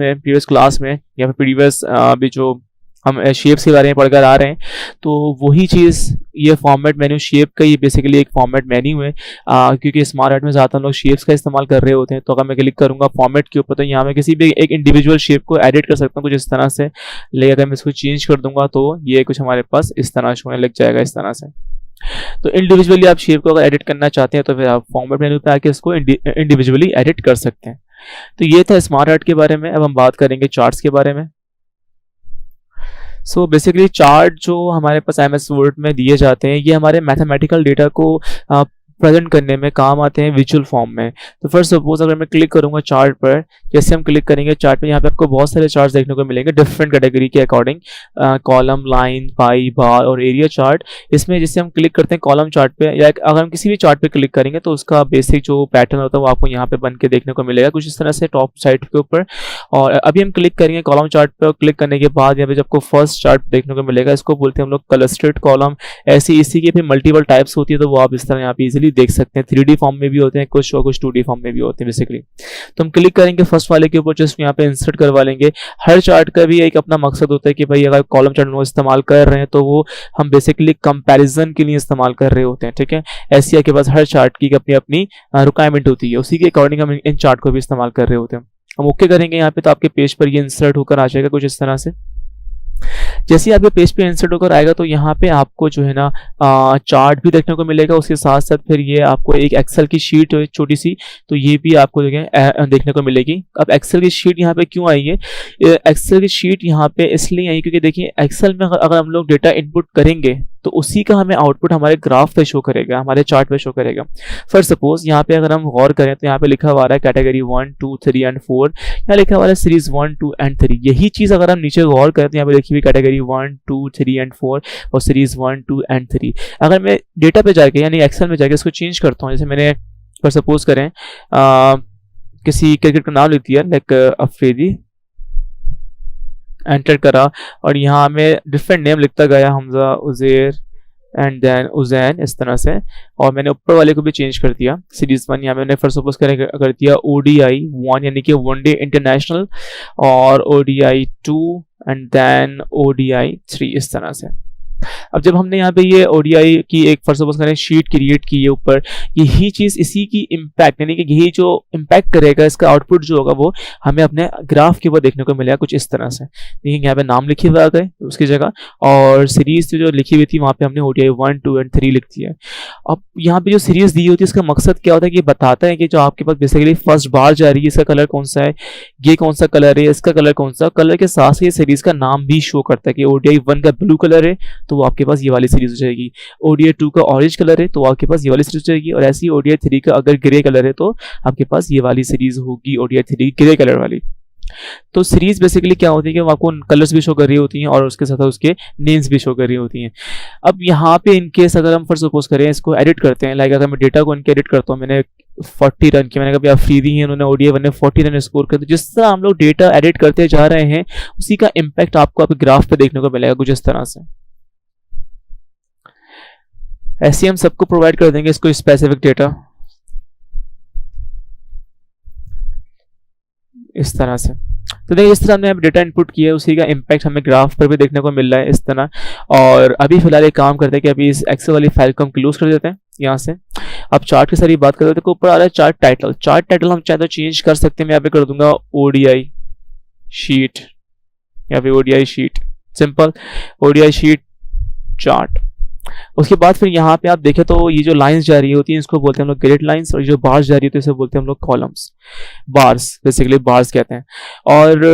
में या फिर प्रीवियस अभी जो हम शेप्स के बारे में पढ़कर आ रहे हैं, तो वही चीज़ ये फॉर्मेट मेन्यू शेप का ही बेसिकली एक फॉर्मेट मेन्यू है। क्योंकि स्मार्ट आर्ट में ज़्यादातर हम लोग शेप्स का इस्तेमाल कर रहे होते हैं। तो अगर मैं क्लिक करूँगा फॉर्मेट के ऊपर, तो यहाँ मैं किसी भी एक इंडिविजुअल शेप को एडिट कर सकता हूँ कुछ इस तरह से। लेकिन अगर मैं इसको चेंज कर दूंगा तो ये कुछ हमारे पास इस तरह होने लग जाएगा इस तरह से। तो इंडिविजुअली आप शेप को अगर एडिट करना चाहते हैं तो फिर आप फॉर्मेट मेन्यू पे आके इसको इंडिविजुअली एडिट कर सकते हैं। तो ये था स्मार्ट आर्ट के बारे में। अब हम बात करेंगे चार्ट्स के बारे में। सो बेसिकली चार्ट जो हमारे पास MS वर्ड में दिए जाते हैं, ये हमारे मैथमेटिकल डेटा को प्रेजेंट करने में काम आते हैं विजुअल फॉर्म में। तो फर्स्ट सपोज अगर मैं क्लिक करूंगा चार्ट पर, जैसे हम क्लिक करेंगे चार्ट में, यहाँ पे आपको बहुत सारे चार्ट्स देखने को मिलेंगे डिफरेंट कैटेगरी के अकॉर्डिंग, कॉलम, लाइन, पाई, बार और एरिया चार्ट। इसमें जैसे हम क्लिक करते हैं कॉलम चार्ट पे, या अगर हम किसी भी चार्ट पे क्लिक करेंगे तो उसका बेसिक जो पैटर्न होता है वो आपको यहाँ पे बन के देखने को मिलेगा कुछ इस तरह से टॉप साइड के ऊपर। और अभी हम क्लिक करेंगे कॉलम चार्ट पे, और क्लिक करने के बाद यहाँ पे जब आपको फर्स्ट चार्ट देखने को मिलेगा, इसको बोलते हैं हम लोग क्लस्टर्ड कॉलम। ऐसी इसी की फिर मल्टीपल टाइप्स होती है, तो वो आप इस तरह यहाँ पे इजीली देख सकते हैं। 3D फॉर्म में भी होते हैं कुछ और कुछ 2D फॉर्म में भी होते हैं बेसिकली। तो हम क्लिक करेंगे फर्स्ट वाले के ऊपर, जस्ट यहाँ पे इंसर्ट करवा लेंगे। हर चार्ट का भी एक अपना मकसद होता है कि भाई अगर कॉलम चार्ट हम इस्तेमाल कर रहे हैं तो वो हम बेसिकली कंपैरिजन के लिए इस्तेमाल कर रहे होते हैं, ठीक है। ऐसी आपके पास हर चार्ट की अपनी अपनी रिक्वायरमेंट होती है, उसी के अकॉर्डिंग हम इन चार्ट को भी इस्तेमाल कर रहे होते हैं। हम ओके करेंगे यहाँ पे, तो आपके पेज पर ये इंसर्ट होकर आ जाएगा कुछ इस तरह से। जैसे ही आपके पेज पे इंसर्ट होकर आएगा तो यहाँ पे आपको जो है ना चार्ट भी देखने को मिलेगा, उसके साथ साथ फिर ये आपको एक एक्सेल की शीट है छोटी सी, तो ये भी आपको देखने को मिलेगी। अब एक्सेल की शीट यहाँ पे क्यों आई है? एक्सेल की शीट यहाँ पे इसलिए आई क्योंकि देखिए एक्सेल में अगर हम लोग डेटा इनपुट करेंगे तो उसी का हमें आउटपुट हमारे ग्राफ पे शो करेगा, हमारे चार्ट पे शो करेगा। फर्स्ट सपोज यहाँ पे अगर हम गौर करें तो यहाँ पे लिखा हुआ है कैटेगरी 1, 2, 3 एंड 4, यहाँ लिखा हुआ है सीरीज 1, 2 एंड 3। यही चीज अगर हम नीचे गौर करें तो यहाँ पे लिखी हुई कैटेगरी 1, 2, 3 एंड 4 और सीरीज 1, 2 एंड 3। अगर मैं डेटा पे जाके यानी एक्सेल में जाके इसको चेंज करता हूँ, जैसे मैंने फर्स्ट सपोज करें किसी क्रिकेट का नाम लिख दिया लाइक अफरीदी, एंटर करा और यहाँ में डिफरेंट नेम लिखता गया, हमजा, उजैर एंड देन उजैन, इस तरह से। और मैंने ऊपर वाले को भी चेंज कर दिया, सीरीज 1 यहाँ मैंने फर्स्ट सपोज कर दिया ODI 1 यानी कि वनडे इंटरनेशनल, और ODI 2 एंड देन ODI 3, इस तरह से। अब जब हमने यहाँ पे ये ODI की एक फर्स्ट सपोज करें शीट क्रिएट की है ऊपर, यही चीज इसी की इम्पैक्ट यानी कि यही जो इम्पैक्ट करेगा इसका आउटपुट जो होगा वो हमें अपने ग्राफ के ऊपर देखने को मिलेगा कुछ इस तरह से। देखिए यहाँ पे नाम लिखे हुए आ गए उसकी जगह, और सीरीज जो लिखी हुई थी वहाँ पे हमने ODI 1, 2 एंड 3 लिख दिया है। अब यहाँ पे जो सीरीज दी होती है इसका मकसद क्या होता है कि बताता है कि जो आपके पास बेसिकली फर्स्ट बार जा रही है इसका कलर कौन सा है, ये कौन सा कलर है, इसका कलर कौन सा। कलर के साथ से ये सीरीज का नाम भी शो करता है कि ODI 1 का ब्लू कलर है तो वो आपके पास ये वाली सीरीज हो जाएगी, ODI 2 का ऑरेंज कलर है तो आपके पास ये वाली सीरीज हो जाएगी, और ऐसी ODI 3 का अगर ग्रे कलर है तो आपके पास ये वाली सीरीज होगी ODI 3 ग्रे कलर वाली। तो सीरीज बेसिकली क्या होती है कि वो आपको कलर्स भी शो कर रही होती हैं और उसके साथ उसके नेम्स भी शो कर रही होती हैं। अब यहाँ पे इनकेस अगर हम फर्स्ट सपोज करें इसको एडिट करते हैं, लाइक अगर मैं डेटा को इनके एडिट करता हूँ, मैंने 40 रन किया, मैंने कहा अफरीदी हैं उन्होंने ODI 1 ने 40 रन स्कोर कर, तो जिस तरह हम लोग डेटा एडिट करते जा रहे हैं उसी का इम्पैक्ट आपको आपके ग्राफ पे देखने को मिलेगा कुछ इस तरह से। ऐसे हम सबको प्रोवाइड कर देंगे इसको स्पेसिफिक डेटा इस तरह से। तो देखिए इस तरह हमने डेटा इनपुट किया है उसी का इम्पैक्ट हमें ग्राफ पर भी देखने को मिल रहा है इस तरह। और अभी फिलहाल एक काम करते हैं कि अभी इस एक्सेल वाली फाइल को हम क्लोज कर देते हैं यहाँ से। अब चार्ट की सारी बात करते हैं, तो ऊपर आ रहा है चार्ट टाइटल। चार्ट टाइटल हम चाहे तो चेंज कर सकते हैं, मैं यहाँ पे कर दूंगा ODI शीट या फिर ODI sheet, simple ODI sheet chart. उसके बाद फिर यहाँ पे आप देखें तो ये जो लाइंस जा रही होती हैं इसको बोलते हैं हम लोग ग्रिड लाइंस, और जो बार्स जा रही होती है इसे बोलते हैं हम लोग कॉलम्स, बार्स बेसिकली बार्स कहते हैं। और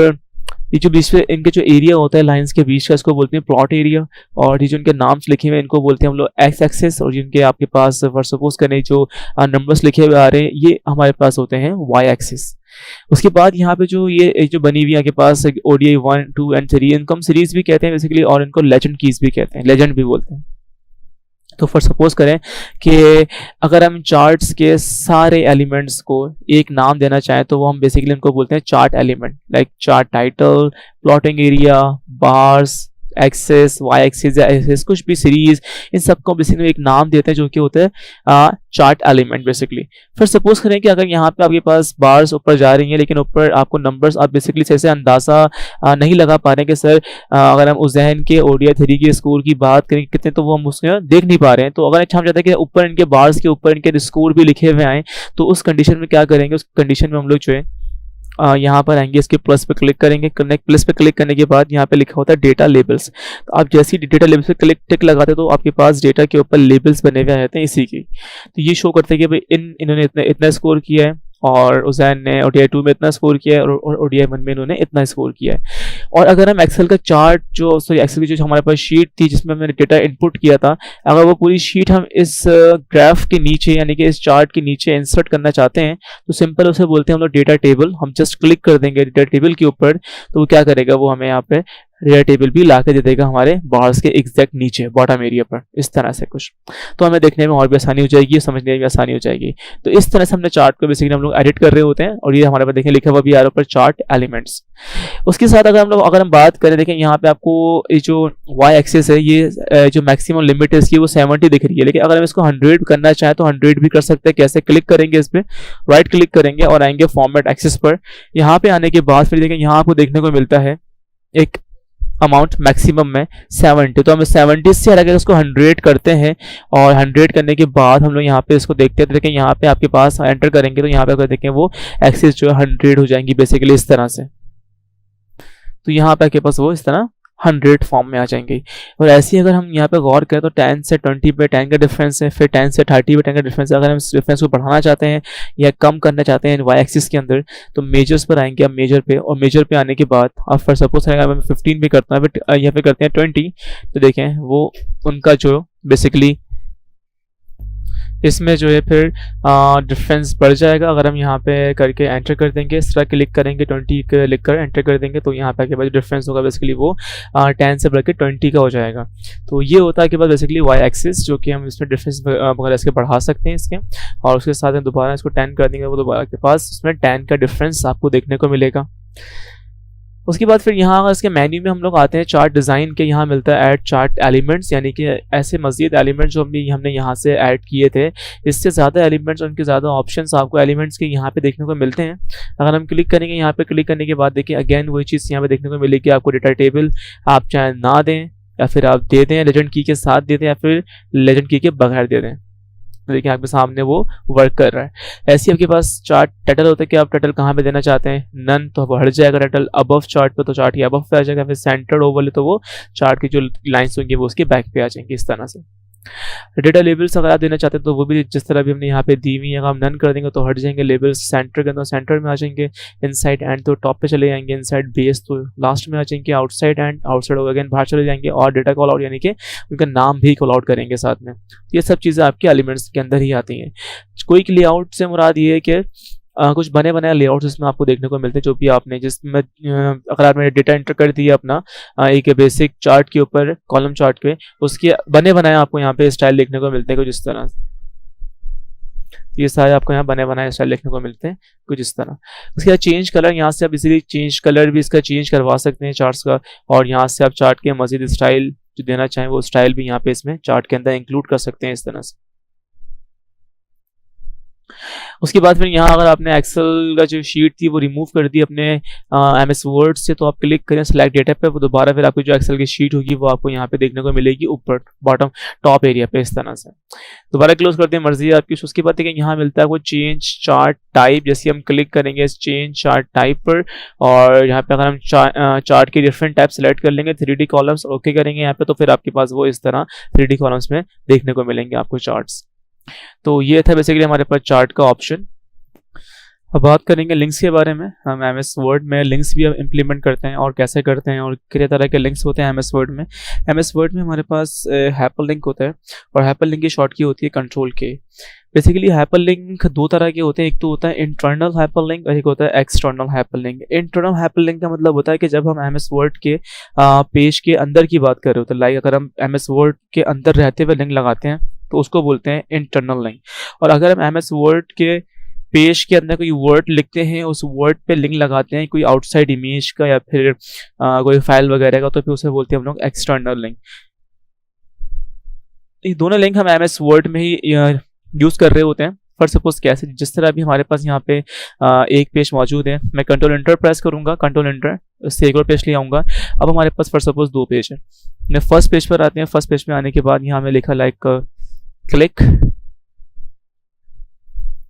ये जो बीच में इनके जो एरिया होता है लाइंस के बीच का इसको बोलते हैं प्लॉट एरिया, और ये जो इनके नाम्स लिखे हुए हैं इनको बोलते हैं हम लोग एक्स एक्सिस, और जिनके आपके पास फॉर सपोज करें जो नंबर्स लिखे हुए आ रहे हैं ये हमारे पास होते हैं वाई एक्सिस। उसके बाद यहाँ पे जो ये जो बनी हुई है आपके पास ODI 1, 2 एंड 3, इनको हम सीरीज भी कहते हैं बेसिकली, और इनको लेजेंड कीज भी कहते हैं, लेजेंड भी बोलते हैं। तो फॉर सपोज करें कि अगर हम चार्ट्स के सारे एलिमेंट्स को एक नाम देना चाहें तो वो हम बेसिकली उनको बोलते हैं chart element, like chart title, plotting area, bars, axes, y axis या एक्सेस, कुछ भी सीरीज, इन सबको बेसिकली एक नाम देते हैं जो कि होता है चार्ट एलिमेंट बेसिकली। फिर सपोज करें कि अगर यहाँ पे आपके पास बार्स ऊपर जा रही हैं लेकिन ऊपर आपको नंबर्स आप बेसिकली से अंदाजा नहीं लगा पा रहे हैं कि सर अगर हम उज़ैन के ODI 3 के स्कोर की बात करें कितने, तो वो हम उसमें देख नहीं पा रहे हैं। तो अगर अच्छा हम चाहते हैं कि ऊपर इनके बार्स के ऊपर इनके स्कोर भी लिखे हुए आए, तो उस कंडीशन में क्या करेंगे, उस कंडीशन में हम लोग जो है यहाँ पर आएंगे, इसके प्लस पे क्लिक करेंगे, प्लस पे क्लिक करने के बाद यहाँ पे लिखा होता है डेटा लेबल्स। तो आप जैसे ही डेटा लेबल्स पे टिक लगाते हो तो आपके पास डेटा के ऊपर लेबल्स बने हुए रहते हैं इसी की। तो ये शो करते हैं कि भाई इन्होंने इतना स्कोर किया है और उजैन ने ODI 2 में इतना स्कोर किया है और ODI 1 में इन्होंने इतना स्कोर किया है। और अगर हम एक्सेल का चार्ट एक्सेल की जो हमारे पास शीट थी जिसमें हमने डेटा इनपुट किया था, अगर वो पूरी शीट हम इस ग्राफ के नीचे यानी कि इस चार्ट के नीचे इंसर्ट करना चाहते हैं तो सिंपल उसे बोलते हैं हम लोग डेटा टेबल। हम जस्ट क्लिक कर देंगे डेटा टेबल के ऊपर, तो वो क्या करेगा, वो हमें यहाँ पे डेटा टेबल भी ला के दे देगा हमारे बार्स के एग्जैक्ट नीचे बॉटम एरिया पर, इस तरह से कुछ। तो हमें देखने में और भी आसानी हो जाएगी, समझने में भी आसानी हो जाएगी। तो इस तरह से हमने चार्ट को बेसिकली हम लोग एडिट कर रहे होते हैं और ये हमारे पास देखें लिखा हुआ भी आ रहा है ऊपर चार्ट एलिमेंट्स। उसके साथ अगर हम बात करें, देखें यहाँ पे आपको ये जो y एक्सिस है, ये जो मैक्सिमम लिमिट है इसकी वो 70 दिख रही है, लेकिन अगर हम इसको 100 करना चाहें तो 100 भी कर सकते हैं। कैसे? क्लिक करेंगे इस पर, राइट क्लिक करेंगे और आएंगे फॉर्मेट एक्सिस पर। यहाँ पे आने के बाद फिर देखें यहाँ आपको देखने को मिलता है एक अमाउंट मैक्सिमम में 70, तो हम 70 से हटा के उसको 100 करते हैं और 100 करने के बाद हम लोग यहाँ पे इसको देखते हैं। तो देखें यहाँ पे आपके पास एंटर करेंगे तो यहाँ पे अगर देखें वो एक्सिस जो है 100 हो जाएंगी बेसिकली इस तरह से। तो यहाँ पे आपके पास वो इस तरह 100 फॉर्म में आ जाएंगे। और ऐसे ही अगर हम यहाँ पे गौर करें तो 10 से 20 पे 10 का डिफरेंस है, फिर 10 से 30 पे 10 का डिफरेंस है। अगर हम इस डिफरेंस को बढ़ाना चाहते हैं या कम करना चाहते हैं वाई एक्सिस के अंदर तो मेजर्स पर आएंगे आप, मेजर पे, और मेजर पे आने के बाद आप फॉर सपोज अगर मैं 15 भी करता हूँ फिर यहाँ पे करते हैं 20, तो देखें वो उनका जो बेसिकली इसमें जो है फिर डिफरेंस बढ़ जाएगा। अगर हम यहाँ पे करके एंटर कर देंगे, इस तरह क्लिक करेंगे 20 लिख कर एंटर कर देंगे तो यहाँ पे आके बाद डिफरेंस होगा बेसिकली वो 10 से बढ़ के 20 का हो जाएगा। तो ये होता है कि बाद बेसिकली वाई एक्सिस जो कि हम इसमें डिफरेंस वगैरह इसके बढ़ा सकते हैं इसके, और उसके साथ हम दोबारा इसको 10 कर देंगे वो दोबारा के पास इसमें 10 का डिफरेंस आपको देखने को मिलेगा। उसके बाद फिर यहाँ अगर इसके मेन्यू में हम लोग आते हैं चार्ट डिज़ाइन के, यहाँ मिलता है ऐड चार्ट एलिमेंट्स, यानी कि ऐसे मज़ीद एलिमेंट्स जो हमने यहाँ से ऐड किए थे, इससे ज़्यादा एलिमेंट्स उनके ज़्यादा ऑप्शंस आपको एलिमेंट्स के यहाँ पे देखने को मिलते हैं। अगर हम क्लिक करेंगे यहाँ पे, क्लिक करने के बाद देखिए अगेन वही चीज़ यहाँ पे देखने को मिलेगी आपको, डेटा टेबल आप चाहे ना दें या फिर आप दे दें लेजेंड की के साथ दे दें या फिर लेजेंड की के बगैर दे दें। देखिए आपके सामने वो वर्क कर रहा है। ऐसे ही आपके पास चार्ट टाइटल होता है कि आप टाइटल कहाँ पे देना चाहते हैं, नन तो अब हट जाएगा टाइटल, अबव चार्ट पे तो चार्ट ही अबव पे आ जाएगा, फिर सेंटर्ड ओवरले तो वो चार्ट की जो लाइंस होंगी वो उसके बैक पे आ जाएंगी इस तरह से। डेटा लेबल्स अगर आप देना चाहते हैं तो वो भी जिस तरह भी हमने यहाँ पे दी हुई है, अगर हम नन कर देंगे तो हट जाएंगे, लेबल्स सेंटर के अंदर सेंटर में आ जाएंगे, इनसाइड एंड तो टॉप पे चले जाएंगे, इनसाइड बेस तो लास्ट में आ जाएंगे, आउटसाइड एंड आउटसाइड अगेन बाहर चले जाएंगे, और डेटा कॉल आउट यानी कि उनका नाम भी कॉल आउट करेंगे साथ में। ये सब चीज़ें आपके एलिमेंट्स के अंदर ही आती हैं। क्विक लेआउट से मुराद ये है कि कुछ बने बनाए लेआउट्स इसमें आपको देखने को मिलते हैं, जो भी आपने जिसमें अगर आपने डेटा एंटर कर दिया अपना एक बेसिक चार्ट के ऊपर, कॉलम चार्ट पे, उसके बने बनाए आपको यहाँ पे स्टाइल देखने को मिलते हैं कुछ इस तरह। ये सारे आपको यहाँ बने बनाए स्टाइल देखने को मिलते हैं कुछ इस तरह। उसके बाद चेंज कलर, यहाँ से आप इजीली चेंज कलर भी इसका चेंज करवा सकते हैं चार्ट्स का, और यहाँ से आप चार्ट के मजीद स्टाइल जो देना चाहें वो स्टाइल भी यहाँ पे इसमें चार्ट के अंदर इंक्लूड कर सकते हैं इस तरह से। उसके बाद फिर यहाँ अगर आपने एक्सेल का जो शीट थी वो रिमूव कर दी अपने MS वर्ड से, तो आप क्लिक करें सिलेक्ट डेटा पे, वो दोबारा फिर आपकी जो एक्सेल की शीट होगी वो आपको यहाँ पे देखने को मिलेगी ऊपर बॉटम टॉप एरिया पे इस तरह से। दोबारा क्लोज करते हैं, मर्जी है आपकी। उसके बाद देखिए यहाँ मिलता है वो चेंज चार्ट टाइप, जैसे हम क्लिक करेंगे इस चेंज चार्ट टाइप पर, और यहाँ पे अगर हम चार्ट के डिफरेंट टाइप सेलेक्ट कर लेंगे, 3D कॉलम्स ओके करेंगे यहाँ पे, तो फिर आपके पास वो इस तरह 3D कॉलम्स में देखने को मिलेंगे आपको चार्ट्स। तो ये था बेसिकली हमारे पास चार्ट का ऑप्शन। अब बात करेंगे लिंक्स के बारे में। हम MS वर्ड में लिंक्स भी इम्प्लीमेंट करते हैं और कैसे करते हैं, और कितने तरह के लिंक्स होते हैं MS वर्ड में। MS वर्ड में हमारे पास हाइपर लिंक होता है, और हाइपर लिंक की शॉर्ट की होती है कंट्रोल के। बेसिकली हाइपर लिंक दो तरह के होते हैं, एक तो होता है इंटरनल हाइपर लिंक और एक होता है external hyper link. Internal hyper link का मतलब होता है कि जब हम MS वर्ड के पेज के अंदर की बात कर रहे होते हैं, लाइक अगर हम MS वर्ड के अंदर रहते हुए लिंक लगाते हैं तो उसको बोलते हैं इंटरनल लिंक। और अगर हम MS वर्ड के पेज के अंदर कोई वर्ड लिखते हैं, उस वर्ड पे लिंक लगाते हैं कोई आउटसाइड इमेज का या फिर कोई फाइल वगैरह का, तो फिर उसे बोलते हैं हम लोग एक्सटर्नल लिंक। ये दोनों लिंक हम MS वर्ड में ही यूज़ कर रहे होते हैं। फॉर सपोज कैसे, जिस तरह भी हमारे पास यहाँ पे एक पेज मौजूद है, मैं कंट्रोल एंटर प्रेस करूँगा, कंट्रोल एंटर से एक और पेज ले आऊँगा। अब हमारे पास फॉर सपोज दो पेज है, मैं फर्स्ट पेज पर आते हैं। फर्स्ट पेज में आने के बाद यहाँ में लिखा like click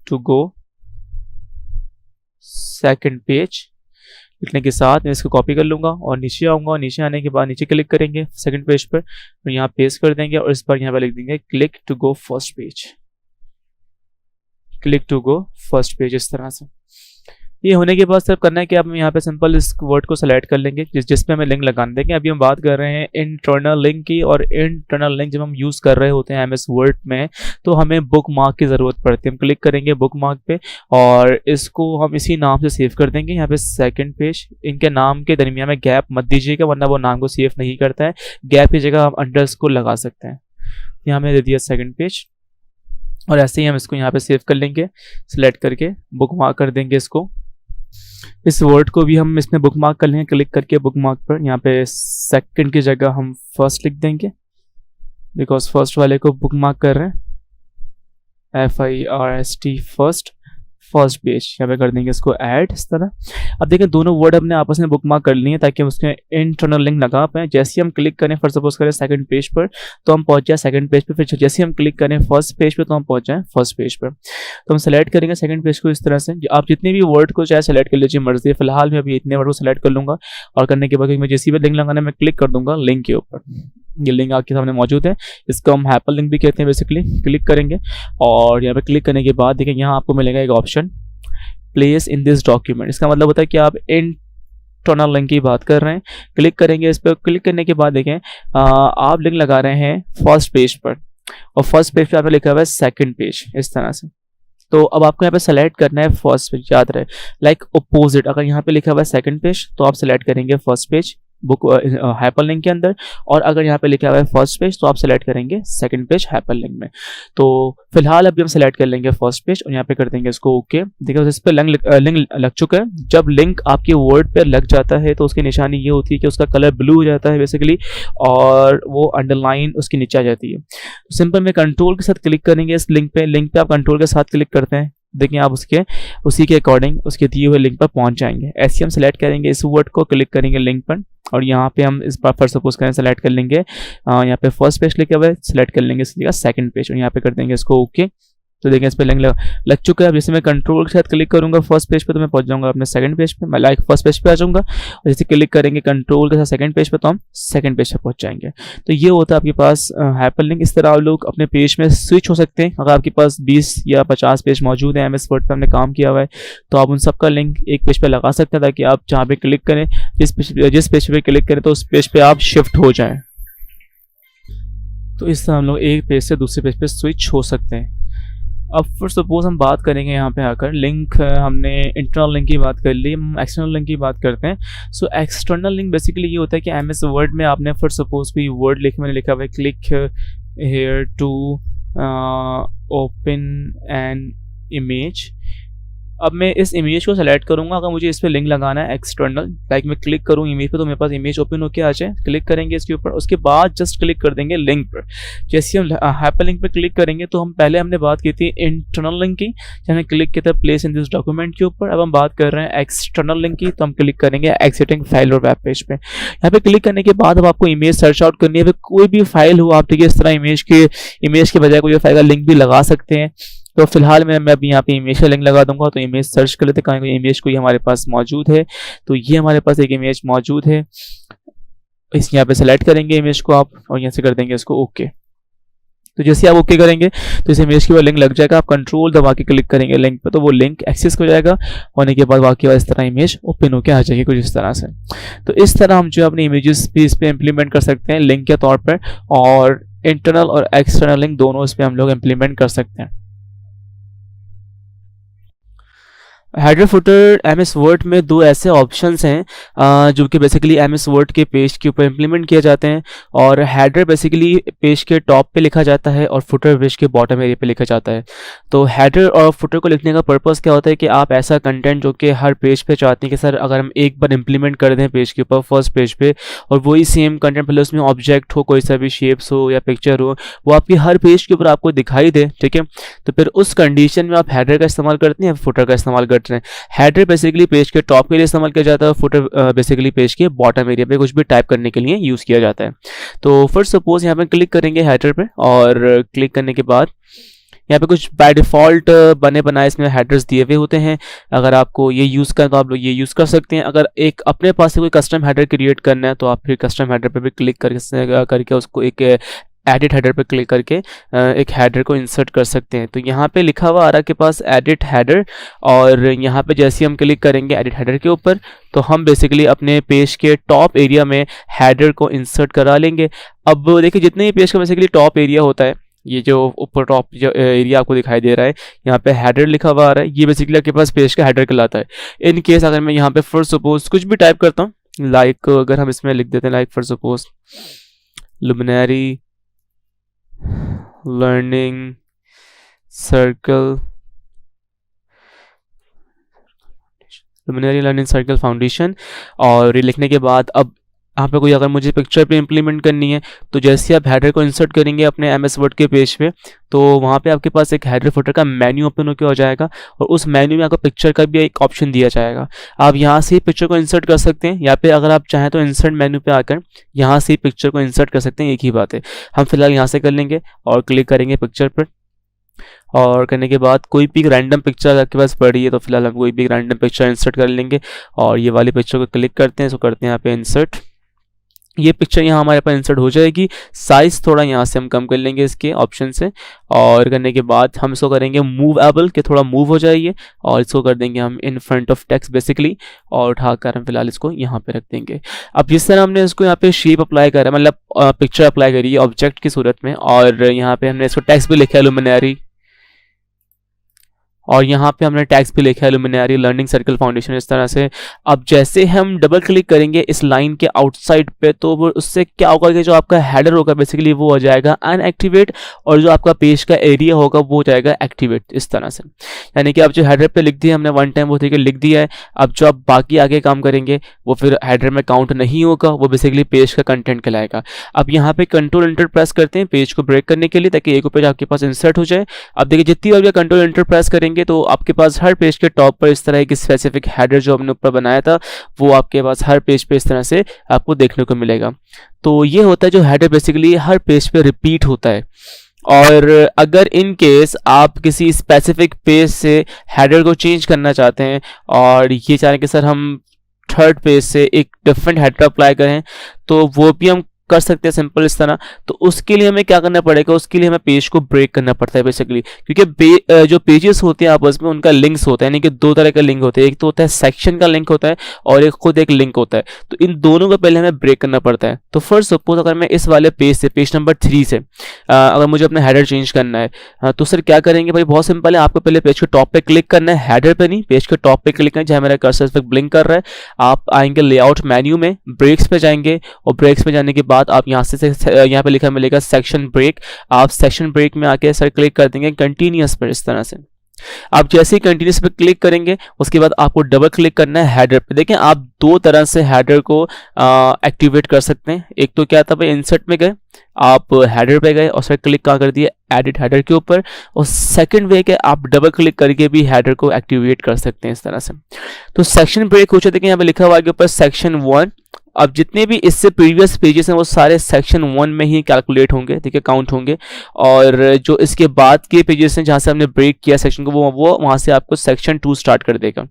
to go second page, लिखने के साथ मैं इसको कॉपी कर लूँगा और नीचे आऊँगा, और नीचे आने के बाद नीचे क्लिक करेंगे सेकंड पेज पर, और यहाँ पेस्ट कर देंगे और इस पर यहाँ पर लिख देंगे click to go first page, click to go first page, इस तरह से। ये होने के बाद सिर्फ करना है कि आप यहाँ पे सिंपल इस वर्ड को सेलेक्ट कर लेंगे जिस पे हमें लिंक लगाने देंगे। अभी हम बात कर रहे हैं इंटरनल लिंक की, और इंटरनल लिंक जब हम यूज़ कर रहे होते हैं एमएस वर्ड में तो हमें बुक मार्क की ज़रूरत पड़ती है। हम क्लिक करेंगे बुक मार्क पे और इसको हम इसी नाम से सेव कर देंगे। यहाँ पे सेकंड पेज, इनके नाम के दरमियान में गैप मत दीजिएगा वरना वो नाम को सेव नहीं करता है। गैप की जगह आप अंडरस्कोर लगा सकते हैं। यहाँ हमने दे दिया सेकंड पेज, और ऐसे ही हम इसको यहाँ पे सेव कर लेंगे, सिलेक्ट करके बुक मार्क कर देंगे इसको। इस वर्ड को भी हम इसमें बुक मार्क कर लेंगे, क्लिक करके बुक मार्क पर यहाँ पे सेकंड की जगह हम फर्स्ट लिख देंगे, बिकॉज फर्स्ट वाले को बुक मार्क कर रहे हैं, FIRST फर्स्ट पेज। यहाँ पे कर देंगे इसको ऐड, इस तरह। अब देखें दोनों वर्ड हमने आपस में बुक मार्क कर लिए ताकि हम उसके इंटरनल लिंक लगा पाएँ। जैसे हम क्लिक करें, फर्स्ट सपोज करें सेकंड पेज पर तो हम पहुंच जाए सेकंड पेज पर, फिर जैसे हम क्लिक करें फर्स्ट पेज पर तो हम पहुंच जाएं फर्स्ट पेज पर। तो हम सेलेक्ट करेंगे सेकंड पेज को इस तरह से। आप जितने भी वर्ड को चाहे सेलेक्ट कर लीजिए, मर्जी। फिलहाल मैं अभी इतने वर्ड को सेलेक्ट कर लूंगा, और करने के बाद मैं जैसे भी लिंक लगाना है मैं क्लिक कर दूंगा लिंक के ऊपर। ये लिंक आपके सामने मौजूद है, इसको हम हाइपर लिंक भी कहते हैं बेसिकली। क्लिक करेंगे और यहाँ पे क्लिक करने के बाद देखिए यहाँ आपको मिलेगा एक option, place in this document. इसका मतलब होता है कि आप इंटरनल लिंक की बात कर रहे हैं। क्लिक करेंगे इस पर, क्लिक करने के बाद देखें आप लिंक लगा रहे हैं फर्स्ट पेज पर, और फर्स्ट पेज पर आपने लिखा हुआ है सेकंड पेज, इस तरह से। तो अब आपको यहाँ पे सेलेक्ट करना है फर्स्ट पेज, याद रहे लाइक अपोजिट। अगर यहाँ पे लिखा हुआ है सेकंड पेज तो आप सेलेक्ट करेंगे फर्स्ट पेज बुक हाइपरलिंक के अंदर, और अगर यहाँ पे लिखा हुआ है फर्स्ट पेज तो आप सेलेक्ट करेंगे सेकंड पेज हाइपरलिंक में। तो फिलहाल अभी हम सेलेक्ट कर लेंगे फर्स्ट पेज और यहाँ पे कर देंगे इसको ओके। देखिए इस पर लिंक लग चुका है। जब लिंक आपके वर्ड पे लग जाता है तो उसकी निशानी ये होती है कि उसका कलर ब्लू हो जाता है बेसिकली, और वो अंडरलाइन उसके नीचे आ जाती है। तो सिंपल में कंट्रोल के साथ क्लिक करेंगे इस लिंक पे आप कंट्रोल के साथ क्लिक करते हैं, देखिए आप उसी के अकॉर्डिंग उसके दिए हुए लिंक पर पहुंच जाएंगे। ऐसे हम सेलेक्ट करेंगे इस वर्ड को, क्लिक करेंगे लिंक पर, और यहाँ पे हम इस पर सपोज करें सेलेक्ट कर लेंगे यहाँ पे फर्स्ट पेज लिखा हुआ है, सेलेक्ट कर लेंगे इसकी जगह सेकंड पेज, और यहाँ पे कर देंगे इसको ओके। तो देखिए इस पर लिंक लग चुका है। अब जैसे मैं कंट्रोल के साथ क्लिक करूंगा फर्स्ट पेज पे तो मैं पहुंच जाऊंगा अपने सेकंड पेज पे, मैं लाइक फर्स्ट पेज पे आ जाऊंगा, और जैसे क्लिक करेंगे कंट्रोल के साथ सेकंड पेज पे तो हम सेकंड पेज पे पहुंच जाएंगे। तो ये होता है आपके पास हाइपरलिंक। इस तरह आप लोग अपने पेज में स्विच हो सकते हैं। अगर आपके पास 20 या 50 पेज मौजूद है, एमएस वर्ड पर हमने काम किया हुआ है, तो आप उन सबका लिंक एक पेज पे लगा सकते हैं ताकि आप जहाँ पे क्लिक करें, जिस पेज पे क्लिक करें तो उस पेज पे आप शिफ्ट हो जाएं। तो इस तरह हम लोग एक पेज से दूसरे पेज पे स्विच हो सकते हैं। अब फिर सपोज हम बात करेंगे यहाँ पे आकर लिंक, हमने इंटरनल लिंक की बात कर ली, हम एक्सटर्नल लिंक की बात करते हैं। सो एक्सटर्नल लिंक बेसिकली ये होता है कि एमएस वर्ड में आपने फिर सपोज कोई वर्ड मैंने लिखा हुआ है click here to open an image. अब मैं इस इमेज को सेलेक्ट करूंगा, अगर मुझे इस पर लिंक लगाना है एक्सटर्नल, लाइक मैं क्लिक करूँ इमेज पे तो मेरे पास इमेज ओपन होकर आ जाए। क्लिक करेंगे इसके ऊपर, उसके बाद जस्ट क्लिक कर देंगे लिंक पर। जैसे हम हाइपर लिंक पर क्लिक करेंगे तो हम पहले हमने बात की थी इंटरनल लिंक की, हमने क्लिक किया था प्लेस इन दिस डॉक्यूमेंट के ऊपर। अब हम बात कर रहे हैं एक्सटर्नल लिंक की, तो हम क्लिक करेंगे एक्सिटिंग फाइल और वेब पेज पे। यहाँ पे क्लिक करने के बाद अब आपको इमेज सर्च आउट करनी है, कोई भी फाइल हो आप, ठीक है, इस तरह इमेज के बजाय कोई फाइल का लिंक भी लगा सकते हैं। तो फिलहाल मैं अभी यहाँ पे इमेज का लिंक लगा दूंगा। तो इमेज सर्च कर लेते हैं, इमेज कोई हमारे पास मौजूद है। तो ये हमारे पास एक इमेज मौजूद है, इस यहाँ पे सेलेक्ट करेंगे इमेज को आप, और यहाँ से कर देंगे इसको ओके। तो जैसे आप ओके करेंगे तो इस इमेज के बाद लिंक लग जाएगा। आप कंट्रोल दबा के क्लिक करेंगे लिंक पे तो वो लिंक एक्सेस हो जाएगा, होने के बाद वाकई इस तरह इमेज ओपन होकर आ जाएगी कुछ इस तरह से। तो इस तरह हम जो अपनी इमेजेस भी इस पर इम्प्लीमेंट कर सकते हैं लिंक के तौर पर, और इंटरनल और एक्सटर्नल लिंक दोनों इस पर हम लोग इम्प्लीमेंट कर सकते हैं। हेडर फुटर एमएस वर्ड में दो ऐसे ऑप्शंस हैं जो कि बेसिकली एमएस वर्ड के पेज के ऊपर इम्प्लीमेंट किए जाते हैं। और हेडर बेसिकली पेज के टॉप पे लिखा जाता है और फुटर पेज के बॉटम एरिया पे लिखा जाता है। तो हेडर और फुटर को लिखने का पर्पस क्या होता है कि आप ऐसा कंटेंट जो कि हर पेज पे चाहते हैं कि सर अगर हम एक बार इम्प्लीमेंट कर दें पेज के ऊपर फर्स्ट पेज पे, और वही सेम कंटेंट पहले उसमें ऑब्जेक्ट हो, कोई सा भी शेप्स हो या पिक्चर हो, वो आपकी हर पेज के ऊपर आपको दिखाई दे, ठीक है। तो फिर उस कंडीशन में आप हेडर का इस्तेमाल करते हैं, फुटर का इस्तेमाल करते हैं। हेडर बेसिकली पेज के टॉप के लिए इस्तेमाल किया जाता है, फुटर बेसिकली पेज के बॉटम एरिया पे कुछ भी टाइप करने के लिए यूज किया जाता है। तो फर्स्ट सपोज यहाँ पे क्लिक करेंगे हेडर पे, और क्लिक करने के बाद यहाँ पे कुछ बाय डिफ़ॉल्ट बने बनाए इसमें हेडर्स दिए हुए होते हैं। अगर आपको ये यूज़ करना तो आप लोग ये यूज़ कर सकते हैं। अगर एक अपने पास से कोई कस्टम हेडर क्रिएट करना है तो आप फिर कस्टम हेडर पे भी क्लिक करके उसको एक एडिट हेडर पे क्लिक करके एक हेडर को इंसर्ट कर सकते हैं। तो यहाँ पे लिखा हुआ आ रहा है के पास एडिट हेडर, और यहाँ पे जैसे ही हम क्लिक करेंगे एडिट हेडर के ऊपर तो हम बेसिकली अपने पेज के टॉप एरिया में हेडर को इंसर्ट करा लेंगे। अब देखिए जितने भी पेज का बेसिकली टॉप एरिया होता है, ये जो ऊपर टॉप जो एरिया आपको दिखाई दे रहा है यहाँ पे हेडर लिखा हुआ आ रहा है, ये बेसिकली आपके पास पेज का हेडर कहलाता है। इन केस अगर मैं यहाँ पे फॉर सपोज कुछ भी टाइप करता हूँ, लाइक अगर हम इसमें लिख देते हैं like for suppose Luminary Learning Circle, Luminary Learning Circle Foundation, और ये लिखने के बाद अब यहाँ पे कोई अगर मुझे पिक्चर पे इम्प्लीमेंट करनी है तो जैसे आप हेडर को इंसर्ट करेंगे अपने MS वर्ड के पेज पे तो वहाँ पे आपके पास एक हेडर फुटर का मेन्यू ओपन होकर हो जाएगा, और उस मेन्यू में आपको पिक्चर का भी एक ऑप्शन दिया जाएगा। आप यहाँ से ही पिक्चर को इंसर्ट कर सकते हैं, या पे अगर आप चाहें तो इंसर्ट मेन्यू पे आकर यहाँ से ही पिक्चर को इंसर्ट कर सकते हैं, एक ही बात है। हम फिलहाल यहाँ से कर लेंगे और क्लिक करेंगे पिक्चर पर, और करने के बाद कोई भी रैंडम पिक्चर आपके पास पड़ी है तो फिलहाल हम कोई भी रैंडम पिक्चर इंसर्ट कर लेंगे, और ये वाली पिक्चर को क्लिक करते हैं, इसको करते हैं यहाँ पे इंसर्ट। ये पिक्चर यहाँ हमारे पास इंसर्ट हो जाएगी। साइज़ थोड़ा यहाँ से हम कम कर लेंगे इसके ऑप्शन से, और करने के बाद हम इसको करेंगे मूवेबल के थोड़ा मूव हो जाइए, और इसको कर देंगे हम in front of text basically, और उठाकर हम फिलहाल इसको यहाँ पे रख देंगे। अब जिस तरह हमने इसको यहाँ पे शेप अप्लाई करा, मतलब पिक्चर अप्लाई करी है ऑब्जेक्ट की सूरत में, और यहाँ पे हमने इसको टेक्स्ट भी लिखा है लुमिनरी, और यहाँ पे हमने टैग्स भी लिखा है लुमिनरी लर्निंग सर्कल फाउंडेशन, इस तरह से। अब जैसे हम डबल क्लिक करेंगे इस लाइन के आउटसाइड पे तो वो उससे क्या होगा कि जो आपका हेडर होगा बेसिकली वो हो जाएगा अनएक्टिवेट, और जो आपका पेज का एरिया होगा वो हो जाएगा एक्टिवेट, इस तरह से। यानी कि अब जो हेडर पे लिख दिया हमने वन टाइम वो तरीके लिख दिया है, अब जो आप बाकी आगे काम करेंगे वो फिर हेडर में काउंट नहीं होगा, वो बेसिकली पेज का कंटेंट कहलाएगा। अब यहाँ पे कंट्रोल एंटर प्रेस करते हैं पेज को ब्रेक करने के लिए, ताकि एक पेज आपके पास इंसर्ट हो जाए। अब देखिए जितनी बार कंट्रोल एंटर प्रेस करेंगे तो आपके पास हर पेज के टॉप पर इस तरह एक स्पेसिफिक हेडर जो हमने ऊपर बनाया था वो आपके पास हर पेज पे इस तरह से आपको देखने को मिलेगा। तो ये होता है जो हेडर बेसिकली हर पेज पे रिपीट होता है। और अगर इन केस आप किसी स्पेसिफिक पेज से हेडर को चेंज करना चाहते हैं और ये चाहें कि सर हम थर्ड पेज से एक डिफरेंट हेडर अप्लाई करें, तो वो भी हम कर सकते हैं सिंपल इस तरह। तो उसके लिए हमें क्या करना पड़ेगा, उसके लिए हमें पेज को ब्रेक करना पड़ता है बेसिकली, क्योंकि जो पेजेस होते हैं आपस में उनका लिंक्स होता है, यानी कि दो तरह का लिंक होते हैं, एक तो होता है सेक्शन का लिंक होता है और एक खुद एक लिंक होता है। तो इन दोनों को पहले हमें ब्रेक करना पड़ता है। तो फर्स्ट सपोज अगर मैं इस वाले पेज से पेज नंबर 3 से अगर मुझे अपना हेडर चेंज करना है तो सर क्या करेंगे भाई, बहुत सिंपल है, आपको पहले पेज के टॉप पे क्लिक करना है, हेडर पे नहीं, पेज के टॉप पे क्लिक करना है जहाँ मेरा कर्सर पे ब्लिंक कर रहा है। आप आएंगे लेआउट मेन्यू में, ब्रेक्स पे जाएंगे, और ब्रेक्स पे जाने के बाद आप यहाँ से यहाँ पे लिखा मिलेगा सेक्शन ब्रेक। आप सेक्शन ब्रेक में आके सर क्लिक कर देंगे कंटिन्यूअस पर, इस तरह से। आप जैसे ही कंटिन्यूअस पे क्लिक करेंगे उसके बाद आपको डबल क्लिक करना है हेडर पे। देखें आप दो तरह से हेडर को एक्टिवेट कर सकते हैं। एक तो क्या था भाई, इंसर्ट में गए, आप हेडर पे गए और सर क्लिक कहाँ कर दिया, एडिट हेडर के ऊपर, और सेकंड वे के आप डबल क्लिक करके भी हेडर को एक्टिवेट कर सकते हैं इस तरह से। तो सेक्शन ब्रेक हो जाता है, यहाँ पे लिखा हुआ है ऊपर सेक्शन 1। अब जितने भी इससे प्रीवियस पेजेस हैं वो सारे सेक्शन 1 में ही कैलकुलेट होंगे, ठीक है, काउंट होंगे, और जो इसके बाद के पेजेस हैं जहाँ से हमने ब्रेक किया सेक्शन को वो वहाँ से आपको सेक्शन 2 स्टार्ट कर देगा।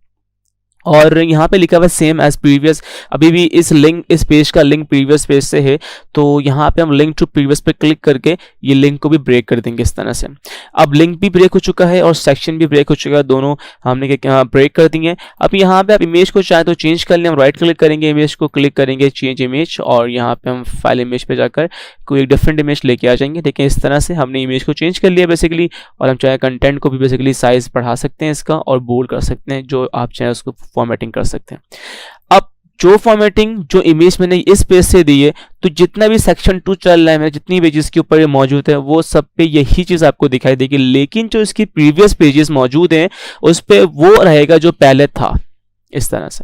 और यहाँ पे लिखा हुआ है सेम एज प्रीवियस, अभी भी इस पेज का लिंक प्रीवियस पेज से है, तो यहाँ पे हम लिंक टू प्रीवियस पे क्लिक करके ये लिंक को भी ब्रेक कर देंगे इस तरह से। अब लिंक भी ब्रेक हो चुका है और सेक्शन भी ब्रेक हो चुका है, दोनों हमने ब्रेक कर दिए। अब यहाँ पे आप इमेज को चाहे तो चेंज कर लें, हम राइट क्लिक करेंगे, इमेज को क्लिक करेंगे चेंज इमेज, और यहाँ पे हम फाइल इमेज पे जाकर कोई एक डिफरेंट इमेज लेके आ जाएंगे। देखिए इस तरह से हमने इमेज को चेंज कर लिया बेसिकली, और हम चाहे कंटेंट को भी बेसिकली साइज बढ़ा सकते हैं इसका और बोल्ड कर सकते हैं, जो आप चाहे उसको फॉर्मेटिंग कर सकते हैं। अब जो फॉर्मेटिंग जो इमेज मैंने इस पेज से दी है, तो जितना भी सेक्शन 2 चल रहा है, जितनी पेजेस के ऊपर ये मौजूद है वो सब पे यही चीज आपको दिखाई देगी, लेकिन जो इसकी प्रीवियस पेजेस मौजूद हैं उस पे वो रहेगा जो पहले था, इस तरह से।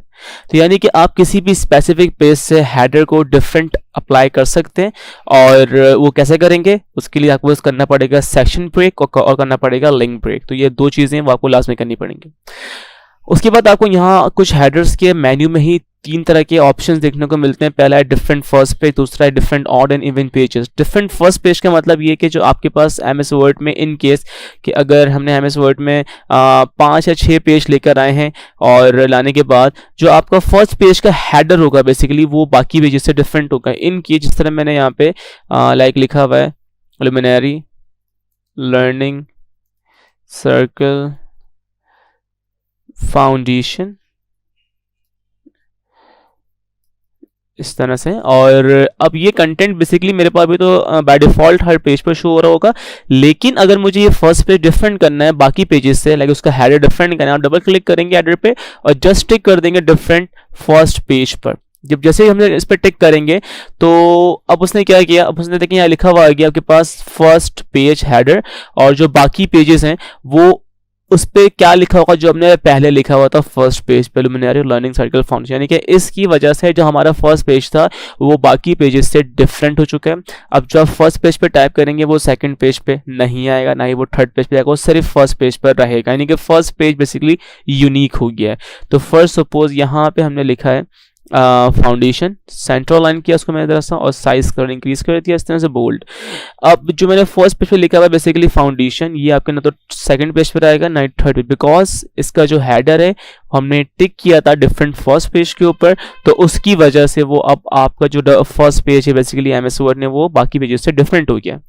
तो यानी कि आप किसी भी स्पेसिफिक पेज से हेडर को डिफरेंट अप्लाई कर सकते हैं, और वो कैसे करेंगे उसके लिए आपको करना पड़ेगा सेक्शन ब्रेक और करना पड़ेगा लिंक ब्रेक। तो ये दो चीजें वो आपको लास्ट में करनी पड़ेंगी। उसके बाद आपको यहाँ कुछ हेडर्स के मेन्यू में ही 3 तरह के ऑप्शंस देखने को मिलते हैं। पहला है डिफरेंट फर्स्ट पेज, दूसरा है different odd and even pages. Different first page का मतलब ये कि जो आपके पास MS वर्ड में इन केस कि अगर हमने MS वर्ड में 5 या 6 पेज लेकर आए हैं और लाने के बाद जो आपका फर्स्ट पेज का हेडर होगा बेसिकली वो बाकी पेजेस से डिफरेंट होगा। इन केस जिस तरह मैंने यहाँ पे लाइक लिखा हुआ है लुमिनरी लर्निंग सर्कल फाउंडेशन, इस तरह से। और अब ये कंटेंट बेसिकली मेरे पास भी तो बाय डिफॉल्ट हर पेज पर शो हो रहा होगा, लेकिन अगर मुझे ये फर्स्ट पेज डिफरेंट करना है बाकी पेजेस से, लाइक उसका हेडर डिफरेंट करना है, आप डबल क्लिक करेंगे हेडर पे और जस्ट टिक कर देंगे डिफरेंट फर्स्ट पेज पर। जब जैसे ही हमने इस पर टिक करेंगे तो अब उसने क्या किया, अब उसने देखिए यहाँ लिखा हुआ आ गया आपके पास फर्स्ट पेज हेडर, और जो बाकी पेजेस हैं वो उस पर क्या लिखा होगा जो हमने पहले लिखा हुआ था फर्स्ट पेज पे, लुमिनरी लर्निंग सर्कल फाउंडेशन। यानी कि इसकी वजह से जो हमारा फर्स्ट पेज था वो बाकी पेजेस से डिफरेंट हो चुका है। अब जो आप फर्स्ट पेज पे टाइप करेंगे वो सेकंड पेज पे नहीं आएगा, ना ही वो थर्ड पेज पे आएगा, वो सिर्फ फर्स्ट पेज पर रहेगा। यानी कि फर्स्ट पेज बेसिकली यूनिक हो गया है। तो फर्स्ट सपोज यहाँ पे हमने लिखा है फाउंडेशन, सेंट्रल लाइन किया उसको मैंने जरा सा और साइज कर इंक्रीज कर दिया इस तरह से बोल्ड। अब जो मैंने फर्स्ट पेज पे लिखा हुआ है बेसिकली फाउंडेशन, ये आपके ना तो सेकंड पेज पर आएगा ना थर्ड पेज, बिकॉज इसका जो हेडर है हमने टिक किया था डिफरेंट फर्स्ट पेज के ऊपर, तो उसकी वजह से वो अब आपका जो फर्स्ट पेज है बेसिकली एमएस वर्ड ने वो बाकी पेजेस से डिफरेंट हो गया।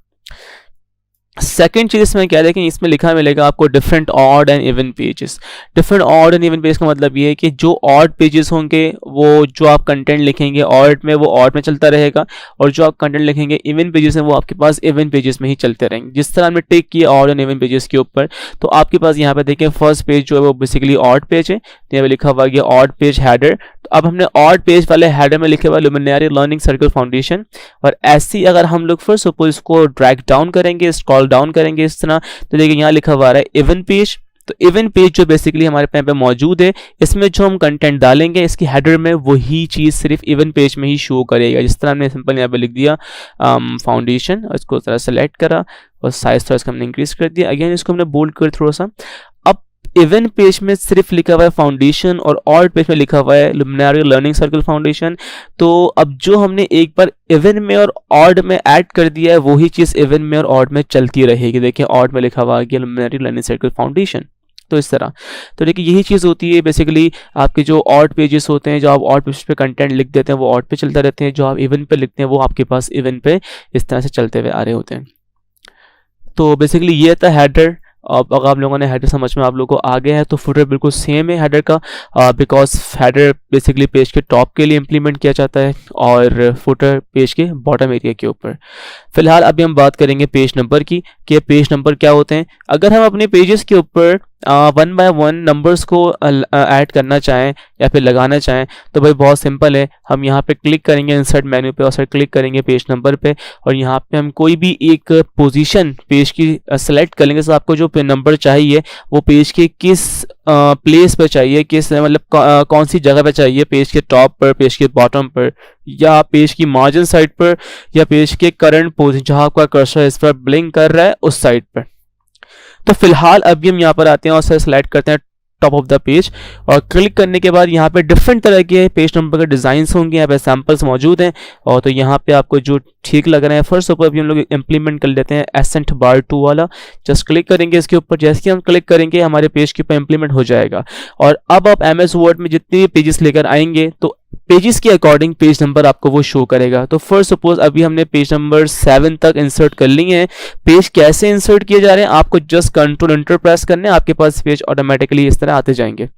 सेकेंड चीज इसमें क्या देखें, इसमें लिखा मिलेगा आपको different odd and even pages. Different odd and even page का मतलब ये है कि जो ऑड पेजेस होंगे वो जो आप कंटेंट लिखेंगे ऑड में वो ऑड में चलता रहेगा, और जो आप कंटेंट लिखेंगे इवन पेजेस हैं वो आपके पास इवन पेजेस में ही चलते रहेंगे। जिस तरह हमने टिक किया ऑड एंड इवन पेजेस के ऊपर, तो आपके पास यहाँ पे देखिए फर्स्ट पेज जो है वो बेसिकली ऑड पेज है, तो यहाँ पे लिखा हुआ गया ऑड पेज हेडर। तो अब हमने ऑड पेज वाले हेडर में लिखे हुआ लुमिनरी लर्निंग सर्कल फाउंडेशन, और ऐसे अगर हम लोग फिर सपोज इसको ड्रैग डाउन करेंगे, स्क्रॉल डाउन करेंगे इस तरह, तो देखिए यहाँ लिखा हुआ है इवन पेज। तो इवन पेज जो बेसिकली हमारे यहाँ पे मौजूद है, इसमें जो हम कंटेंट डालेंगे इसकी हेडर में वही चीज सिर्फ इवन पेज में ही शो करेगा। जिस तरह हमने सिंपल यहाँ पे लिख दिया फाउंडेशन, और इसको थोड़ा सेलेक्ट करा और साइज थोड़ा इसका हमने इंक्रीज कर दिया, अगेन इसको हमने बोल्ड कर थोड़ा सा। अब इवन पेज में सिर्फ लिखा हुआ है फाउंडेशन और ऑड पेज में लिखा हुआ है लुमिनरी लर्निंग सर्कल फाउंडेशन। तो अब जो हमने एक बार इवन में और ऑड में ऐड कर दिया है वही चीज इवन में और ऑड में चलती रहेगी। देखिए ऑड में लिखा हुआ है लुमिनरी लर्निंग सर्कल फाउंडेशन, तो इस तरह। तो देखिए यही चीज़ होती है बेसिकली, आपके जो ऑड पेजेस होते हैं, जो आप ऑड पेज पे कंटेंट लिख देते हैं वो ऑड पे चलते रहते हैं, जो आप इवन पे लिखते हैं वो आपके पास इवन पे इस तरह से चलते हुए आ रहे होते हैं। तो बेसिकली ये था हेडर। अब अगर आप लोगों ने हेडर समझ में आप लोगों को आ गया है, तो फुटर बिल्कुल सेम है हेडर का, बिकॉज हेडर बेसिकली पेज के टॉप के लिए इंप्लीमेंट किया जाता है और फुटर पेज के बॉटम एरिया के ऊपर। फिलहाल अभी हम बात करेंगे पेज नंबर की, कि पेज नंबर क्या होते हैं। अगर हम अपने पेजेस के ऊपर 1 बाय 1 नंबर्स को ऐड करना चाहें या फिर लगाना चाहें, तो भाई बहुत सिंपल है। हम यहाँ पे क्लिक करेंगे इंसर्ट मेन्यू पे और सर क्लिक करेंगे पेज नंबर पे, और यहाँ पे हम कोई भी एक पोजीशन पेज की सेलेक्ट कर लेंगे। तो आपको जो नंबर चाहिए वो पेज के किस प्लेस पर चाहिए, किस मतलब कौन सी जगह पे चाहिए, पेज के टॉप पर, पेज के बॉटम पर, या पेज की मार्जिन साइड पर, या पेज के करंट पोजीशन जहाँ आपका कर्सर इस पर ब्लिंक कर रहा है उस साइड पर। तो फिलहाल अभी हम यहाँ पर आते हैं और सर सेलेक्ट करते हैं टॉप ऑफ द पेज, और क्लिक करने के बाद यहाँ पे डिफरेंट तरह के पेज नंबर के डिजाइन्स होंगे, यहाँ पे सैंपल्स मौजूद हैं। और तो यहाँ पे आपको जो ठीक लग रहा है, फर्स्ट ऊपर अभी हम लोग इंप्लीमेंट कर लेते हैं एसेंट बार 2 वाला। जस्ट क्लिक करेंगे इसके ऊपर, जैसे ही हम क्लिक करेंगे हमारे पेज के ऊपर इंप्लीमेंट हो जाएगा। और अब आप एमएस वर्ड में जितने भी पेजेस लेकर आएंगे तो पेजेस के अकॉर्डिंग पेज नंबर आपको वो शो करेगा। तो फर्स्ट सपोज अभी हमने पेज नंबर 7 तक इंसर्ट कर लिए हैं। पेज कैसे इंसर्ट किए जा रहे हैं, आपको जस्ट कंट्रोल एंटर प्रेस करने, आपके पास पेज ऑटोमेटिकली इस तरह आते जाएंगे।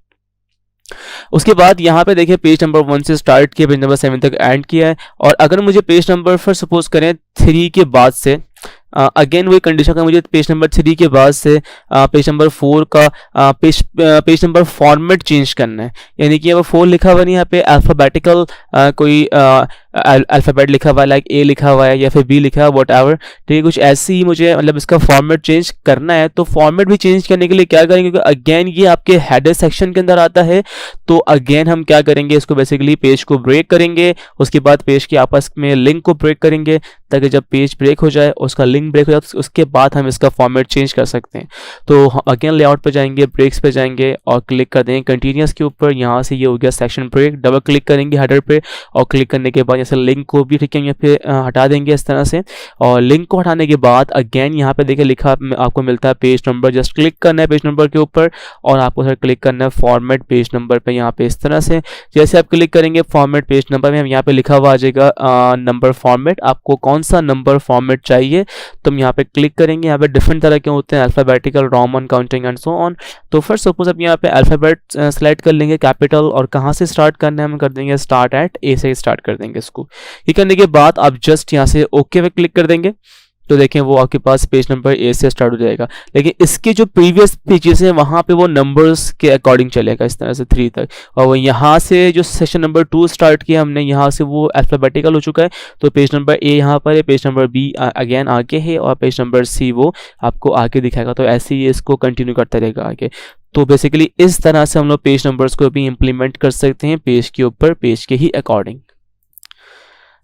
उसके बाद यहाँ पे देखिए पेज नंबर 1 से स्टार्ट किया, पेज नंबर 7 तक एंड किया है। और अगर मुझे पेज नंबर फिर सपोज करें 3 के बाद से, अगेन वही कंडीशन का मुझे पेज नंबर 3 के बाद से पेज नंबर 4 का पेज नंबर फॉर्मेट चेंज करना है। यानी कि अब 4 लिखा हुआ नहीं, यहाँ पे अल्फ़ाबेटिकल कोई अल्फ़ाबेट लिखा हुआ है, लाइक ए लिखा हुआ है या फिर बी लिखा हुआ है, वट एवर। ठीक है, कुछ ऐसे ही मुझे मतलब इसका फॉर्मेट चेंज करना है। तो फॉर्मेट भी चेंज करने के लिए क्या करेंगे, क्योंकि अगेन ये आपके हेडर सेक्शन के अंदर आता है। तो अगेन हम क्या करेंगे, इसको बेसिकली पेज को ब्रेक करेंगे, उसके बाद पेज के आपस में लिंक को ब्रेक करेंगे, ताकि जब पेज ब्रेक हो जाए, उसका लिंक ब्रेक हो जाए, तो उसके बाद हम इसका फॉर्मेट चेंज कर सकते हैं। तो अगेन लेआउट पे जाएंगे, ब्रेक्स पे जाएंगे और क्लिक कर देंगे कंटिन्यूअस के ऊपर। यहाँ से ये हो गया सेक्शन ब्रेक, डबल क्लिक करेंगे हेडर पे और क्लिक करने के बाद जैसे लिंक को भी ठीक है यहाँ पे हटा देंगे इस तरह से। और लिंक को हटाने के बाद अगेन यहाँ पे देखिए लिखा आपको मिलता है पेज नंबर, जस्ट क्लिक करना है पेज नंबर के ऊपर और आपको सर क्लिक करना है फॉर्मेट पेज नंबर पे यहाँ पे इस तरह से। जैसे आप क्लिक करेंगे फॉर्मेट पेज नंबर में यहाँ पे लिखा हुआ आ जाएगा नंबर फॉर्मेट, आपको कौन सा नंबर फॉर्मेट चाहिए तो हम यहाँ पे क्लिक करेंगे। यहाँ पे डिफरेंट तरह के होते हैं, alphabetical, Roman, counting and so on. तो फर्स्ट सपोज अब यहाँ पे अल्फाबेट सेलेक्ट कर लेंगे कैपिटल, और कहाँ से स्टार्ट करना है हम कर देंगे स्टार्ट एट ए से स्टार्ट कर देंगे इसको। ये करने के बाद आप जस्ट यहाँ से ओके पे क्लिक कर देंगे तो देखें वो आपके पास पेज नंबर ए से स्टार्ट हो जाएगा। लेकिन इसके जो प्रीवियस पेजेस हैं वहाँ पे वो नंबर्स के अकॉर्डिंग चलेगा इस तरह से 3 तक, और वो यहाँ से जो सेशन नंबर 2 स्टार्ट किया हमने यहाँ से वो अल्फाबेटिकल हो चुका है। तो पेज नंबर ए यहाँ पर है, पेज नंबर बी अगेन आगे है, और पेज नंबर सी वो आपको आगे दिखाएगा। तो ऐसे ही इसको कंटिन्यू करता रहेगा आगे। तो बेसिकली इस तरह से हम लोग पेज नंबर्स को भी इम्प्लीमेंट कर सकते हैं पेज के ऊपर, पेज के ही अकॉर्डिंग।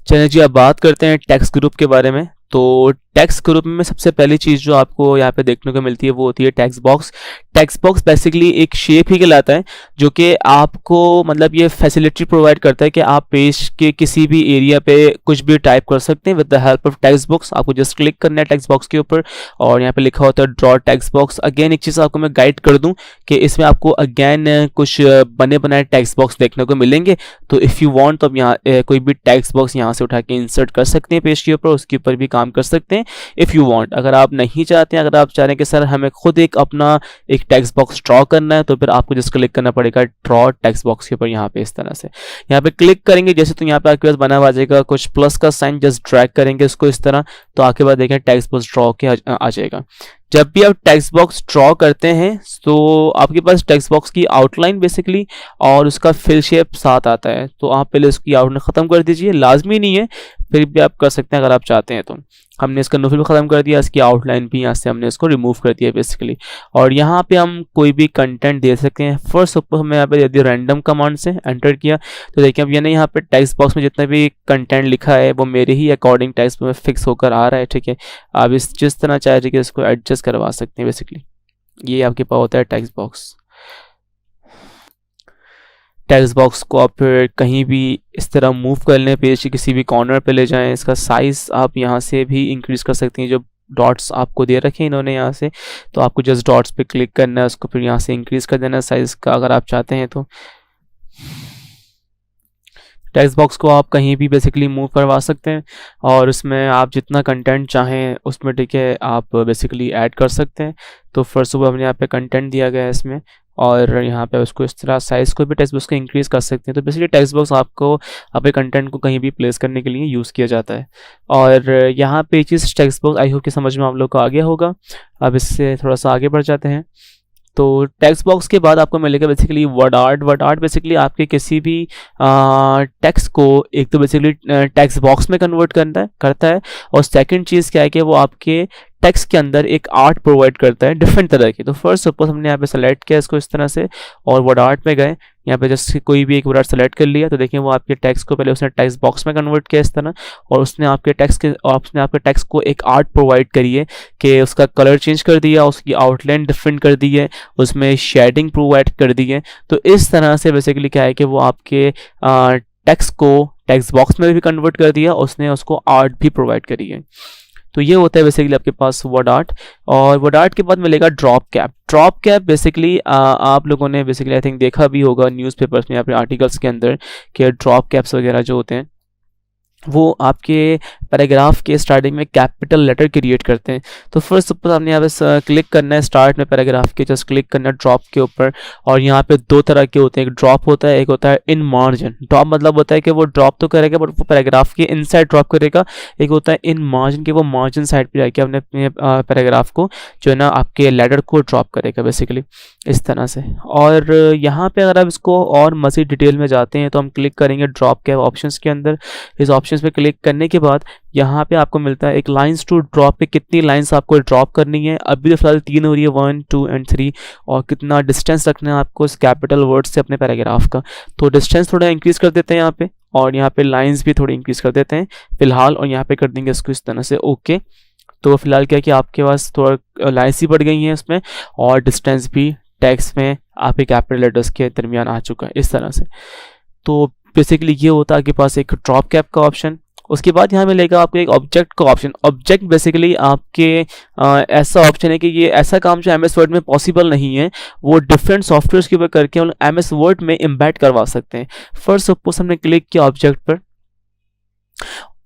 चलिए जी, अब बात करते हैं टेक्स्ट ग्रुप के बारे में। तो टेक्स्ट ग्रुप में सबसे पहली चीज़ जो आपको यहाँ पे देखने को मिलती है वो होती है text box. Text box basically एक शेप ही कहलाता है जो कि आपको मतलब ये फैसिलिटी प्रोवाइड करता है कि आप पेज के किसी भी एरिया पे कुछ भी टाइप कर सकते हैं with the help of text box. आपको जस्ट क्लिक करना है टेक्स्ट बॉक्स के ऊपर और यहाँ पे लिखा होता है ड्रॉ टेक्स्ट बॉक्स। अगेन एक चीज़ आपको मैं गाइड कर दूँ कि इसमें आपको अगेन कुछ बने बनाए टेक्स्ट बॉक्स देखने को मिलेंगे। तो इफ़ यू वांट तो आप यहाँ कोई भी टेक्स्ट बॉक्स यहाँ से उठा के इंसर्ट कर सकते हैं पेज के ऊपर, उसके ऊपर भी काम कर सकते हैं इफ़ यू वांट। अगर आप नहीं चाहते हैं, अगर आप चाह रहे हैं कि सर हमें खुद एक अपना एक टेक्स्ट बॉक्स ड्रॉ करना है, तो फिर आपको जस्ट क्लिक करना पड़ेगा ड्रॉ टेक्स्ट बॉक्स के ऊपर यहाँ पे इस तरह से। यहाँ पे क्लिक करेंगे जैसे तो यहाँ पे आपके पास बना हुआ आ जाएगा कुछ प्लस का साइन, जस्ट ड्रैग करेंगे इसको इस तरह, तो आपके पास देखें टेक्स्ट बॉक्स ड्रॉ के आ जाएगा। जब भी आप टेक्स्ट बॉक्स ड्रॉ करते हैं तो आपके पास टेक्स्ट बॉक्स की आउटलाइन बेसिकली और उसका फिल शेप साथ आता है। तो आप पहले उसकी आउटलाइन ख़त्म कर दीजिए, लाजमी नहीं है फिर भी आप कर सकते हैं अगर आप चाहते हैं तो। हमने इसका नो फिल भी ख़त्म कर दिया, इसकी आउटलाइन भी यहाँ से हमने इसको रिमूव कर दिया बेसिकली। और यहाँ पे हम कोई भी कंटेंट दे सकते हैं। फर्स्ट ऊपर हमने यहाँ पे दे दिया रैंडम कमांड से एंटर किया, तो देखिए अब यानी यहाँ पे टेक्स्ट बॉक्स में जितना भी कंटेंट लिखा है वो मेरे ही अकॉर्डिंग टेक्स्ट में फिक्स होकर आ रहा है, ठीक है। आप इस जिस तरह चाहे कि इसको एडजस्ट करवा सकते हैं बेसिकली। ये आपके पास होता है टेक्स्ट बॉक्स। टेक्स्ट बॉक्स को आप फिर कहीं भी इस तरह मूव कर लें, पेज के किसी भी कॉर्नर पे ले जाएं। इसका साइज़ आप यहाँ से भी इंक्रीज़ कर सकती हैं। जो डॉट्स आपको दे रखे हैं इन्होंने यहाँ से, तो आपको जस्ट डॉट्स पे क्लिक करना है, उसको फिर यहाँ से इंक्रीज़ कर देना है साइज़ का अगर आप चाहते हैं तो। टेक्स्ट बॉक्स को आप कहीं भी बेसिकली मूव करवा सकते हैं और उसमें आप जितना कंटेंट चाहें उसमें ठीक है आप बेसिकली ऐड कर सकते हैं। तो फर्स्ट ऑफ ऑल हमने यहाँ पे कंटेंट दिया गया है इसमें, और यहाँ पे उसको इस तरह साइज़ को भी टेक्स्ट बॉक्स को इंक्रीज़ कर सकते हैं। तो बेसिकली टेक्स्ट बॉक्स आपको अपने कंटेंट को कहीं भी प्लेस करने के लिए यूज़ किया जाता है। और यहाँ पे चीज़ टेक्स्ट बॉक्स आई होप कि समझ में आप लोग को आ गया होगा। अब इससे थोड़ा सा आगे बढ़ जाते हैं। तो टेक्स्ट बॉक्स के बाद आपको मिलेगा basically word art. Word art basically आपके किसी भी टेक्स्ट को एक तो बेसिकली टेक्स्ट बॉक्स में कन्वर्ट करता है और सेकंड चीज़ क्या है कि वो आपके टेक्स्ट के अंदर एक आर्ट प्रोवाइड करता है डिफरेंट तरह की। तो फर्स्ट सपोज हमने यहाँ पे सेलेक्ट किया इसको इस तरह से और वर्ड आर्ट में गए, यहाँ पे जस्ट कोई भी एक वर्ड सेलेक्ट कर लिया, तो देखिए वो आपके टेक्स्ट को पहले उसने टेक्स्ट बॉक्स में कन्वर्ट किया इस तरह, और उसने आपके टेक्स्ट को एक आर्ट प्रोवाइड करी है कि उसका कलर चेंज कर दिया, उसकी आउटलाइन डिफरेंट कर दी है, उसमें शेडिंग प्रोवाइड कर दी है। तो इस तरह से बेसिकली क्या है कि वो आपके टेक्स्ट को टेक्स्ट बॉक्स में भी कन्वर्ट कर दिया, उसने उसको आर्ट भी प्रोवाइड करी है। तो ये होता है बेसिकली आपके पास वर्ड आर्ट। और वर्ड आर्ट के बाद मिलेगा drop cap. Drop cap basically आप लोगों ने बेसिकली आई थिंक देखा भी होगा न्यूज़पेपर्स में या फिर आर्टिकल्स के अंदर कि ड्रॉप कैप्स वगैरह जो होते हैं वो आपके पैराग्राफ के स्टार्टिंग में कैपिटल लेटर क्रिएट करते हैं। तो फर्स्ट सपोज आपने यहाँ पे क्लिक करना है स्टार्ट में पैराग्राफ के, जस्ट क्लिक करना है ड्रॉप के ऊपर, और यहाँ पे दो तरह के होते हैं, एक ड्रॉप होता है, एक होता है इन मार्जिन। ड्रॉप मतलब होता है कि वो ड्रॉप तो करेगा बट वो पैराग्राफ के इनसाइड ड्रॉप करेगा। एक होता है इन मार्जिन के वो मार्जिन साइड पर जाके अपने पैराग्राफ को जो है ना आपके लेटर को ड्रॉप करेगा बेसिकली इस तरह से। और यहाँ पे अगर आप इसको और मज़ीद डिटेल में जाते हैं तो हम क्लिक करेंगे ड्रॉप के ऑप्शंस के अंदर। इस ऑप्शंस पे क्लिक करने के बाद यहाँ पे आपको मिलता है एक लाइंस टू ड्रॉप पे कितनी लाइंस आपको ड्रॉप करनी है। अभी तो फिलहाल 3 हो रही है, 1, 2 एंड 3, और कितना डिस्टेंस रखना है आपको इस कैपिटल वर्ड से अपने पैराग्राफ का। तो डिस्टेंस थोड़ा इंक्रीज कर देते हैं यहाँ पे, और यहाँ पे लाइंस भी थोड़ी इंक्रीज कर देते हैं फिलहाल, और यहाँ पे कर देंगे इसको इस तरह से ओके। तो फिलहाल क्या कि आपके पास थोड़ा लाइंस ही बढ़ गई हैं इसमें, और डिस्टेंस भी टेक्स्ट में आपके कैपिटल लेटर्स के दरमियान आ चुका है इस तरह से। तो बेसिकली ये होता है आपके पास एक ड्रॉप कैप का ऑप्शन। उसके बाद यहाँ मिलेगा आपको एक ऑब्जेक्ट का ऑप्शन। ऑब्जेक्ट बेसिकली आपके ऐसा ऑप्शन है कि ये ऐसा काम जो एमएस वर्ड में पॉसिबल नहीं है, वो डिफरेंट सॉफ्टवेयर के ऊपर करके हम एमएस वर्ड में एम्बेड करवा सकते हैं। फर्स्ट सपोज हमने क्लिक किया ऑब्जेक्ट पर,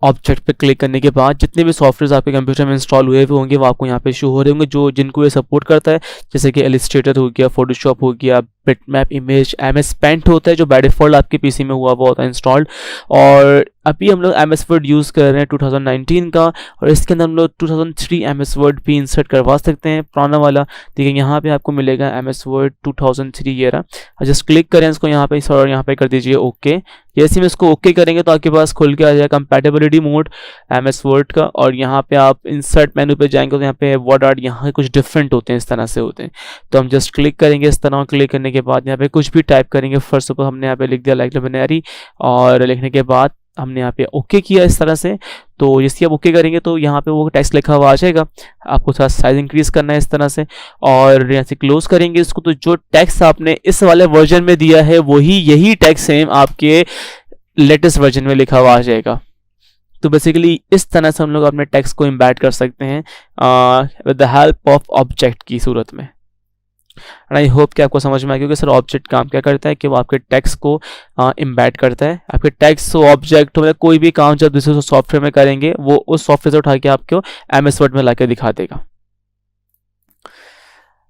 ऑब्जेक्ट पे क्लिक करने के बाद जितने भी सॉफ्टवेयर आपके कंप्यूटर में इंस्टॉल हुए हुए होंगे वो आपको यहाँ पे शो हो रहे होंगे, जो जिनको ये सपोर्ट करता है, जैसे कि इलस्ट्रेटर हो गया, फोटोशॉप हो गया, बिटमैप इमेज, एमएस पेंट होता है जो बाय डिफॉल्ट आपके पीसी में हुआ हुआ होता है इंस्टॉल्ड। और अभी हम लोग एमएस वर्ड यूज़ कर रहे हैं 2019 का, और इसके अंदर हम लोग 2003 एमएस वर्ड भी इंसर्ट करवा सकते हैं, पुराना वाला। देखिए यहाँ पे आपको मिलेगा एमएस वर्ड 2003 ये रहा। जस्ट क्लिक करें इसको यहाँ पे और यहाँ पे कर दीजिए ओके। जैसे हम इसको ओके करेंगे तो आपके पास खुल के आ जाएगा कंपैटिबिलिटी मोड एमएस वर्ड का, और यहाँ पे आप इंसर्ट मेनू पे जाएंगे तो यहाँ पे वर्ड आर्ट यहाँ कुछ डिफरेंट होते हैं, इस तरह से होते हैं। तो हम जस्ट क्लिक करेंगे इस तरह, क्लिक करने के बाद यहाँ पे कुछ भी टाइप करेंगे। फर्स्ट ऑफ ऑल हमने यहाँ पे लिख दिया लाइक लुमिनरी, और लिखने के बाद हमने यहाँ पे ओके किया इस तरह से। तो जैसे आप ओके करेंगे तो यहाँ पे वो टेक्स्ट लिखा हुआ आ जाएगा, आपको थोड़ा साइज इंक्रीज करना है इस तरह से, और यहाँ से क्लोज करेंगे इसको। तो जो टेक्स्ट आपने इस वाले वर्जन में दिया है वही यही टेक्स्ट सेम आपके लेटेस्ट वर्जन में लिखा हुआ आ जाएगा। तो बेसिकली इस तरह से हम लोग अपने टेक्स्ट को एम्बेड कर सकते हैं with the help of object की सूरत में। एंड आई होप कि आपको समझ में आया, क्योंकि सर ऑब्जेक्ट काम क्या करता है कि वो आपके टेक्स्ट को एम्बेड करता है। आपके टेक्स्ट ऑब्जेक्ट मतलब कोई भी काम जब दूसरे सॉफ्टवेयर में करेंगे वो उस सॉफ्टवेयर से उठा के आपको एमएस वर्ड में ला के दिखा देगा।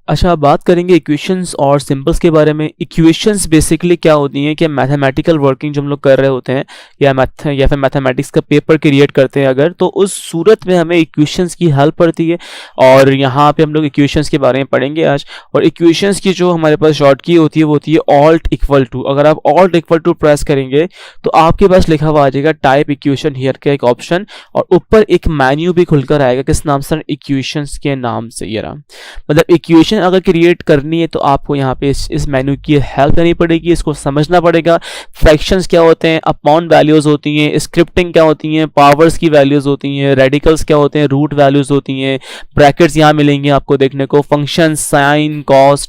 अच्छा, अब बात करेंगे इक्वेशंस और सिंबल्स के बारे में। इक्वेशंस बेसिकली क्या होती हैं कि मैथमेटिकल वर्किंग जो हम लोग कर रहे होते हैं या फिर मैथमेटिक्स का पेपर क्रिएट करते हैं अगर, तो उस सूरत में हमें इक्वेशंस की हेल्प पड़ती है, और यहाँ पे हम लोग इक्वेशंस के बारे में पढ़ेंगे आज। और इक्वेशंस की जो हमारे पास शॉर्ट की होती है वो होती है ऑल्ट इक्वल टू। अगर आप ऑल्ट इक्वल टू प्रेस करेंगे तो आपके पास लिखा हुआ आ जाएगा टाइप इक्वेशन हियर का एक ऑप्शन, और ऊपर एक मेन्यू भी खुलकर आएगा किस नाम से, इक्वेशंस के नाम से। ये रहा, मतलब इक्वेशन अगर क्रिएट करनी है तो आपको यहाँ पे इस मेन्यू की हेल्प करनी पड़ेगी, इसको समझना पड़ेगा। फ्रैक्शंस क्या होते हैं, अपॉन वैल्यूज होती हैं, स्क्रिप्टिंग क्या होती हैं, पावर्स की वैल्यूज होती हैं, रेडिकल्स क्या होते हैं, रूट वैल्यूज होती हैं, ब्रैकेट्स यहाँ मिलेंगे आपको देखने को, फंक्शन साइन कॉस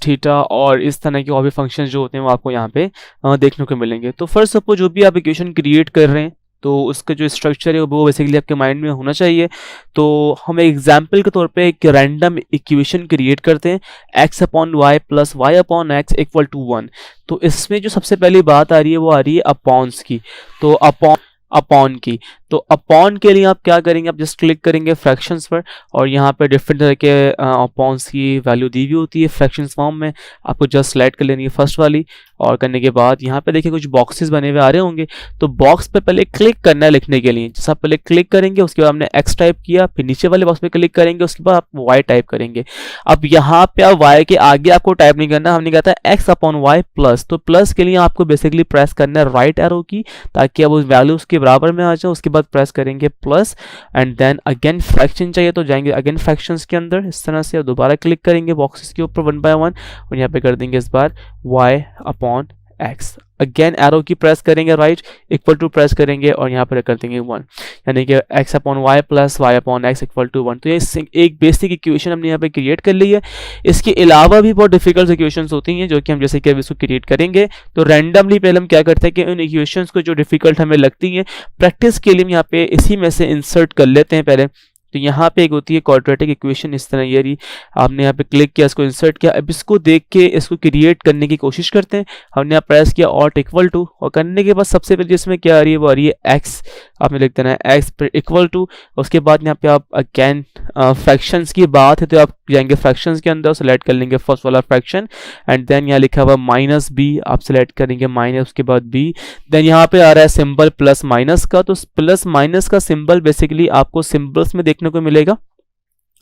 थीटा और इस तरह के और भी फंक्शंस जो होते हैं वो आपको यहाँ पे देखने को मिलेंगे। तो फर्स्ट सपोज जो भी आप इक्वेशन क्रिएट कर रहे हैं तो उसका जो स्ट्रक्चर है वो बेसिकली आपके माइंड में होना चाहिए। तो हम एग्जाम्पल के तौर पे एक रैंडम इक्वेशन क्रिएट करते हैं, x upon y plus y upon x equal to 1। तो इसमें जो सबसे पहली बात आ रही है वो आ रही है अपॉन्स की। तो अपॉन की, तो अपॉन के लिए आप क्या करेंगे, आप जस्ट क्लिक करेंगे फ्रैक्शंस पर, और यहाँ पे डिफरेंट तरह के अपॉन्स की वैल्यू दी हुई होती है फ्रैक्शंस फॉर्म में। आपको जस्ट सेलेक्ट कर लेनी है फर्स्ट वाली, और करने के बाद यहाँ पे देखिए कुछ बॉक्सेस बने हुए आ रहे होंगे। तो बॉक्स पे पहले क्लिक करना है लिखने के लिए। जैसे आप पहले क्लिक करेंगे उसके बाद हमने x टाइप किया, फिर नीचे वाले बॉक्स पे क्लिक करेंगे, उसके बाद आप y टाइप करेंगे। अब यहाँ पे आप y के आगे आपको टाइप नहीं करना, हमने कहा था x अपॉन वाई प्लस। तो प्लस के लिए आपको बेसिकली प्रेस करना है राइट एरो की, ताकि अब उस वैल्यू उसके बराबर में आ जाए। उसके बाद प्रेस करेंगे plus, and then again fraction चाहिए तो जाएंगे अगेन फ्रैक्शंस के अंदर इस तरह से, और दोबारा क्लिक करेंगे बॉक्सेस के ऊपर 1 बाय 1, और यहाँ पे कर देंगे इस बार y upon x। Again arrow की प्रेस करेंगे राइट, इक्वल टू प्रेस करेंगे और यहाँ पर कर देंगे 1, यानी कि x upon y plus y upon x equal to 1। तो ये एक बेसिक इक्वेशन हमने यहाँ पे क्रिएट कर ली है। इसके अलावा भी बहुत डिफिकल्ट इक्वेशंस होती हैं जो कि हम जैसे कि अब इसको क्रिएट करेंगे। तो रैंडमली पहले हम क्या करते हैं कि उन इक्वेशंस को जो डिफिकल्ट हमें लगती हैं प्रैक्टिस के लिए हम यहाँ पे इसी में से इंसर्ट कर लेते हैं पहले। तो यहाँ पे एक होती है क्वाड्रेटिक इक्वेशन, इस तरह ये रही, आपने यहाँ पे क्लिक किया, इसको इंसर्ट किया। अब इसको देख के इसको क्रिएट करने की कोशिश करते हैं। हमने यहाँ प्रेस किया ऑल्ट इक्वल टू, और करने के बाद सबसे पहले जिसमें क्या आ रही है वो आ रही है x, आपने लिख देना है x पर इक्वल टू। उसके बाद यहाँ पे आप अगैन फ्रैक्शंस की बात है तो आप जाएंगे फ्रैक्शंस के अंदर, सेलेक्ट कर लेंगे फर्स्ट वाला फ्रैक्शन, एंड देन यहाँ लिखा हुआ माइनस b, आप सेलेक्ट करेंगे माइनस, उसके बाद b। देन यहाँ पे आ रहा है सिंबल प्लस माइनस का, तो प्लस माइनस का सिंबल बेसिकली आपको सिंबल्स में देखने को मिलेगा,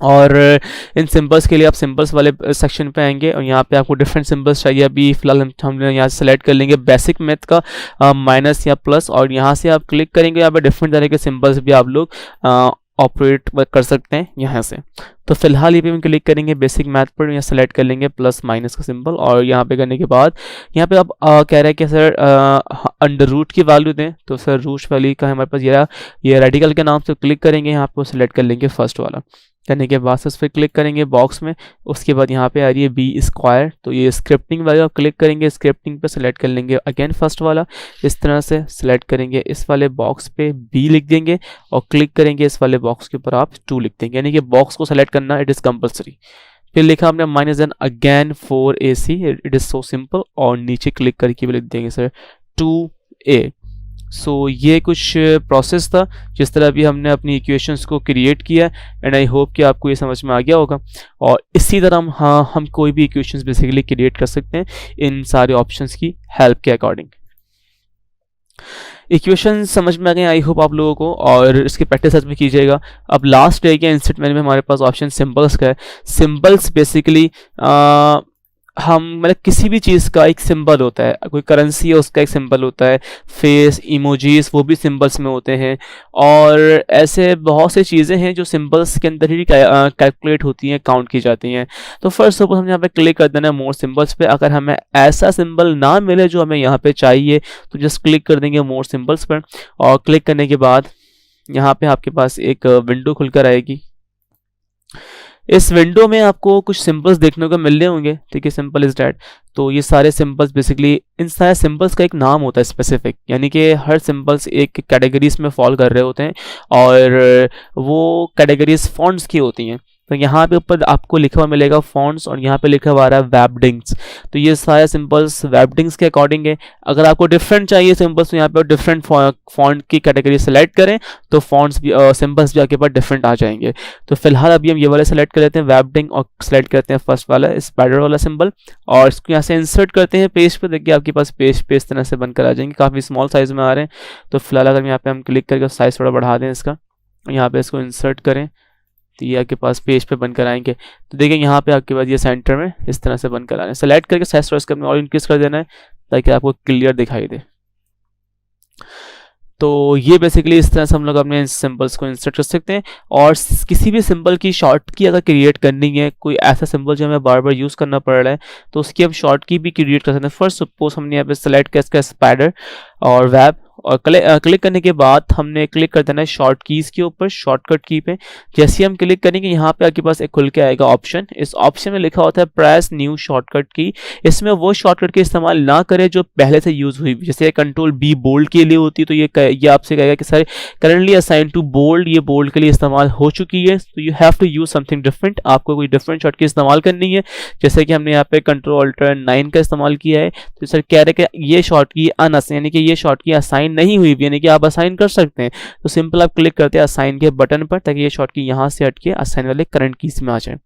और इन सिंबल्स के लिए आप सिंबल्स वाले सेक्शन पे आएंगे, और यहाँ पे आपको डिफरेंट सिंबल्स चाहिए। अभी फिलहाल हम यहाँ से सेलेक्ट कर लेंगे बेसिक मैथ का माइनस या प्लस, और यहाँ से आप क्लिक करेंगे, यहाँ पे डिफरेंट तरह के सिंबल्स भी आप लोग ऑपरेट कर सकते हैं यहाँ से। तो फिलहाल ये पे हम क्लिक करेंगे बेसिक मैथ पर, यहाँ सेलेक्ट कर लेंगे प्लस माइनस का सिंबल, और यहाँ पे करने के बाद यहाँ पे आप कह रहे हैं कि सर अंडर रूट की वैल्यू दें। तो सर रूट वैल्यू का हमारे पास ये रेडिकल के नाम से क्लिक करेंगे, यहाँ पे सेलेक्ट कर लेंगे फर्स्ट वाला। करने के बाद से उस पर क्लिक करेंगे बॉक्स में। उसके बाद यहाँ पे आ रही है बी स्क्वायर, तो ये स्क्रिप्टिंग वाले आप क्लिक करेंगे, स्क्रिप्टिंग पे सेलेक्ट कर लेंगे अगेन फर्स्ट वाला, इस तरह से सेलेक्ट करेंगे, इस वाले बॉक्स पे बी लिख देंगे और क्लिक करेंगे इस वाले बॉक्स के ऊपर आप 2 लिख देंगे, यानी कि बॉक्स को सेलेक्ट करना इट इज़ कंपलसरी। फिर लिखा हमने -n again 4ac, it is so simple, और नीचे क्लिक करके भी लिख देंगे सर 2a। सो ये कुछ प्रोसेस था जिस तरह भी हमने अपनी इक्वेशंस को क्रिएट किया, एंड आई होप कि आपको ये समझ में आ गया होगा। और इसी तरह हम कोई भी इक्वेशंस बेसिकली क्रिएट कर सकते हैं इन सारे ऑप्शंस की हेल्प के अकॉर्डिंग। इक्वेशन समझ में आ गए आई होप आप लोगों को, और इसकी प्रैक्टिस आज में कीजिएगा। अब लास्ट डे के इंस्टेंट मेन्यू में हमारे पास ऑप्शन सिंबल्स का है। सिंबल्स बेसिकली हम मतलब किसी भी चीज़ का एक सिंबल होता है, कोई करेंसी है उसका एक सिंबल होता है, फेस, इमोजीज वो भी सिंबल्स में होते हैं, और ऐसे बहुत सी चीज़ें हैं जो सिंबल्स के अंदर ही कैलकुलेट होती हैं, काउंट की जाती हैं। तो फर्स्ट सपोज हम यहाँ पे क्लिक कर देना मोर सिंबल्स पे, अगर हमें ऐसा सिंबल ना मिले जो हमें यहाँ पे चाहिए तो जस्ट क्लिक कर देंगे मोर सिंबल्स पर, और क्लिक करने के बाद यहाँ पे आपके पास एक विंडो खुलकर आएगी। इस विंडो में आपको कुछ सिंबल्स देखने को मिल रहे होंगे, ठीक है, सिंपल इज डैट। तो ये सारे सिंबल्स बेसिकली, इन सारे सिंबल्स का एक नाम होता है स्पेसिफिक, यानी कि हर सिंबल्स एक कैटेगरीज में फॉल कर रहे होते हैं, और वो कैटेगरीज फॉन्ट्स की होती हैं। तो यहाँ पे ऊपर आपको लिखा हुआ मिलेगा फॉन्ट्स, और यहाँ पे लिखा हुआ आ रहा है वेबडिंग्स। तो ये सारे सिंबल्स वेबडिंग्स के अकॉर्डिंग है। अगर आपको डिफरेंट चाहिए सिंबल्स तो यहाँ पे डिफरेंट फॉन्ट की कैटेगरी सेलेक्ट करें तो फॉन्ट्स भी सिंबल्स भी आपके पास डिफरेंट आ जाएंगे। तो फिलहाल अभी हम ये वाले सेलेक्ट कर लेते हैं वेबडिंग, और सेलेक्ट करते हैं फर्स्ट वाला स्पाइडर वाला सिंबल, और इसको यहाँ से इंसर्ट करते हैं पेज पे। देखिए आपके पास पेज पे इस तरह से बनकर आ जाएंगे, काफ़ी स्मॉल साइज में आ रहे हैं। तो फिलहाल अगर यहाँ पे हम क्लिक करके साइज थोड़ा बढ़ा दें इसका, यहाँ पे इसको इंसर्ट करें तो ये आपके पास पेज पे बनकर आएंगे। तो देखिए यहाँ पे आपके पास ये सेंटर में इस तरह से बनकर आ रहे हैं। सेलेक्ट करके साइज थोड़ा इसका और इंक्रीज कर देना है ताकि आपको क्लियर दिखाई दे। तो ये बेसिकली इस तरह से हम लोग अपने सिंबल्स को इंसर्ट कर सकते हैं। और किसी भी सिंबल की शॉर्ट की अगर क्रिएट करनी है, कोई ऐसा सिंबल जो हमें बार बार यूज़ करना पड़ रहा है, तो उसकी हम शॉर्ट की भी क्रिएट कर सकते हैं। फर्स्ट सपोज हमने यहाँ पे सेलेक्ट किया इसका स्पाइडर और वेब, और क्लिक करने के बाद हमने क्लिक कर देना है शॉर्ट कीज़ के ऊपर, शॉर्टकट की पे। जैसे हम क्लिक करेंगे यहाँ पे आपके पास एक खुल के आएगा ऑप्शन। इस ऑप्शन में लिखा होता है प्रेस न्यू शॉर्टकट की। इसमें वो शॉर्टकट की इस्तेमाल ना करें जो पहले से यूज़ हुई, जैसे कंट्रोल बी बोल्ड के लिए होती है, तो ये आपसे कहेगा कि sir currently assign to bold, ये बोल्ड के लिए इस्तेमाल हो चुकी है, तो you have to use something different. आपको कोई डिफरेंट शॉर्ट की इस्तेमाल करनी है, जैसे कि हमने यहाँ पे कंट्रोल अल्टर 9 का इस्तेमाल किया है। तो सर कह रहे कि ये शॉर्ट की अनअसाइन, यानी कि ये शॉर्ट की असाइन नहीं हुई, यानी कि आप असाइन कर सकते हैं। तो सिंपल आप क्लिक करते हैं असाइन के बटन पर ताकि ये शॉर्ट की यहाँ से हट के असाइन वाले करंट कीज में आ जाए।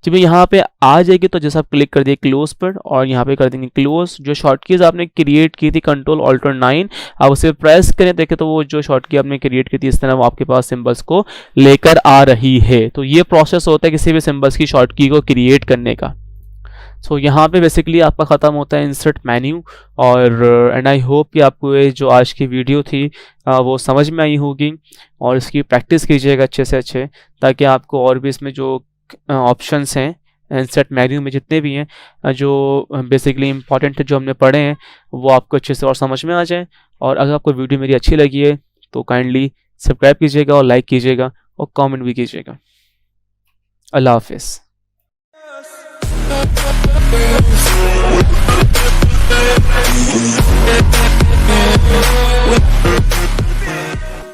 जब यहाँ पे आ जाएगी तो जैसे आप क्लिक कर दिए क्लोज पर, और यहाँ पे कर देंगे क्लोज। जो शॉर्ट कीज आपने क्रिएट की थी कंट्रोल अल्टर 9, आप उसे प्रेस करें, देखें तो वो जो शॉर्ट की आपने क्रिएट की थी इस तरह वो आपके पास सिंबल्स को लेकर आ रही है। तो ये प्रोसेस होता है किसी भी सिंबल्स की शॉर्ट की को क्रिएट करने का। सो यहाँ पे बेसिकली आपका ख़त्म होता है इंसर्ट मेन्यू। और एंड आई होप कि आपको ये जो आज की वीडियो थी वो समझ में आई होगी, और इसकी प्रैक्टिस कीजिएगा अच्छे से अच्छे, ताकि आपको और भी इसमें जो ऑप्शंस हैं इंसर्ट मेन्यू में जितने भी हैं जो बेसिकली इंपॉर्टेंट जो हमने पढ़े हैं वो आपको अच्छे से और समझ में आ जाए। और अगर आपको वीडियो मेरी अच्छी लगी है तो काइंडली सब्सक्राइब कीजिएगा और लाइक कीजिएगा और कमेंट भी कीजिएगा। अल्लाह हाफिज़।